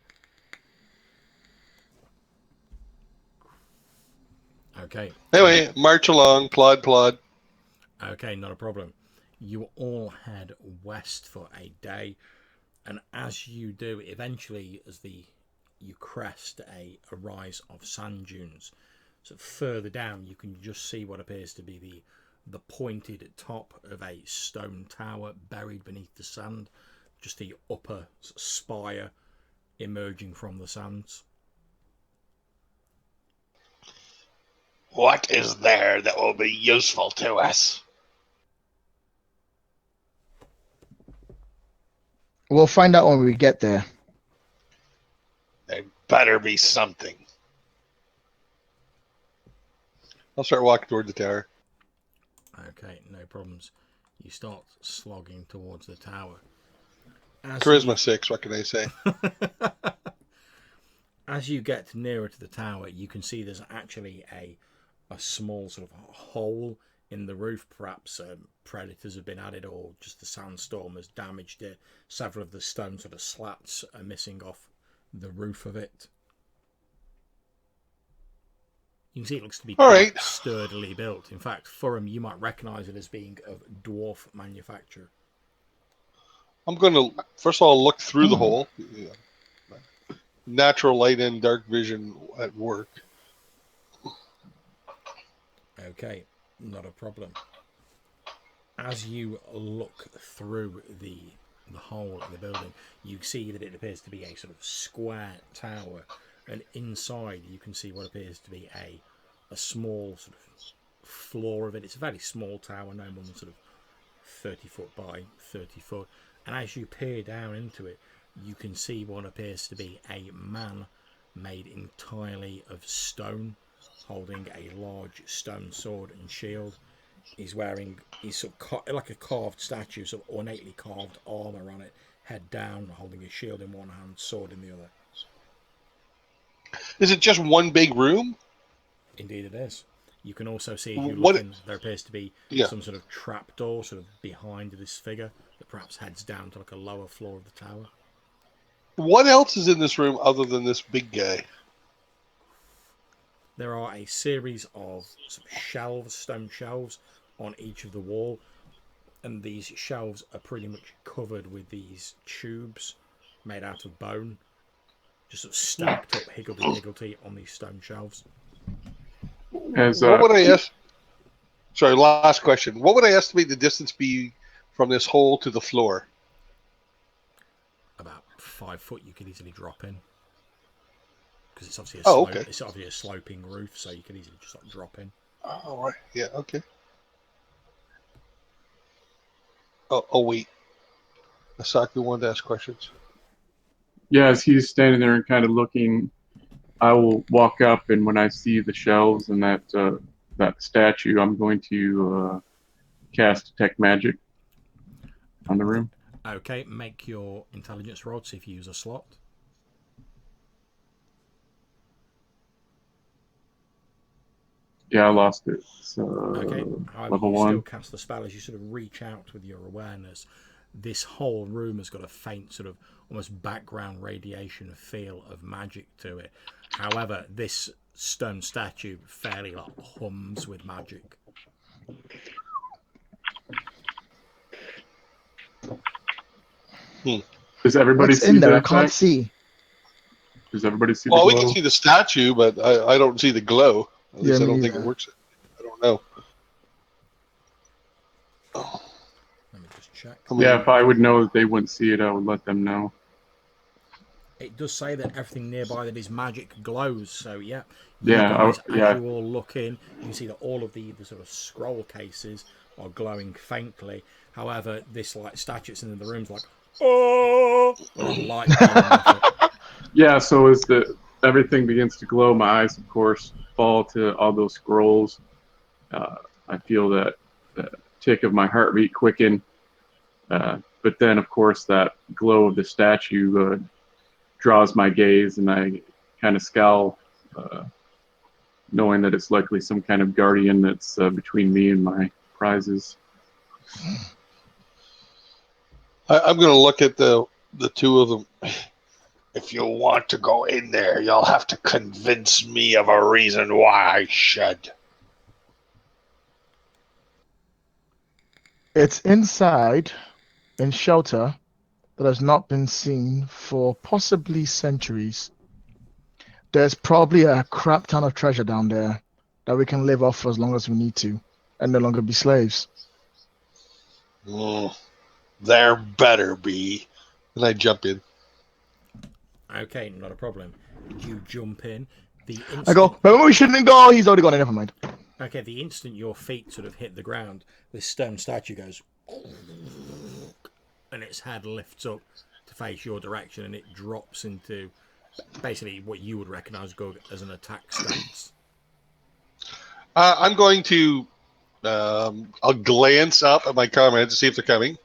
Okay. Anyway, march along, plod. Okay, not a problem. You all head west for a day, and as you do, eventually, as you crest a rise of sand dunes, so further down, you can just see what appears to be the pointed top of a stone tower buried beneath the sand, just the upper spire emerging from the sands. What is there that will be useful to us? We'll find out when we get there. There better be something. I'll start walking toward the tower. Okay, no problems. You start slogging towards the tower. Charisma 6, what can I say? As you get nearer to the tower, you can see there's actually a small sort of hole in the roof. Perhaps predators have been added, or just the sandstorm has damaged it. Several of the stone sort of slats are missing off the roof of it. You can see it looks to be quite sturdily built. In fact, Furum, you might recognise it as being of dwarf manufacture. I'm going to, first of all, look through the hole. Yeah. Natural light and dark vision at work. Okay, not a problem. As you look through the hole in the building, you see that it appears to be a sort of square tower, and inside you can see what appears to be a small sort of floor of it. It's a very small tower, no more than sort of 30 foot by 30 foot. And as you peer down into it, you can see what appears to be a man made entirely of stone, holding a large stone sword and shield. He's sort of like a carved statue, sort of ornately carved armor on it, head down, holding a shield in one hand, sword in the other. Is it just one big room? Indeed it is. You can also see, if you look in, there appears to be some sort of trapdoor sort of behind this figure that perhaps heads down to like a lower floor of the tower. What else is in this room other than this big guy? There are a series of sort of shelves, stone shelves, on each of the wall, and these shelves are pretty much covered with these tubes made out of bone, just sort of stacked up higgledy-piggledy on these stone shelves. What would I ask? Sorry, last question. What would I estimate the distance be from this hole to the floor? About 5 foot. You could easily drop in, because it's obviously it's obviously a sloping roof, so you could easily just like drop in. Oh, right. Yeah. Okay. Oh, wait. Asaki wanted to ask questions. Yeah, as he's standing there and kind of looking, I will walk up, and when I see the shelves and that statue, I'm going to cast Detect Magic on the room. Okay, make your intelligence roll, see if you use a slot. Yeah, I lost it. So, okay, however, level you 1. still cast the spell as you sort of reach out with your awareness. This whole room has got a faint sort of almost background radiation feel of magic to it. However, this stone statue fairly like hums with magic. Does everybody What's see in there? the I can't effect? see. Does everybody see Well, the we glow? can see the statue, but I don't see the glow. At least Yeah, I me don't think it neither. works. I don't know. Oh, Let me just check. Yeah, if I would know that they wouldn't see it, I would let them know. It does say that everything nearby that is magic glows. So yeah, Yeah, as you all look in, you can see that all of the sort of scroll cases are glowing faintly. However, this like statue that's in the room's like, oh, like light beaming off it. Yeah, so as everything begins to glow, my eyes, of course, fall to all those scrolls. I feel that tick of my heartbeat quicken. But then, of course, that glow of the statue draws my gaze, and I kind of scowl, knowing that it's likely some kind of guardian that's between me and my prizes. I'm going to look at the two of them. If you want to go in there, you'll have to convince me of a reason why I should. It's inside in shelter that has not been seen for possibly centuries. There's probably a crap ton of treasure down there that we can live off for as long as we need to and no longer be slaves. There better be. And I jump in. Okay, not a problem. You jump in. I go, remember we shouldn't go. He's already gone in, never mind. Okay, the instant your feet sort of hit the ground, this stone statue goes, and its head lifts up to face your direction, and it drops into basically what you would recognise, Gug, as an attack stance. I'm going to. I'll glance up at my comrades to see if they're coming.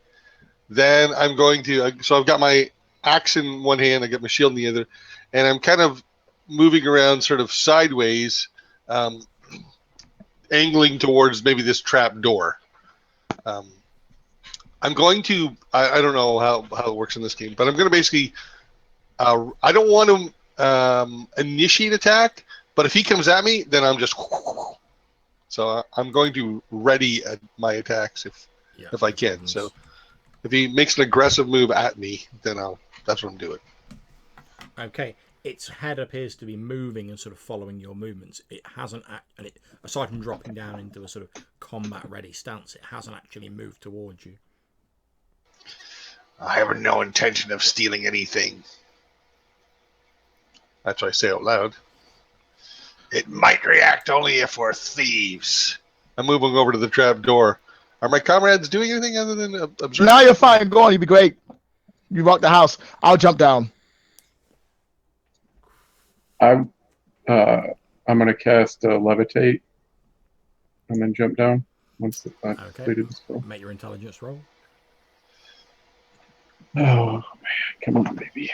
Then I'm going to. So I've got my axe in one hand, I got my shield in the other, and I'm kind of moving around, sort of sideways, angling towards maybe this trap door. I'm going to. I don't know how it works in this game, but I'm going to basically. I don't want to initiate attack, but if he comes at me, then I'm just. So I'm going to ready my attacks if I can. So if he makes an aggressive move at me, then that's what I'm doing. Okay, its head appears to be moving and sort of following your movements. It hasn't, and aside from dropping down into a sort of combat-ready stance, it hasn't actually moved towards you. I have no intention of stealing anything. That's what I say out loud. It might react only if we're thieves. I'm moving over to the trap door. Are my comrades doing anything other than observing? Now you're fine. Go on. You'd be great. You rock the house. I'll jump down. I'm going to cast Levitate and then jump down once I've completed the spell. Make your intelligence roll. Oh, man. Come on, baby.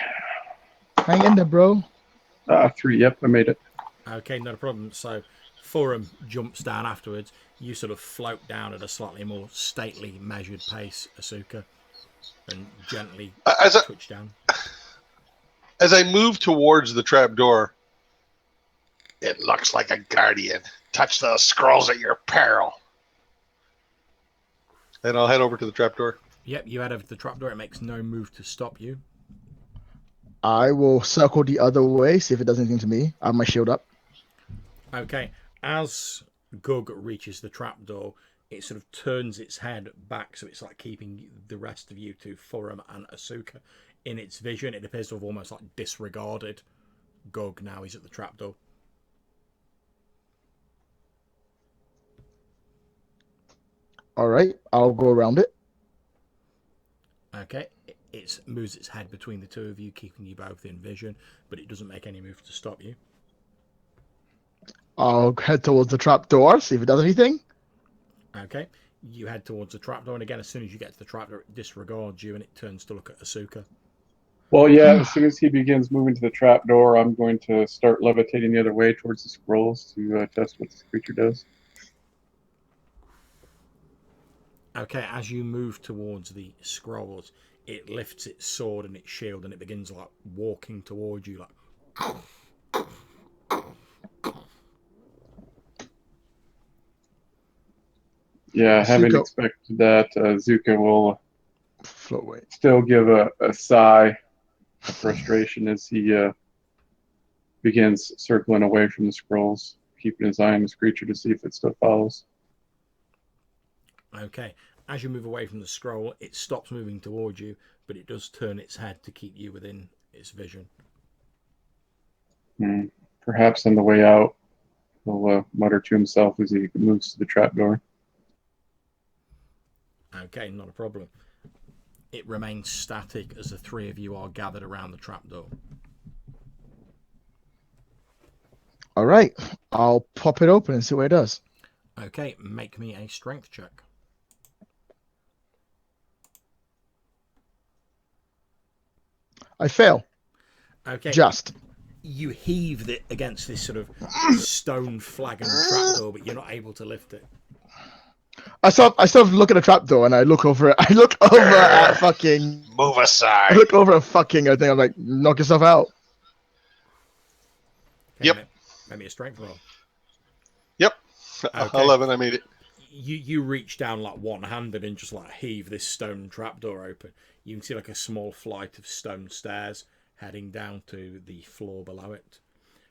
Hang in there, bro. 3. Yep, I made it. Okay, not a problem. So, Forum jumps down afterwards. You sort of float down at a slightly more stately, measured pace, Asuka, and gently twitch down. As I move towards the trap door, it looks like a guardian. Touch those scrolls at your peril. And I'll head over to the trap door. Yep, you head over to the trap door. It makes no move to stop you. I will circle the other way, see if it does anything to me. I have my shield up. Okay, as Gug reaches the trapdoor, it sort of turns its head back, so it's like keeping the rest of you two, Forum and Asuka, in its vision. It appears to have almost like disregarded Gug now he's at the trapdoor. All right, I'll go around it. Okay, it moves its head between the two of you, keeping you both in vision, but it doesn't make any move to stop you. I'll head towards the trap door, see if it does anything. Okay, you head towards the trapdoor, and again, as soon as you get to the trapdoor, it disregards you and it turns to look at Asuka. Well, yeah, as soon as he begins moving to the trapdoor, I'm going to start levitating the other way towards the scrolls to test what this creature does. Okay, as you move towards the scrolls, it lifts its sword and its shield, and it begins like walking towards you, like. Yeah, having expected that, Zuka will float away. Still give a sigh of frustration as he begins circling away from the scrolls, keeping his eye on this creature to see if it still follows. Okay, as you move away from the scroll, it stops moving towards you, but it does turn its head to keep you within its vision. Perhaps on the way out, he'll mutter to himself as he moves to the trapdoor. Okay, not a problem. It remains static as the three of you are gathered around the trapdoor. All right, I'll pop it open and see what it does. Okay, make me a strength check. I fail. Okay. Just. You heave it against this sort of stone flagon trapdoor, but you're not able to lift it. I sort of look at the trapdoor and I look over it. I look over at fucking. Move I aside. look over at fucking. I think I'm like, knock yourself out. Okay, Yep. Maybe a strength roll. Yep. Okay. 11, I made it. You reach down like one-handed and just like heave this stone trapdoor open. You can see like a small flight of stone stairs heading down to the floor below it.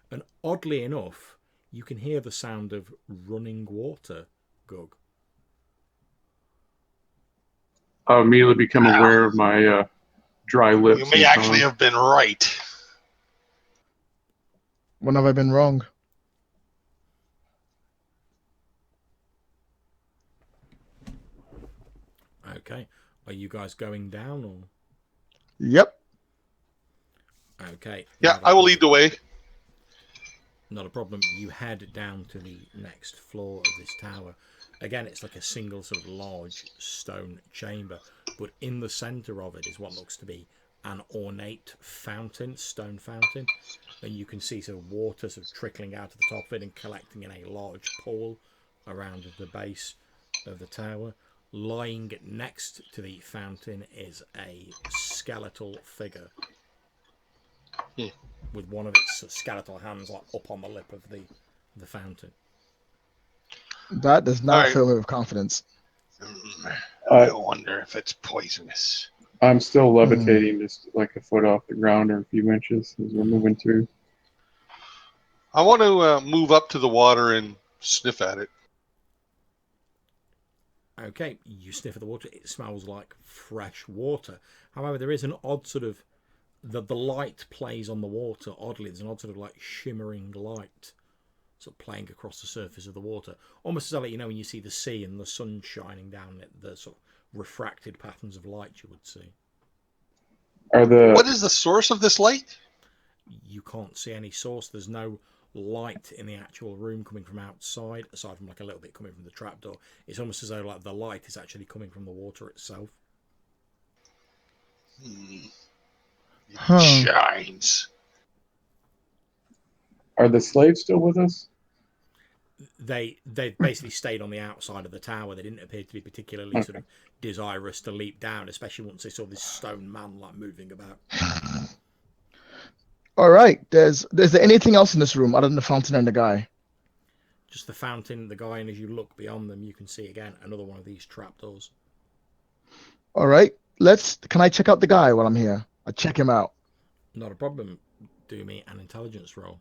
And oddly enough, you can hear the sound of running water, Gug. I'll immediately become aware of my dry lips. You may and actually tongue. have been right. When have I been wrong? Okay. Are you guys going down or? Yep. Okay. Yeah, I will lead the way. Not a problem. You head down to the next floor of this tower. Again, it's like a single sort of large stone chamber, but in the centre of it is what looks to be an ornate fountain, stone fountain, and you can see sort of water sort of trickling out of the top of it and collecting in a large pool around the base of the tower. Lying next to the fountain is a skeletal figure with one of its skeletal hands like up on the lip of the fountain. That does not Alright. fill me with confidence. I wonder if it's poisonous. I'm still levitating, just like a foot off the ground or a few inches as we're moving through. I want to move up to the water and sniff at it. Okay, you sniff at the water. It smells like fresh water. However, there is an odd sort of the light plays on the water oddly. There's an odd sort of like shimmering light sort of playing across the surface of the water, almost as though, like, you know, when you see the sea and the sun shining down it, the sort of refracted patterns of light you would see. What is the source of this light? You can't see any source. There's no light in the actual room coming from outside, aside from like a little bit coming from the trapdoor. It's almost as though like the light is actually coming from the water itself. Huh. Shines. Are the slaves still with us? They basically stayed on the outside of the tower. They didn't appear to be particularly sort of desirous to leap down, especially once they saw this stone man like moving about. All right. Is there anything else in this room other than the fountain and the guy? Just the fountain, the guy, and as you look beyond them, you can see again another one of these trapdoors. All right. Can I check out the guy while I'm here? I'll check him out. Not a problem. Do me an intelligence roll.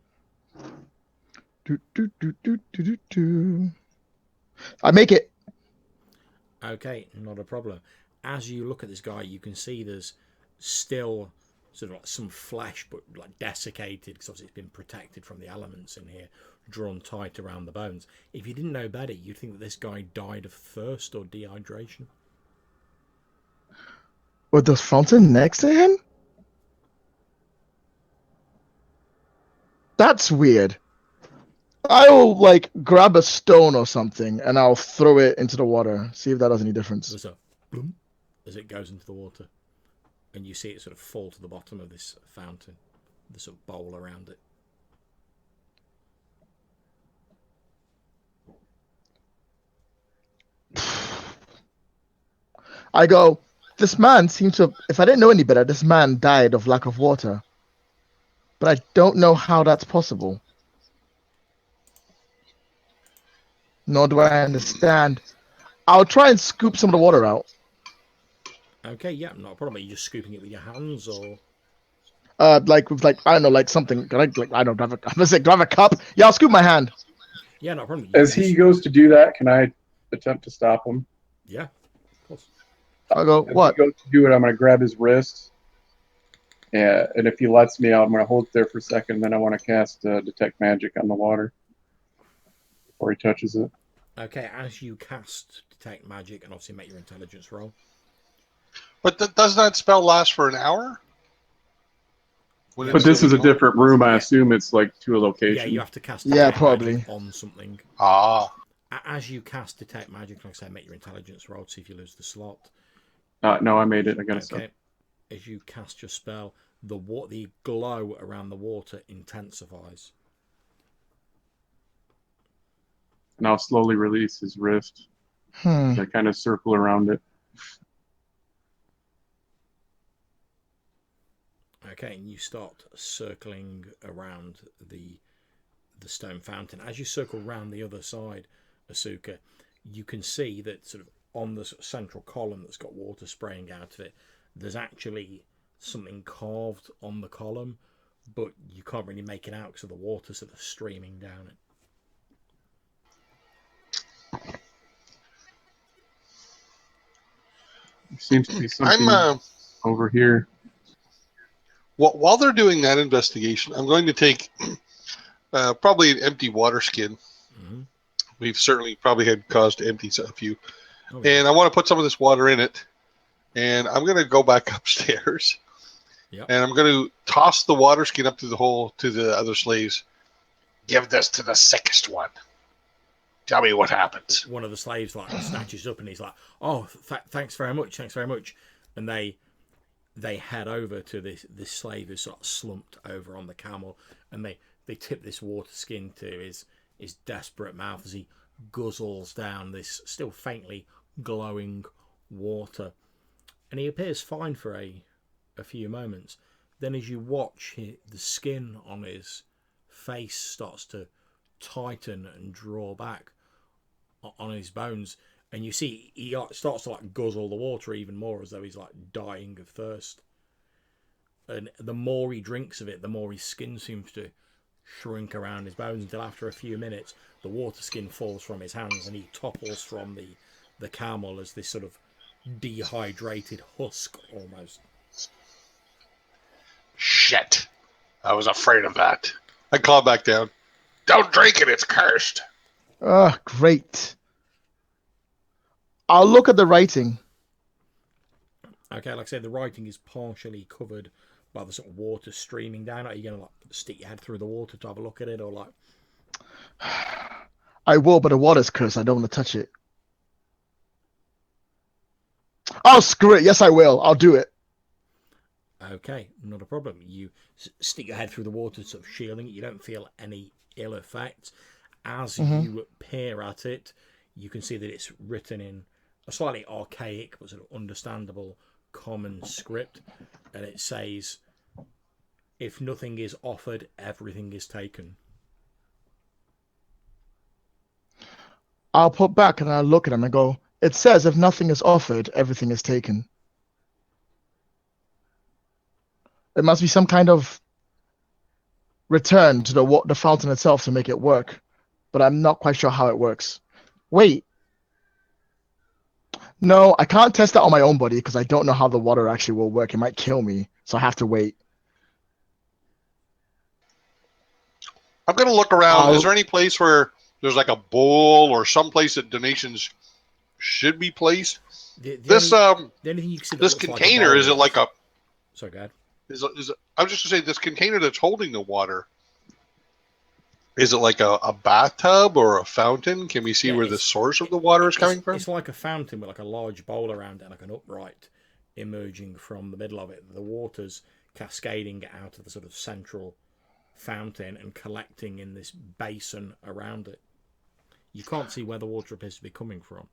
I make it. Okay, not a problem. As you look at this guy, you can see there's still sort of like some flesh, but like desiccated, because obviously it's been protected from the elements in here, drawn tight around the bones. If you didn't know better, you'd think that this guy died of thirst or dehydration. With the fountain next to him? That's weird. I'll like grab a stone or something and I'll throw it into the water. See if that does any difference. There's a bloom as it goes into the water, and you see it sort of fall to the bottom of this fountain, the sort of bowl around it. I go, this man seems to, if I didn't know any better, this man died of lack of water. But I don't know how that's possible. Nor do I understand. I'll try and scoop some of the water out. Okay, yeah, not a problem. Are you just scooping it with your hands, or? Like with like I don't know, like something. Can I like I don't have a. I was like, do I have a cup? Yeah, I'll scoop my hand. Yeah, not a problem. As he goes to do that, can I attempt to stop him? Yeah, of course. I'll go. As What? he goes to do it, I'm going to grab his wrist. Yeah, and if he lets me out, I'm going to hold it there for a second. Then I want to cast Detect Magic on the water before he touches it. Okay, as you cast Detect Magic, and obviously make your intelligence roll. But does that spell last for an hour? But this is a different room. I assume it's like to a location. Yeah, you have to cast Yeah, Detect probably. Magic on something. Ah. As you cast Detect Magic, like I say, make your intelligence roll to see if you lose the slot. No, I made it. I got to stop. Okay. As you cast your spell, the glow around the water intensifies. And I'll slowly release his wrist. I kind of circle around it. Okay, and you start circling around the stone fountain. As you circle round the other side, Asuka, you can see that sort of on the central column that's got water spraying out of it, there's actually something carved on the column, but you can't really make it out because of the water sort of streaming down it. There seems to be something over here. While they're doing that investigation, I'm going to take probably an empty water skin. Mm-hmm. We've certainly probably had cause to empty a few. Oh, yeah. And I want to put some of this water in it. And I'm going to go back upstairs. Yep. And I'm going to toss the water skin up to the other slaves. Give this to the sickest one. Tell me what happens. One of the slaves like snatches up and he's like, "Oh, thanks very much, and they head over to this slave who's sort of slumped over on the camel, and they tip this water skin to his desperate mouth as he guzzles down this still faintly glowing water, and he appears fine for a few moments. Then as you watch, the skin on his face starts to tighten and draw back on his bones, and you see he starts to like guzzle the water even more, as though he's like dying of thirst. And the more he drinks of it, the more his skin seems to shrink around his bones, until after a few minutes the water skin falls from his hands and he topples from the camel as this sort of dehydrated husk almost. Shit. I was afraid of that. I claw back down. Don't drink it, it's cursed. Great. I'll look at the writing. Okay, like I said, the writing is partially covered by the sort of water streaming down. Are you going to like stick your head through the water to have a look at it, or like? I will, but the water's cursed. I don't want to touch it. Oh, screw it. Yes, I will. I'll do it. Okay, not a problem. You stick your head through the water, sort of shielding it. You don't feel any ill effects. As you peer at it, you can see that it's written in a slightly archaic but sort of understandable common script, and it says, "If nothing is offered, everything is taken." I'll put back and I'll look at him and go, it says if nothing is offered, everything is taken. It must be some kind of return to the fountain itself to make it work, but I'm not quite sure how it works. Wait. No, I can't test that on my own body because I don't know how the water actually will work. It might kill me, so I have to wait. I'm going to look around. Is there any place where there's like a bowl or some place that donations should be placed? The This only thing you can see that this looks like a container, bowl is it like a? Sorry, go ahead. Is it, I was just going to say, this container that's holding the water, is it like a bathtub or a fountain? Can we see Yeah, where the source of the water is coming from? It's like a fountain with like a large bowl around it, like an upright emerging from the middle of it. The water's cascading out of the sort of central fountain and collecting in this basin around it. You can't see where the water appears to be coming from,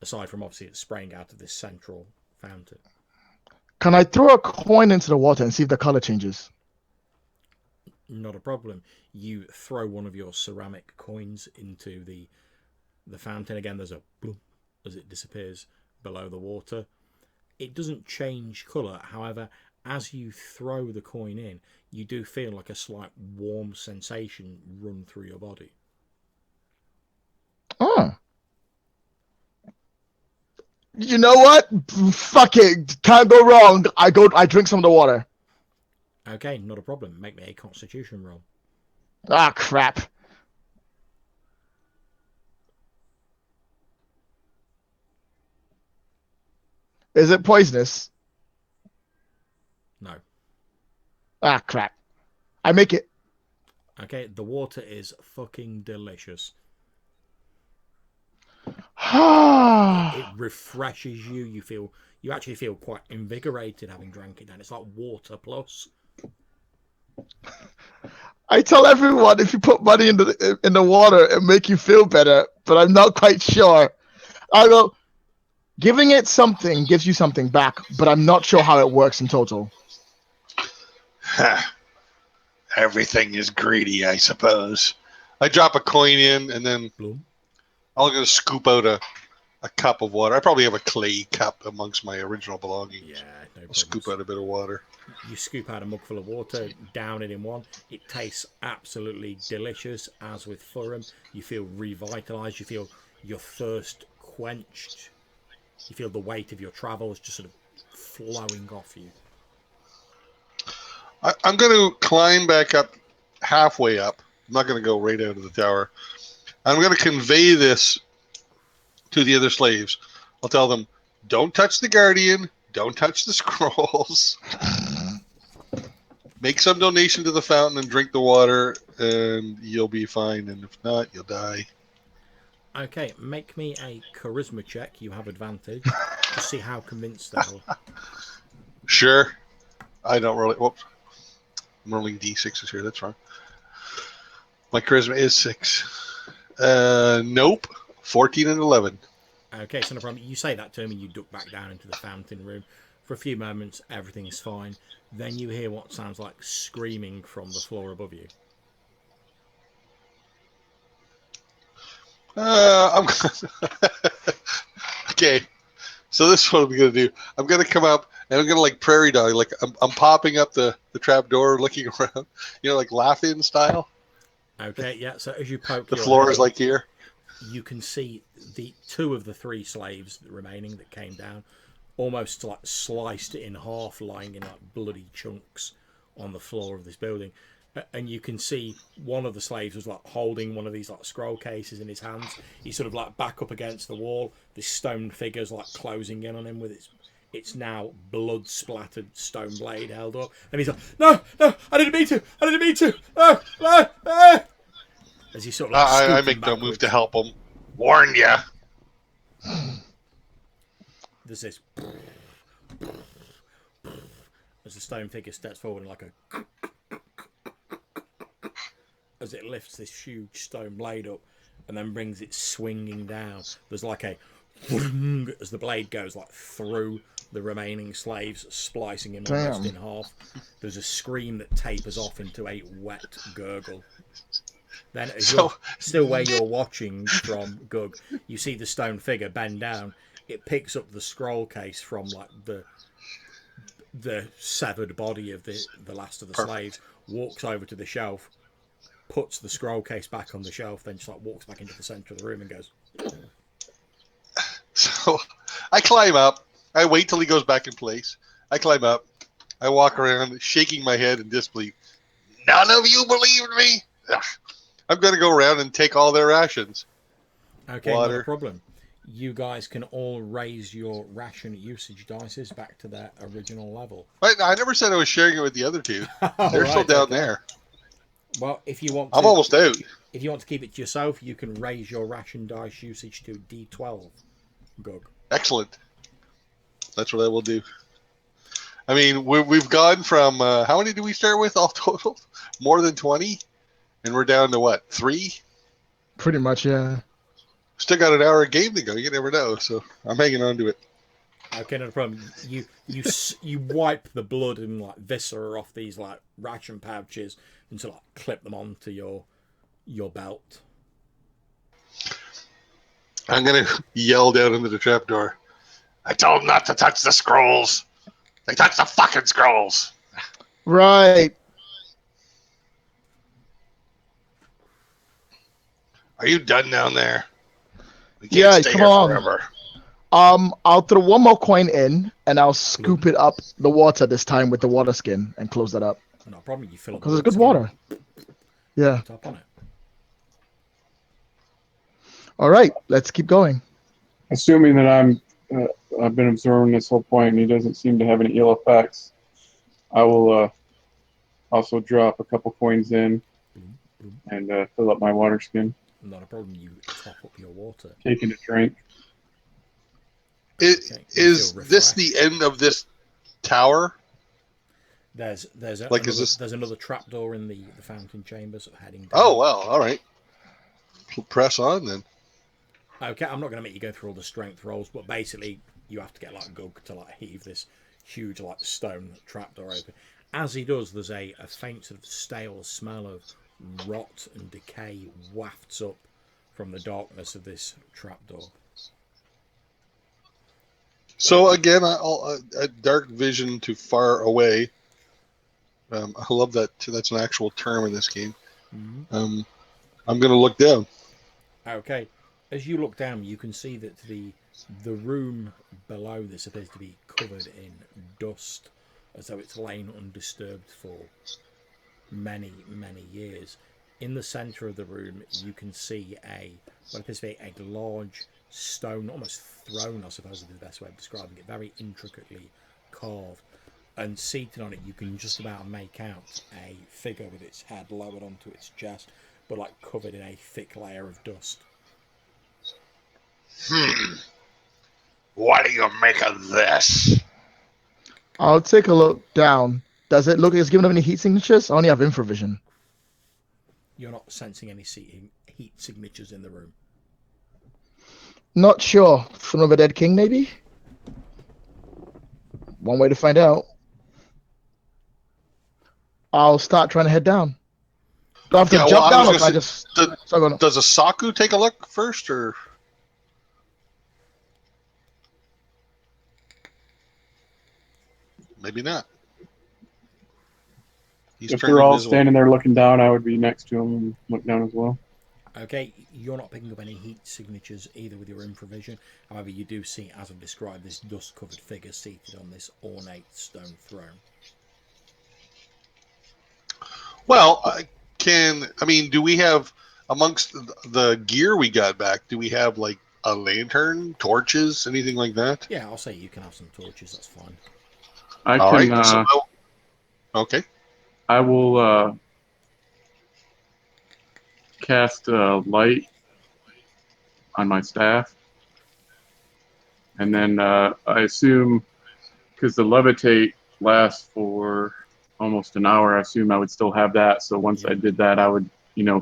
aside from obviously it's spraying out of this central fountain. Can I throw a coin into the water and see if the color changes? Not a problem. You throw one of your ceramic coins into the fountain. Again, there's a bloom as it disappears below the water. It doesn't change colour. However, as you throw the coin in, you do feel like a slight warm sensation run through your body. Oh. You know what? Fuck it. Can't go wrong. I drink some of the water. Okay, not a problem. Make me a constitution roll. Ah, crap. Is it poisonous? No. Ah, crap. I make it. Okay, the water is fucking delicious. It refreshes you. You feel you actually feel quite invigorated having drank it, and it's like water plus. I tell everyone if you put money in the water, it make you feel better, but I'm not quite sure. I go, giving it something gives you something back, but I'm not sure how it works in total. Everything is greedy, I suppose. I drop a coin in, and then Bloom. I'm going to scoop out a cup of water. I probably have a clay cup amongst my original belongings. Yeah, no I'll scoop problems. out a bit of water. You scoop out a mug full of water, down it in one. It tastes absolutely delicious, as with Furum. You feel revitalised. You feel your thirst quenched. You feel the weight of your travels just sort of flowing off you. I'm going to climb back up, halfway up. I'm not going to go right out of the tower. I'm going to convey this to the other slaves. I'll tell them, don't touch the guardian, don't touch the scrolls. Make some donation to the fountain and drink the water, and you'll be fine. And if not, you'll die. Okay, make me a charisma check. You have advantage. Just see how convinced they are. Sure. I don't really. Whoops. I'm rolling d6s here. That's wrong. My charisma is 6. Nope. 14 and 11. Okay, so no problem. You say that to him and you duck back down into the fountain room. For a few moments, everything's fine. Then you hear what sounds like screaming from the floor above you. I'm okay. So this is what I'm gonna do. I'm gonna come up and I'm gonna like prairie dog. Like I'm popping up the trap door, looking around. You know, like laugh-in style. Okay, yeah. So as you poke The your floor head is up, like here. you can see the 2 of the 3 slaves remaining that came down, almost like sliced in half, lying in like bloody chunks on the floor of this building. And you can see one of the slaves was like holding one of these like scroll cases in his hands. He's sort of like back up against the wall. This stone figure's like closing in on him with its now blood splattered stone blade held up. And he's like, no, I didn't mean to, no, no. As he sort of like I scooting make no move backwards. to help him. Warn ya. There's this as the stone figure steps forward and like a as it lifts this huge stone blade up and then brings it swinging down. There's like a as the blade goes like through the remaining slaves, splicing him almost in half. There's a scream that tapers off into a wet gurgle. Then, as you're still where you're watching from Gug, you see the stone figure bend down. It picks up the scroll case from like the severed body of the last of the slaves, walks over to the shelf, puts the scroll case back on the shelf, then just like walks back into the center of the room and goes. So I climb up. I wait till he goes back in place. I climb up. I walk around, shaking my head in disbelief. None of you believed me. Ugh. I'm going to go around and take all their rations. Okay, Water. not a problem. You guys can all raise your ration usage dices back to their original level. I never said I was sharing it with the other 2. They're still Right, down okay. there. Well, if you want to, I'm almost out. If you want to keep it to yourself, you can raise your ration dice usage to D12. Gug. Excellent. That's what I will do. I mean, we've gone from, how many do we start with all total? More than 20? And we're down to what, 3? Pretty much, yeah. Still got an hour of game to go. You never know. So I'm hanging on to it. Okay, no problem. You wipe the blood and like viscera off these like ration pouches and sort of like clip them onto your belt. I'm going to yell down into the trapdoor. I told them not to touch the scrolls. They touched the fucking scrolls. Right. Are you done down there? We can't Yeah, stay come here on. forever. I'll throw one more coin in, and I'll scoop it up the water this time with the water skin and close that up. No problem. You fill up Because it's the good water. Yeah. top on it. All right, let's keep going. Assuming that I've been observing this whole point and he doesn't seem to have any ill effects, I will also drop a couple coins in and fill up my water skin. Not a problem. You top up your water. Taking a drink. Okay, you Is feel this refreshed. the end of this tower? There's Like, is another this? there's another trapdoor in the fountain chamber, sort of heading Oh down. well, all right. Press on then. Okay, I'm not going to make you go through all the strength rolls, but basically you have to get like Gug to like heave this huge like stone trapdoor open. As he does, there's a faint sort of stale smell of rot and decay wafts up from the darkness of this trapdoor. So again, a dark vision to far away. I love that. That's an actual term in this game. Mm-hmm. I'm going to look down. Okay, as you look down, you can see that the room below this appears to be covered in dust, as though it's lain undisturbed for many, many years. In the centre of the room, you can see what appears to be a large stone, almost throne, I suppose is the best way of describing it, very intricately carved. And seated on it, you can just about make out a figure with its head lowered onto its chest, but like covered in a thick layer of dust. What do you make of this? I'll take a look down. Does it look like it's giving up any heat signatures? I only have infravision. You're not sensing any heat signatures in the room. Not sure. Son of a dead king, maybe? One way to find out. I'll start trying to head down. Do I have to Yeah, well, jump I down was or going can I to just... say, Sorry, go on. does a Saku take a look first, or maybe not? He's If turned they're all invisible. standing there looking down, I would be next to them and look down as well. Okay, you're not picking up any heat signatures either with your infravision. However, you do see, as I've described, this dust-covered figure seated on this ornate stone throne. Well, do we have, amongst the gear we got back, do we have like a lantern, torches, anything like that? Yeah, I'll say you can have some torches, that's fine. I All can. right. Okay. I will cast light on my staff, and then I assume because the levitate lasts for almost an hour, I assume I would still have that. So once I Yep. did that, I would,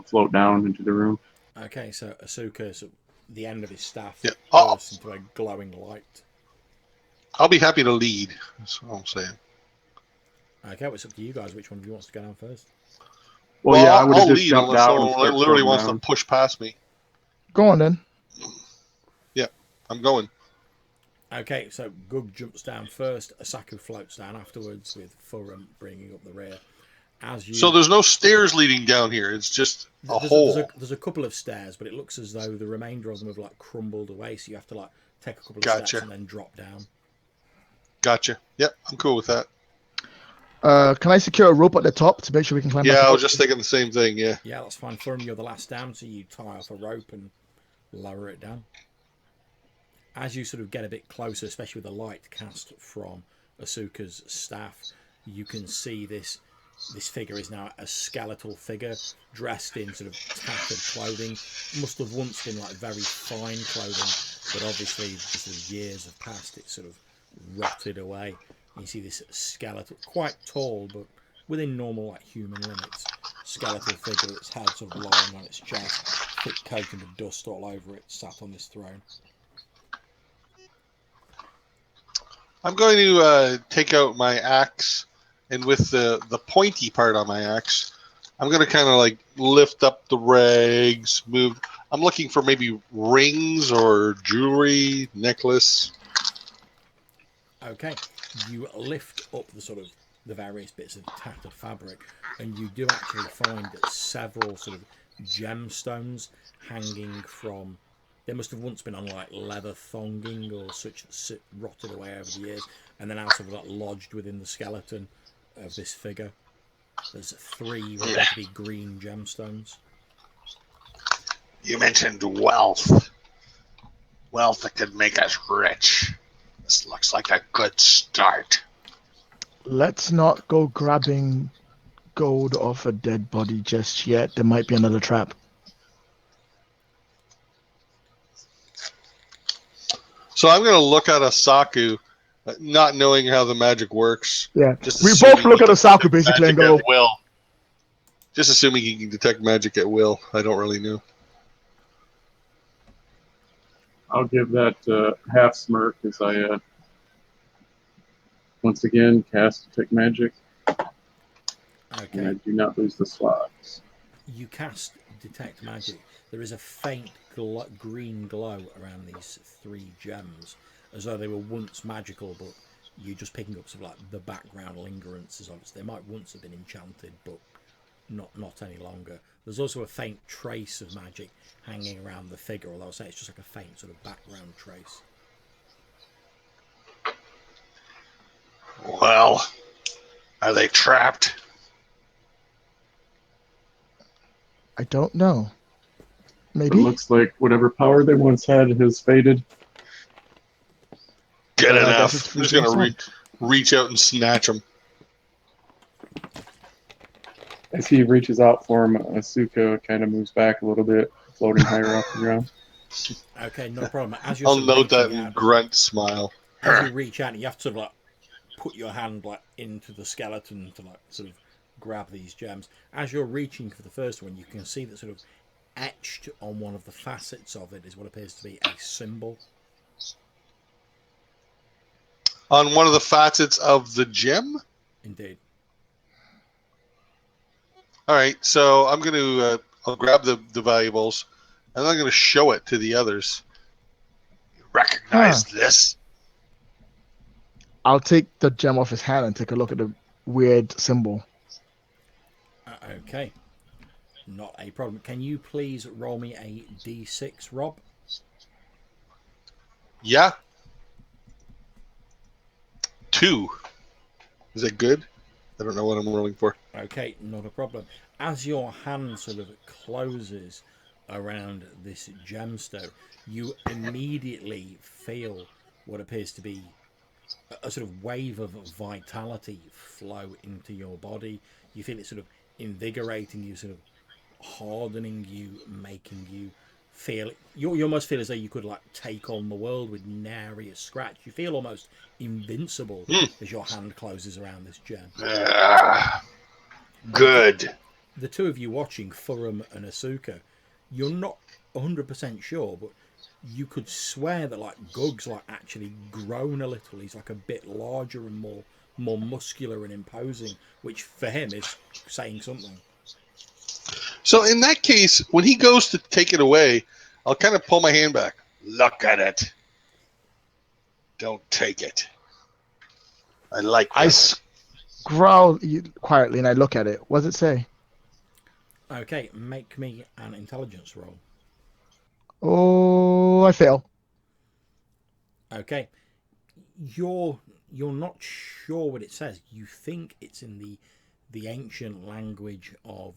float down into the room. Okay, so Asuka's at the end of his staff Yeah. bursts into a glowing light. I'll be happy to lead. That's all I'm saying. Okay, well, it's up to you guys. Which one of you wants to go down first? Well, yeah, I would have I'll just lead jumped unless out and someone started literally floating wants to down. push past me. Go on then. Yeah, I'm going. Okay, so Gug jumps down first. Asaku floats down afterwards, with Furum bringing up the rear. So there's no stairs leading down here. It's just a hole. There's a couple of stairs, but it looks as though the remainder of them have like crumbled away. So you have to like take a couple of steps Gotcha. and then drop down. Gotcha. Yep, I'm cool with that. Can I secure a rope at the top to make sure we can climb back Yeah, I up? was just thinking the same thing. Yeah. Yeah, that's fine. Furum, you're the last down, so you tie off a rope and lower it down. As you sort of get a bit closer, especially with the light cast from Asuka's staff, you can see this figure is now a skeletal figure dressed in sort of tattered clothing. Must have once been like very fine clothing, but obviously just as years have passed, it's sort of rotted away. And you see this skeletal, quite tall, but within normal like human limits, skeletal figure that's head sort of lying on its chest, thick coating of dust all over it, sat on this throne. I'm going to take out my axe, and with the pointy part on my axe, I'm going to kind of like lift up the rags, move. I'm looking for maybe rings or jewelry, necklace. Okay, you lift up the various bits of tattered fabric, and you do actually find that several sort of gemstones hanging from. They must have once been on like leather thonging or such that rotted away over the years, and then sort of like lodged within the skeleton of this figure. There's 3 what appear to be green gemstones. You mentioned wealth. Wealth that could make us rich. This looks like a good start. Let's not go grabbing gold off a dead body just yet. There might be another trap. So I'm going to look at Asaku, not knowing how the magic works. Yeah. Just We assuming both look he at can Osaku detect basically and magic go, at will. Just assuming he can detect magic at will. I don't really know. I'll give that half smirk as I once again cast Detect Magic, and I Okay. do not lose the slots. You cast Detect Magic. There is a faint green glow around these 3 gems, as though they were once magical, but you're just picking up sort of like the background lingerances of it. So they might once have been enchanted, but not any longer. There's also a faint trace of magic hanging around the figure, although I'll say it's just like a faint sort of background trace. Well, are they trapped? I don't know. It Maybe? looks like whatever power they once had has faded. Good Then I guess it's enough. I'm free just from going to Zamd. Reach out and snatch him. As he reaches out for him, Asuka kind of moves back a little bit, floating higher off the ground. Okay, no problem. As you're I'll sort of note that reaching and out, grunt smile. as you reach out, you have to sort of like put your hand like into the skeleton to like sort of grab these gems. As you're reaching for the first one, you can see that sort of etched on one of the facets of it is what appears to be a symbol. On one of the facets of the gem? Indeed. All right, so I'm going to I'll grab the valuables, and I'm going to show it to the others. You recognize this? I'll take the gem off his hand and take a look at the weird symbol. Okay. Not a problem. Can you please roll me a d6, Rob? Yeah. 2. Is that good? I don't know what I'm rolling for. Okay, not a problem. As your hand sort of closes around this gemstone, you immediately feel what appears to be a sort of wave of vitality flow into your body. You feel it sort of invigorating you, sort of hardening you, making you feel. You almost feel as though you could like take on the world with nary a scratch. You feel almost invincible as your hand closes around this gem. Good. The two of you watching, Furum and Asuka, you're not 100% sure, but you could swear that like Gug's like actually grown a little. He's like a bit larger and more muscular and imposing, which for him is saying something. So in that case, when he goes to take it away, I'll kind of pull my hand back. Look at it. Don't take it. I like I this. growl quietly and I look at it. What does it say? Okay, make me an intelligence roll. Oh, I fail. Okay, you're not sure what it says. You think it's in the ancient language of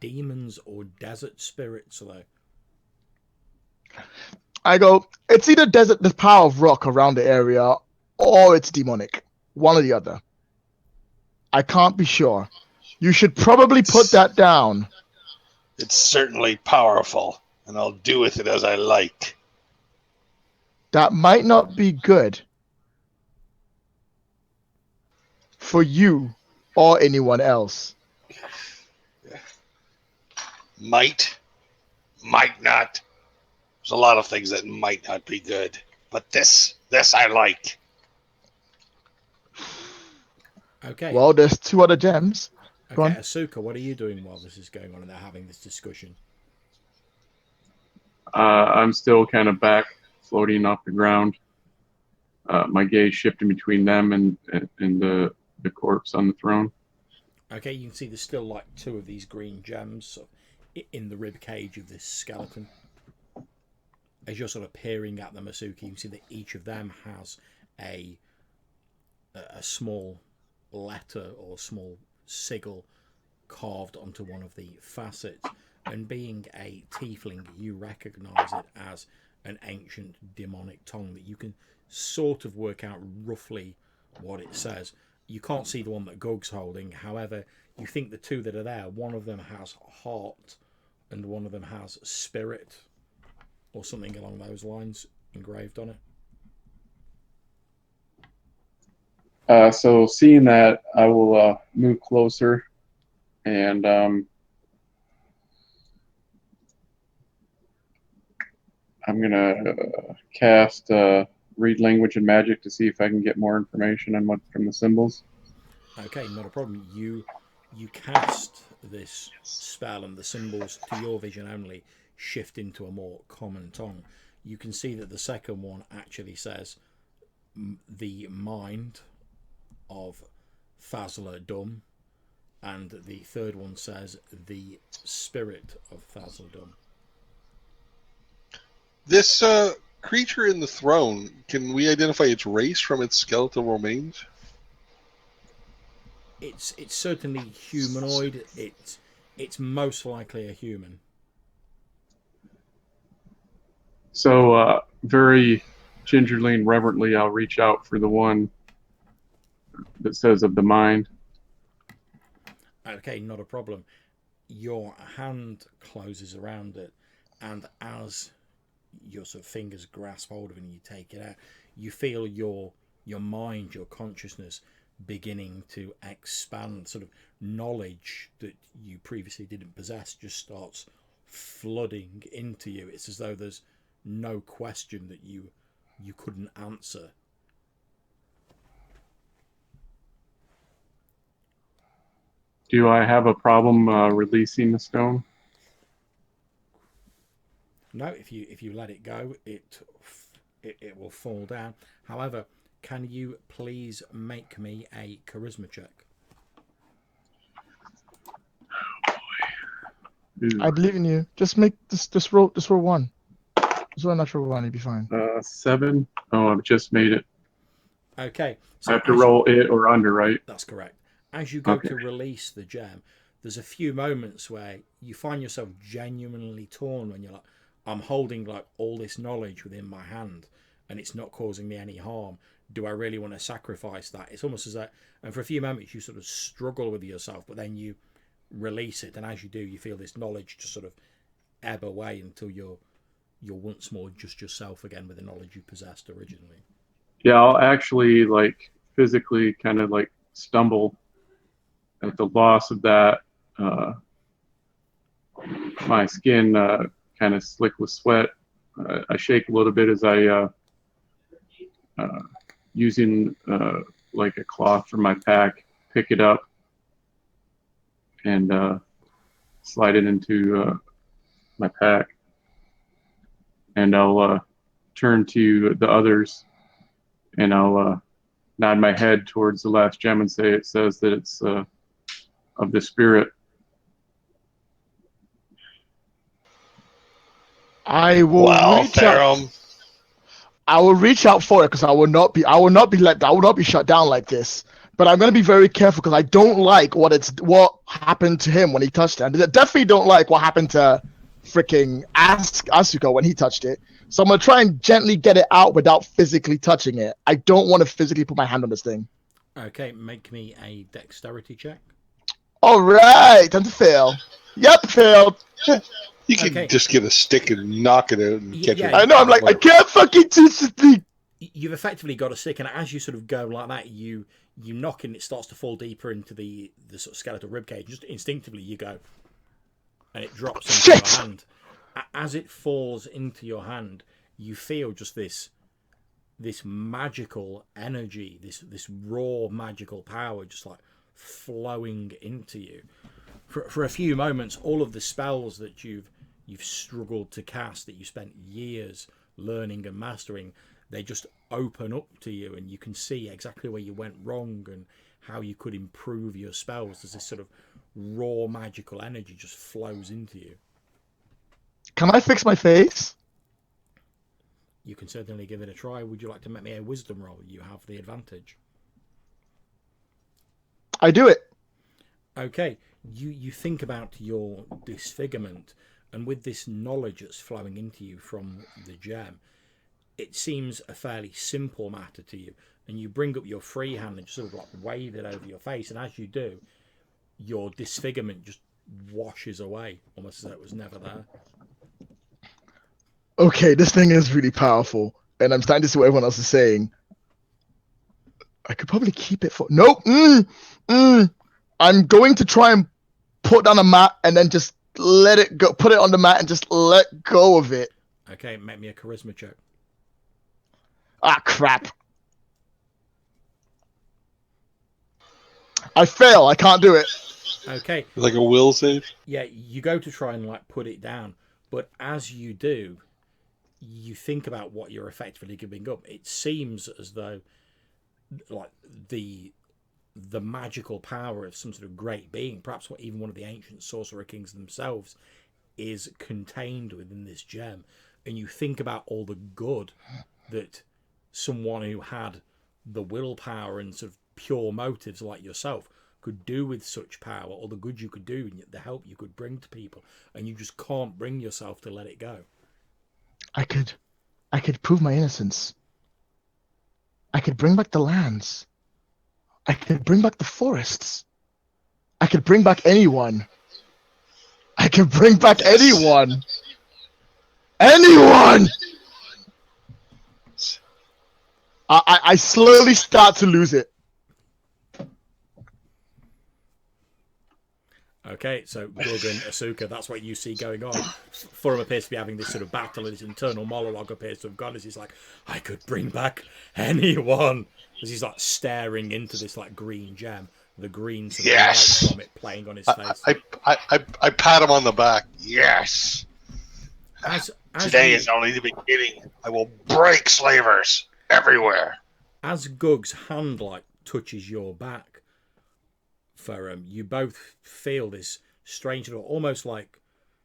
demons or desert spirits, though. I go, it's either desert, the power of rock around the area, or it's demonic. One or the other. I can't be sure. You should probably put that down. It's certainly powerful, and I'll do with it as I like. That might not be good for you or anyone else. Might not. There's a lot of things that might not be good, but this I like. Okay. Well, there's 2 other gems. Go Okay, on. Asuka, what are you doing while this is going on and they're having this discussion? I'm still kind of back, floating off the ground. My gaze shifting between them and the corpse on the throne. Okay, you can see there's still like 2 of these green gems in the rib cage of this skeleton. As you're sort of peering at them, Asuka, you can see that each of them has a small letter or small sigil carved onto one of the facets. And being a tiefling, you recognise it as an ancient demonic tongue that you can sort of work out roughly what it says. You can't see the one that Gug's holding. However, you think the 2 that are there, one of them has heart and one of them has spirit or something along those lines engraved on it. So seeing that, I will move closer, and I'm gonna cast read language and magic to see if I can get more information on what from the symbols. Okay, not a problem. You cast this spell, and the symbols, to your vision only, shift into a more common tongue. You can see that the second one actually says the mind of Fazla Dum, and the third one says the spirit of Fazla Dum. This creature in the throne, can we identify its race from its skeletal remains? It's certainly humanoid. It's most likely a human. So very gingerly and reverently, I'll reach out for the one that says of the mind. Okay, not a problem. Your hand closes around it, and as your sort of fingers grasp hold of it and you take it out, you feel your mind, your consciousness beginning to expand. Sort of knowledge that you previously didn't possess just starts flooding into you. It's as though there's no question that you couldn't answer. Do I have a problem releasing the stone? No, if you let it go, it will fall down. However, can you please make me a charisma check? Ooh. I believe in you. Just make this. Just roll one. Just roll a natural one. You'll be fine. 7. Oh, I've just made it. Okay, I have to roll it or under, right? That's correct. As you go to release the gem, there's a few moments where you find yourself genuinely torn when you're like, I'm holding like all this knowledge within my hand and it's not causing me any harm. Do I really want to sacrifice that? It's almost as that, and for a few moments you sort of struggle with yourself, but then you release it, and as you do, you feel this knowledge just sort of ebb away until you're once more just yourself again with the knowledge you possessed originally. Yeah, I'll actually like physically kind of like stumble at the loss of that. My skin kind of slick with sweat. I shake a little bit as I using like a cloth from my pack, pick it up and slide it into my pack, and I'll turn to the others, and I'll nod my head towards the last gem and say, it says that it's of the spirit. I will Well, reach out. Therum, I will reach out for it because I will not be shut down like this. But I'm gonna be very careful because I don't like what happened to him when he touched it. I definitely don't like what happened to freaking Asuka when he touched it. So I'm gonna try and gently get it out without physically touching it. I don't want to physically put my hand on this thing. Okay, make me a dexterity check. All right, time to fail. Yep, failed. You can just get a stick and knock it out and catch it. I know. I'm like, I can't fucking teach this thing. You've effectively got a stick, and as you sort of go like that, you knock and it starts to fall deeper into the sort of skeletal ribcage. Just instinctively, you go, and it drops into your hand. As it falls into your hand, you feel just this magical energy, this raw magical power, just like flowing into you. For a few moments, all of the spells that you've struggled to cast, that you spent years learning and mastering, they just open up to you, and you can see exactly where you went wrong and how you could improve your spells. There's this sort of raw magical energy just flows into you. Can I fix my face? You can certainly give it a try. Would you like to make me a wisdom roll? You have the advantage. I do it. Okay, you think about your disfigurement, and with this knowledge that's flowing into you from the gem, it seems a fairly simple matter to you, and you bring up your free hand and just sort of like wave it over your face, and as you do, your disfigurement just washes away, almost as though it was never there. Okay, this thing is really powerful, and I'm starting to see what everyone else is saying. I could probably keep it for. Nope. I'm going to try and put down a mat and then just let it go. Put it on the mat and just let go of it. Okay, make me a charisma check. Ah, crap. I fail. I can't do it. Okay. Like a will save? Yeah, you go to try and like put it down, but as you do, you think about what you're effectively giving up. It seems as though like the magical power of some sort of great being, perhaps even one of the ancient sorcerer kings themselves, is contained within this gem. And you think about all the good that someone who had the willpower and sort of pure motives like yourself could do with such power, or the good you could do and the help you could bring to people, and you just can't bring yourself to let it go. I could prove my innocence. I could bring back the lands. I could bring back the forests. I could bring back anyone. I could bring back anyone. Anyone! I slowly start to lose it. Okay, so Gug and Asuka, that's what you see going on. Thurum appears to be having this sort of battle, and his internal monologue appears to have gone as he's like, I could bring back anyone. As he's like staring into this like green gem, the green sort of light from it playing on his face. I pat him on the back. Yes. As Today is only the beginning. I will break slavers everywhere. As Gug's hand like touches your back, Thurum, you both feel this strange little, almost like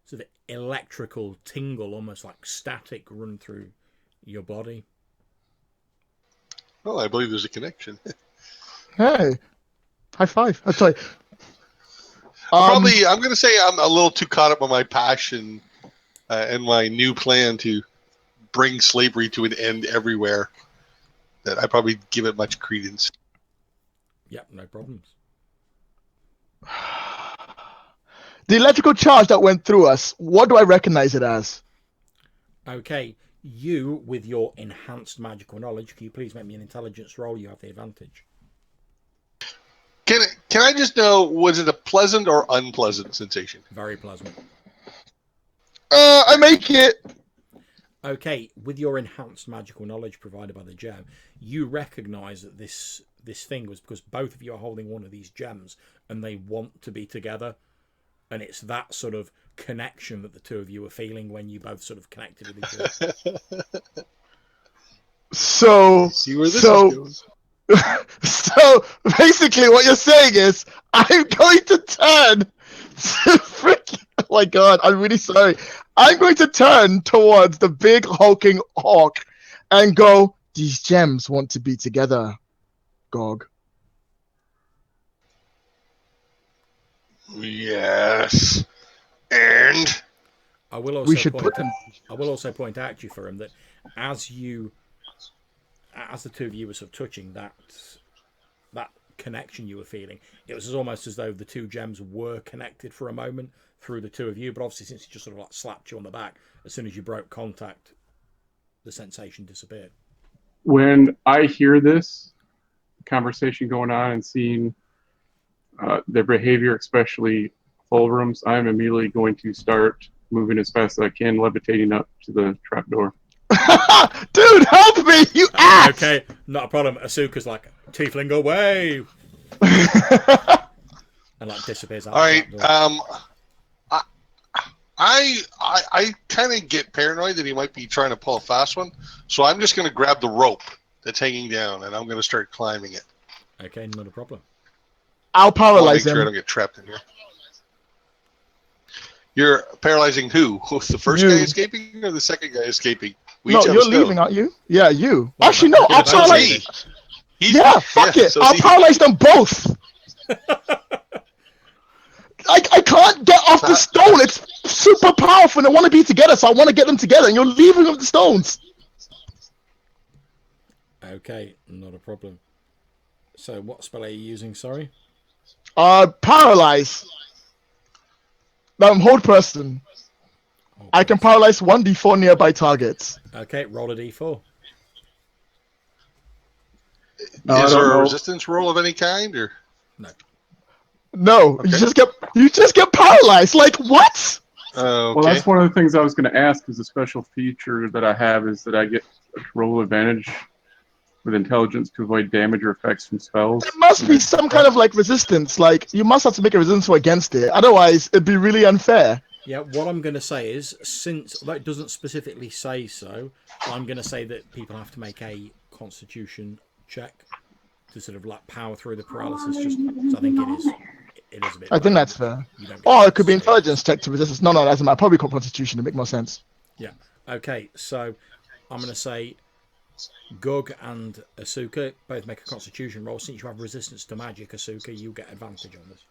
sort of electrical tingle, almost like static, run through your body. Well, I believe there's a connection. Hey, high five. I'll tell you. I'm going to say I'm a little too caught up on my passion and my new plan to bring slavery to an end everywhere that I probably give it much credence. Yep, no problems. The electrical charge that went through us, what do I recognize it as? Okay, you, with your enhanced magical knowledge, can you please make me an intelligence roll? You have the advantage. Can I just know, was it a pleasant or unpleasant sensation? Very pleasant. I make it. Okay, with your enhanced magical knowledge provided by the gem, you recognise that this thing was because both of you are holding one of these gems and they want to be together. And it's that sort of connection that the two of you were feeling when you both sort of connected with each other. So, see where this is going. So basically, what you're saying is, I'm going to turn to freaking. Oh my god, I'm really sorry. I'm going to turn towards the big hulking hawk and go, these gems want to be together, Gog. Yes. And I will also We should point put them. I will also point out to you, for him, that as the two of you were sort of touching that connection you were feeling, it was almost as though the two gems were connected for a moment through the two of you. But obviously, since it just sort of like slapped you on the back, as soon as you broke contact, the sensation disappeared. When I hear this conversation going on and seeing their behavior, especially Fulgrim's, I'm immediately going to start moving as fast as I can, levitating up to the trapdoor. Dude, help me, you ass! Okay, not a problem. Asuka's like, tiefling away! And like disappears out. All right. the trapdoor. I kind of get paranoid that he might be trying to pull a fast one, so I'm just going to grab the rope that's hanging down, and I'm going to start climbing it. Okay, not a problem. I'll I want to paralyze make sure I him. don't get trapped in here. You're paralyzing who? The first You. guy escaping or the second guy escaping? We No, each have you're a stone. leaving, aren't you? Yeah, you. Well, Actually, no, I'll that's So paralyze. is he. Yeah, fuck it. so I'll is he. paralyze them both. I can't get off the stone. It's super powerful and I want to be together, so I want to get them together, and you're leaving with the stones. Okay, not a problem. So, what spell are you using? Sorry. Paralyze. Hold person. Oh, I can paralyze 1d4 nearby targets. Okay, roll a d4. No, I Is don't there a know. resistance roll of any kind, or No. No, Okay. you just get paralyzed. Like what? Well, okay? that's one of the things I was going to ask. Is a special feature that I have is that I get a roll advantage with intelligence to avoid damage or effects from spells. There must be some kind of like resistance. Like you must have to make a resistance roll against it. Otherwise, it'd be really unfair. Yeah, what I'm going to say is, since although it doesn't specifically say so, I'm going to say that people have to make a Constitution check to sort of like power through the paralysis. Just because I think it is a bit. I think vague. that's fair. You don't get Or to it could be say intelligence check to resistance. No, that's my probably called Constitution to make more sense. Yeah. Okay. So I'm going to say Gug and Asuka both make a Constitution roll. Since you have resistance to magic, Asuka, you get advantage on this.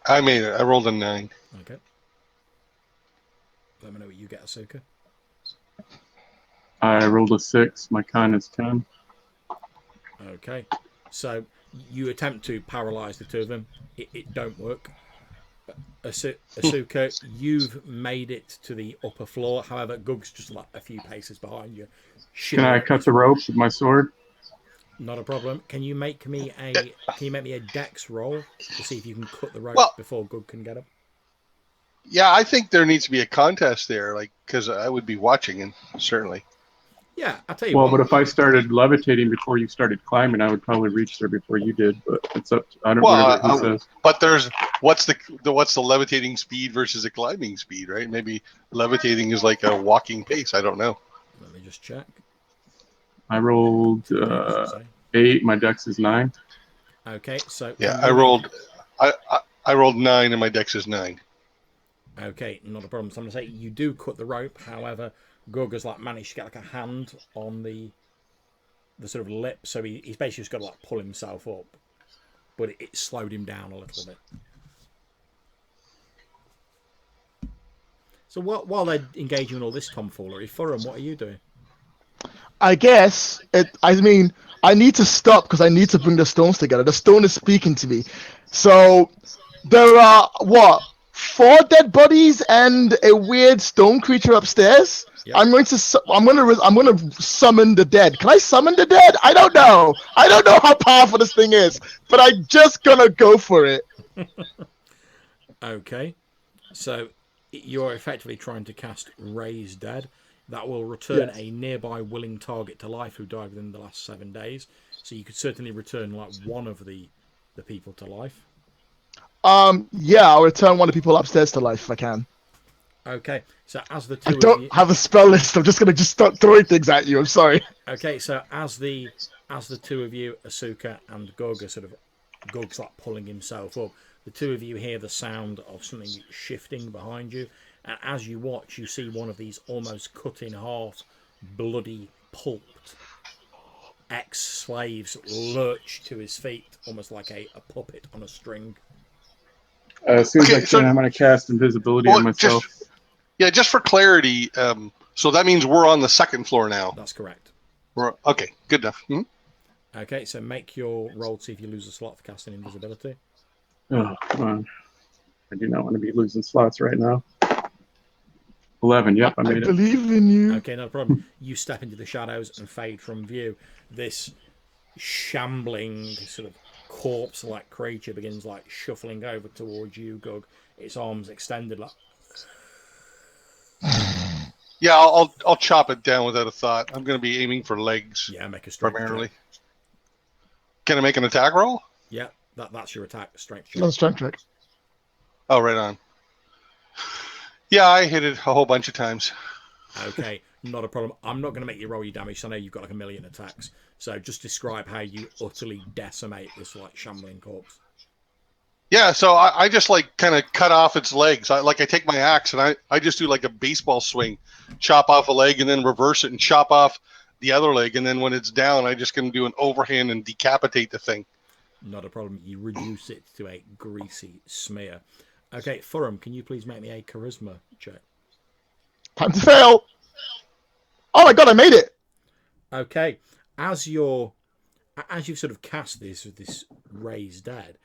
I made it. I rolled a 9. Okay. Let me know what you get, Asuka. I rolled a 6. My con is 10. Okay. So you attempt to paralyze the two of them. It don't work. Asuka, you've made it to the upper floor. However, Gug's just like a few paces behind you. Can I cut the rope with my sword? Not a problem. Can you make me a dex roll to see if you can cut the rope Well- before Gug can get up? Yeah, I think there needs to be a contest there, like because I would be watching, and certainly. Yeah, I'll tell you Well, what. but if I started levitating before you started climbing, I would probably reach there before you did. But it's up. I don't know Well, what he says. but there's what's the levitating speed versus the climbing speed, right? Maybe levitating is like a walking pace. I don't know. Let me just check. I rolled 8. My dex is 9. Okay, so Yeah, I rolled 9, and my dex is 9. Okay, not a problem. So I'm gonna say you do cut the rope. However, Gug has like managed to get like a hand on the sort of lip, so he's basically just got to like pull himself up, but it slowed him down a little bit. So while they're engaging in all this tomfoolery, Furum, what are you doing? I guess I mean, I need to stop because I need to bring the stones together. The stone is speaking to me. So there are what 4 dead bodies and a weird stone creature upstairs. Yep. I'm going to summon the dead. Can I summon the dead? I don't know. I don't know how powerful this thing is, but I'm just gonna go for it. Okay, so you're effectively trying to cast Raise Dead. That will return a nearby willing target to life who died within the last 7 days. So you could certainly return like one of the people to life. Yeah, I'll return one of the people upstairs to life if I can. Okay, so as the two I of don't you, have a spell list. I'm just gonna start throwing things at you. I'm sorry. okay, so as the two of you, Asuka and Gug, are sort of Gug's like pulling himself up. The two of you hear the sound of something shifting behind you, and as you watch, you see one of these almost cut in half, bloody, pulped ex-slaves lurch to his feet, almost like a puppet on a string. As soon as Okay, I can, so- I'm going to cast invisibility on myself. Just for clarity, so that means we're on the second floor now. That's correct. Okay, good enough. Okay, so make your roll to see if you lose a slot for casting invisibility. Oh, come on. I do not want to be losing slots right now. 11. Yep, I I made it. believe in you. Okay, no problem. You step into the shadows and fade from view. This shambling, sort of corpse-like creature begins like shuffling over towards you, Gug. Its arms extended, like Yeah, I'll chop it down without a thought. I'm going to be aiming for legs make a strength primarily. check. Can I make an attack roll? Yeah, that's your attack strength check. That's strength check. Oh, right on. Yeah, I hit it a whole bunch of times. Okay, not a problem. I'm not going to make you roll your damage. So I know you've got like 1,000,000 attacks. So just describe how you utterly decimate this like shambling corpse. Yeah, so I just like kind of cut off its legs. I take my axe and I just do like a baseball swing, chop off a leg and then reverse it and chop off the other leg. And then when it's down, I just going to do an overhand and decapitate the thing. Not a problem. You reduce it to a greasy smear. Okay, Furum, can you please make me a charisma check? Time to fail. Oh my god, I made it. Okay, as you've sort of cast this Raise Dead,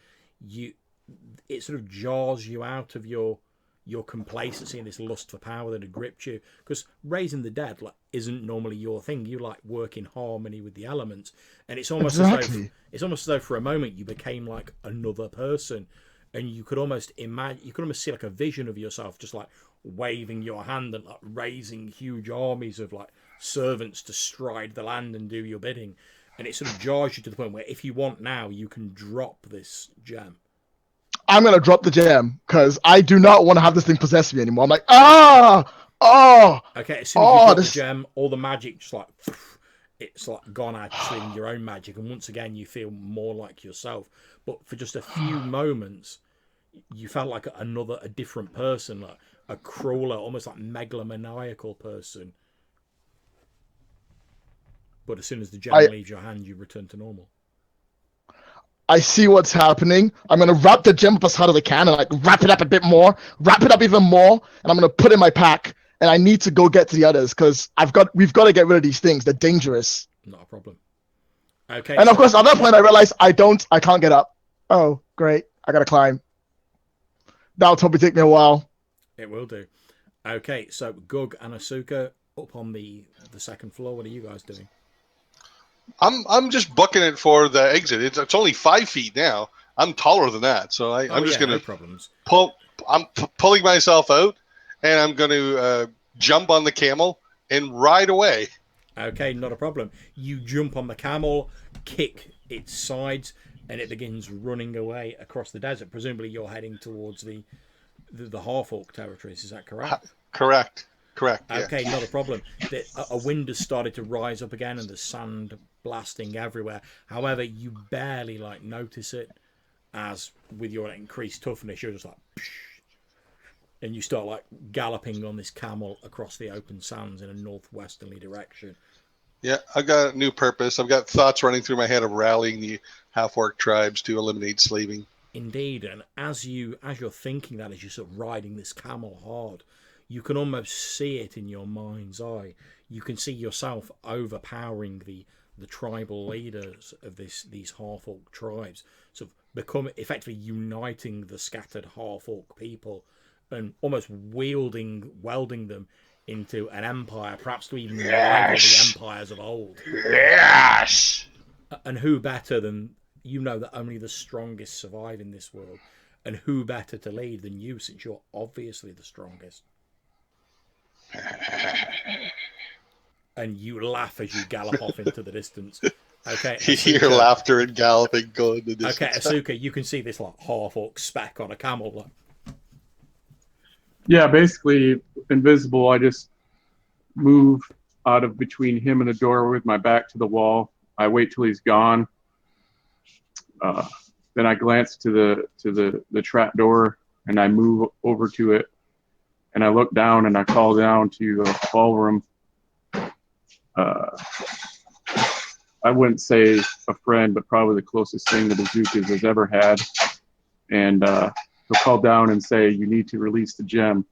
it sort of jars you out of your your complacency and this lust for power that had gripped you. Because raising the dead isn't normally your thing. You like work in harmony with the elements, and it's almost Exactly. as though for a moment you became like another person, and you could almost imagine, you could almost see like a vision of yourself just like waving your hand and like raising huge armies of like servants to stride the land and do your bidding. And it sort of jars you to the point where if you want now, you can drop this gem. I'm gonna drop the gem because I do not want to have this thing possess me anymore. I'm like, oh, Okay, as soon as you drop this. the gem, all the magic just like it's like gone out, just leaving your own magic, and once again you feel more like yourself. But for just a few moments, you felt like a different person, like a crawler, almost like megalomaniacal person. But as soon as the gem leaves your hand, you return to normal. I see what's happening. I'm gonna wrap the gem up as hard as I can and like wrap it up a bit more, wrap it up even more, and I'm gonna put it in my pack. And I need to go get to the others because we've got to get rid of these things. They're dangerous. Not a problem. Okay. And of course, at that point, I realize I can't get up. Oh, great! I gotta climb. That'll probably take me a while. It will do. Okay, so Gug and Asuka up on the second floor. What are you guys doing? I'm just booking it for the exit. It's only 5 feet now. I'm taller than that, so I'm just gonna no problems. I'm pulling myself out, and I'm gonna jump on the camel and ride away. Okay, not a problem. You jump on the camel, kick its sides, and it begins running away across the desert. Presumably, you're heading towards the half-orc territories. Is that correct? Correct. Okay, Yeah. not a problem. A wind has started to rise up again, and there's sand blasting everywhere. However, you barely notice it, as with your increased toughness, you're just like, and you start galloping on this camel across the open sands in a northwesterly direction. Yeah, I've got a new purpose. I've got thoughts running through my head of rallying the half-orc tribes to eliminate slaving. Indeed, and as you're thinking that, as you're sort of riding this camel hard, you can almost see it in your mind's eye. You can see yourself overpowering the tribal leaders of these half-orc tribes, sort of effectively uniting the scattered half-orc people and almost welding them into an empire, perhaps to even rival the empires of old. Yes! And who better than, that only the strongest survive in this world, and who better to lead than you, since you're obviously the strongest. And you laugh as you gallop off into the distance. Okay, You hear laughter and galloping go in the distance. Okay, Asuka, you can see this half-orc speck on a camel. Yeah, basically invisible. I just move out of between him and the door with my back to the wall. I wait till he's gone. Then I glance to the trap door and I move over to it. And I look down and I call down to Ballroom. I wouldn't say a friend, but probably the closest thing that Azuka's has ever had. And he'll call down and say, "You need to release the gem."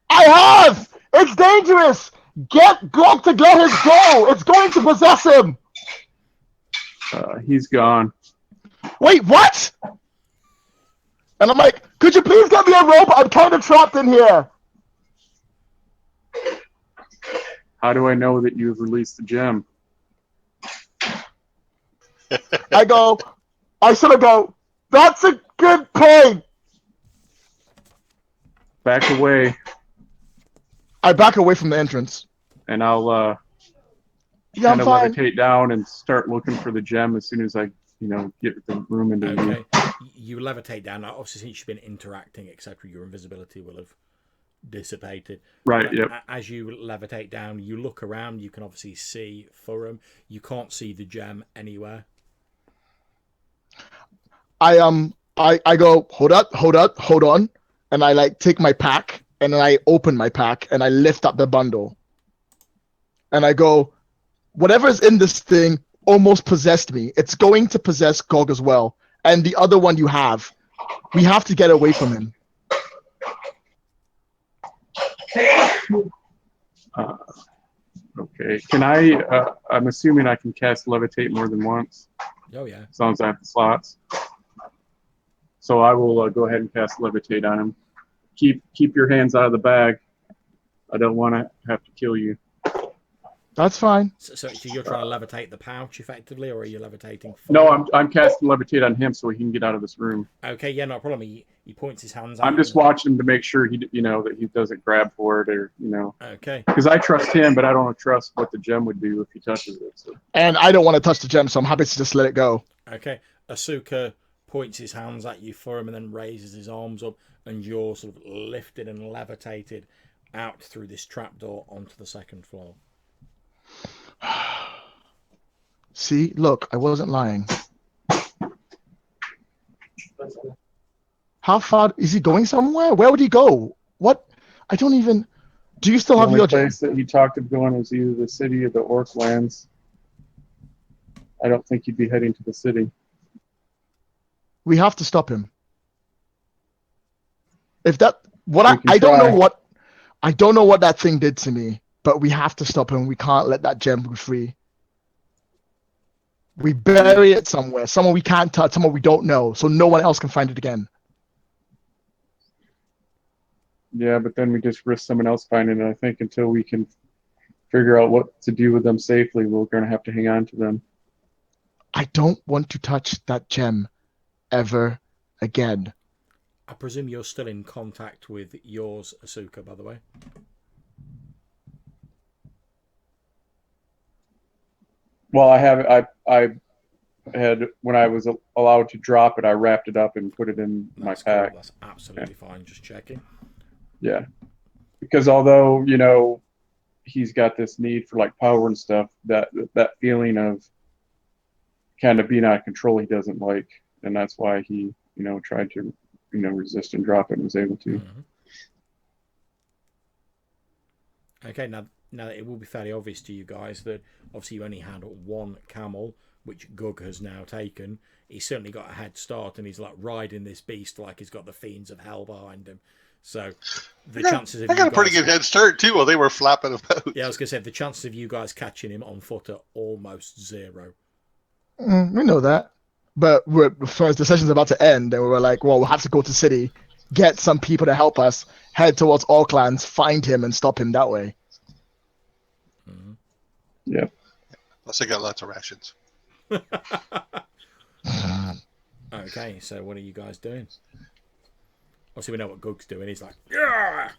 I have! It's dangerous! Get Gog to get his goal! It's going to possess him! He's gone. Wait, what? And I'm like, could you please get me a rope? I'm kind of trapped in here. How do I know that you've released the gem? I sort of go, that's a good point. Back away. I back away from the entrance. And I'll kind of levitate down and start looking for the gem as soon as I, get the room into view. You levitate down. Now, obviously, since you've been interacting, etc., your invisibility will have dissipated. Right, yep. As you levitate down, you look around. You can obviously see Furum. You can't see the gem anywhere. I go, hold on, and I take my pack and then I open my pack and I lift up the bundle, and I go, whatever's in this thing almost possessed me. It's going to possess Gog as well, and the other one you have. We have to get away from him. Okay. Can I? I'm assuming I can cast levitate more than once. Oh yeah. As long as I have the slots. So I will go ahead and cast levitate on him. keep your hands out of the bag. I don't want to have to kill you. That's fine. So you're trying to levitate the pouch effectively, or are you levitating? No, I'm casting levitate on him so he can get out of this room. Okay, yeah, no problem. He points his hands out. I'm just watching him to make sure he, that he doesn't grab for it or, Okay. Because I trust him, but I don't trust what the gem would do if he touches it. So. And I don't want to touch the gem, so I'm happy to just let it go. Okay. Asuka points his hands at you for him and then raises his arms up, and you're sort of lifted and levitated out through this trapdoor onto the second floor. See, look, I wasn't lying. How far is he going somewhere? Where would he go? What? I don't even. Do you still have your gem? The only place that he talked of going was either the city or the Orc lands. I don't think he'd be heading to the city. We have to stop him. If that, I don't know what that thing did to me, but we have to stop him. We can't let that gem be free. We bury it somewhere we can't touch, somewhere we don't know, so no one else can find it again. Yeah, but then we just risk someone else finding it. I think until we can figure out what to do with them safely, we're going to have to hang on to them. I don't want to touch that gem ever again. I presume you're still in contact with yours, Asuka, by the way. Well, I had when I was allowed to drop it, I wrapped it up and put it in my pack. Cool. That's absolutely fine. Just checking. Yeah, because although he's got this need for like power and stuff, that feeling of kind of being out of control he doesn't like, and that's why he tried to resist and drop it and was able to. Mm-hmm. Okay, now it will be fairly obvious to you guys that obviously you only had one camel, which Gug has now taken. He's certainly got a head start, and he's like riding this beast like he's got the fiends of hell behind him. So the chances of I got a pretty good head start too while they were flapping about. Yeah, I was going to say the chances of you guys catching him on foot are almost zero. We know that, but as the session's about to end, and we were like, well, we'll have to go to the city, get some people to help us, head towards Orclands, find him, and stop him that way. Mm-hmm. Yep. Plus, I got lots of rations. Okay, so what are you guys doing? Obviously, we know what Gug's doing. He's like, yeah.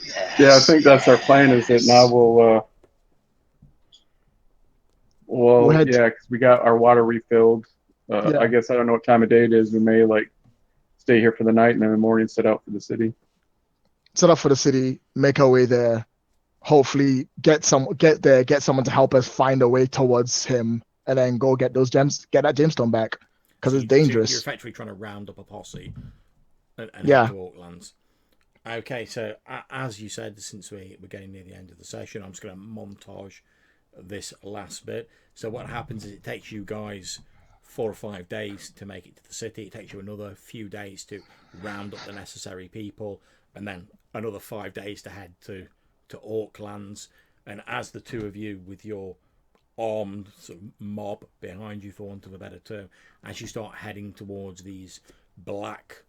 Yes, yeah, I think that's our plan. Is that now because we got our water refilled. I guess I don't know what time of day it is. We may stay here for the night and then in the morning set out for the city. Set up for the city, make our way there. Hopefully, get someone to help us find a way towards him, and then go get those gems, get that gemstone back, because it's dangerous. You're effectively trying to round up a posse and head to Orclands. Okay, so as you said, since we're getting near the end of the session, I'm just going to montage this last bit. So what happens is it takes you guys 4 or 5 days to make it to the city. It takes you another few days to round up the necessary people, and then another 5 days to head to Orclands. And as the two of you with your armed sort of mob behind you, for want of a better term, as you start heading towards these black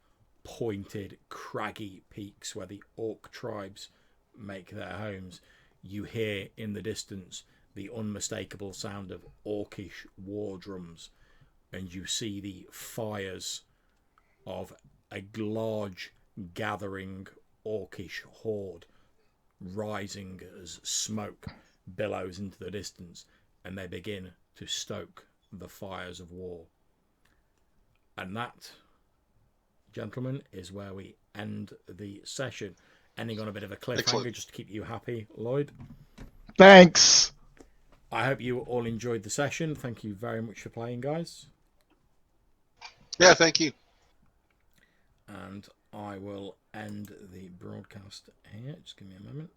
pointed craggy peaks where the Orc tribes make their homes, you hear in the distance the unmistakable sound of Orcish war drums, and you see the fires of a large gathering Orcish horde rising as smoke billows into the distance, and they begin to stoke the fires of war. And that, gentlemen, is where we end the session, ending on a bit of a cliffhanger. Just to keep you happy, Lloyd. Thanks. I hope you all enjoyed the session. Thank you very much for playing, guys. Yeah, thank you. And I will end the broadcast here. Just give me a moment.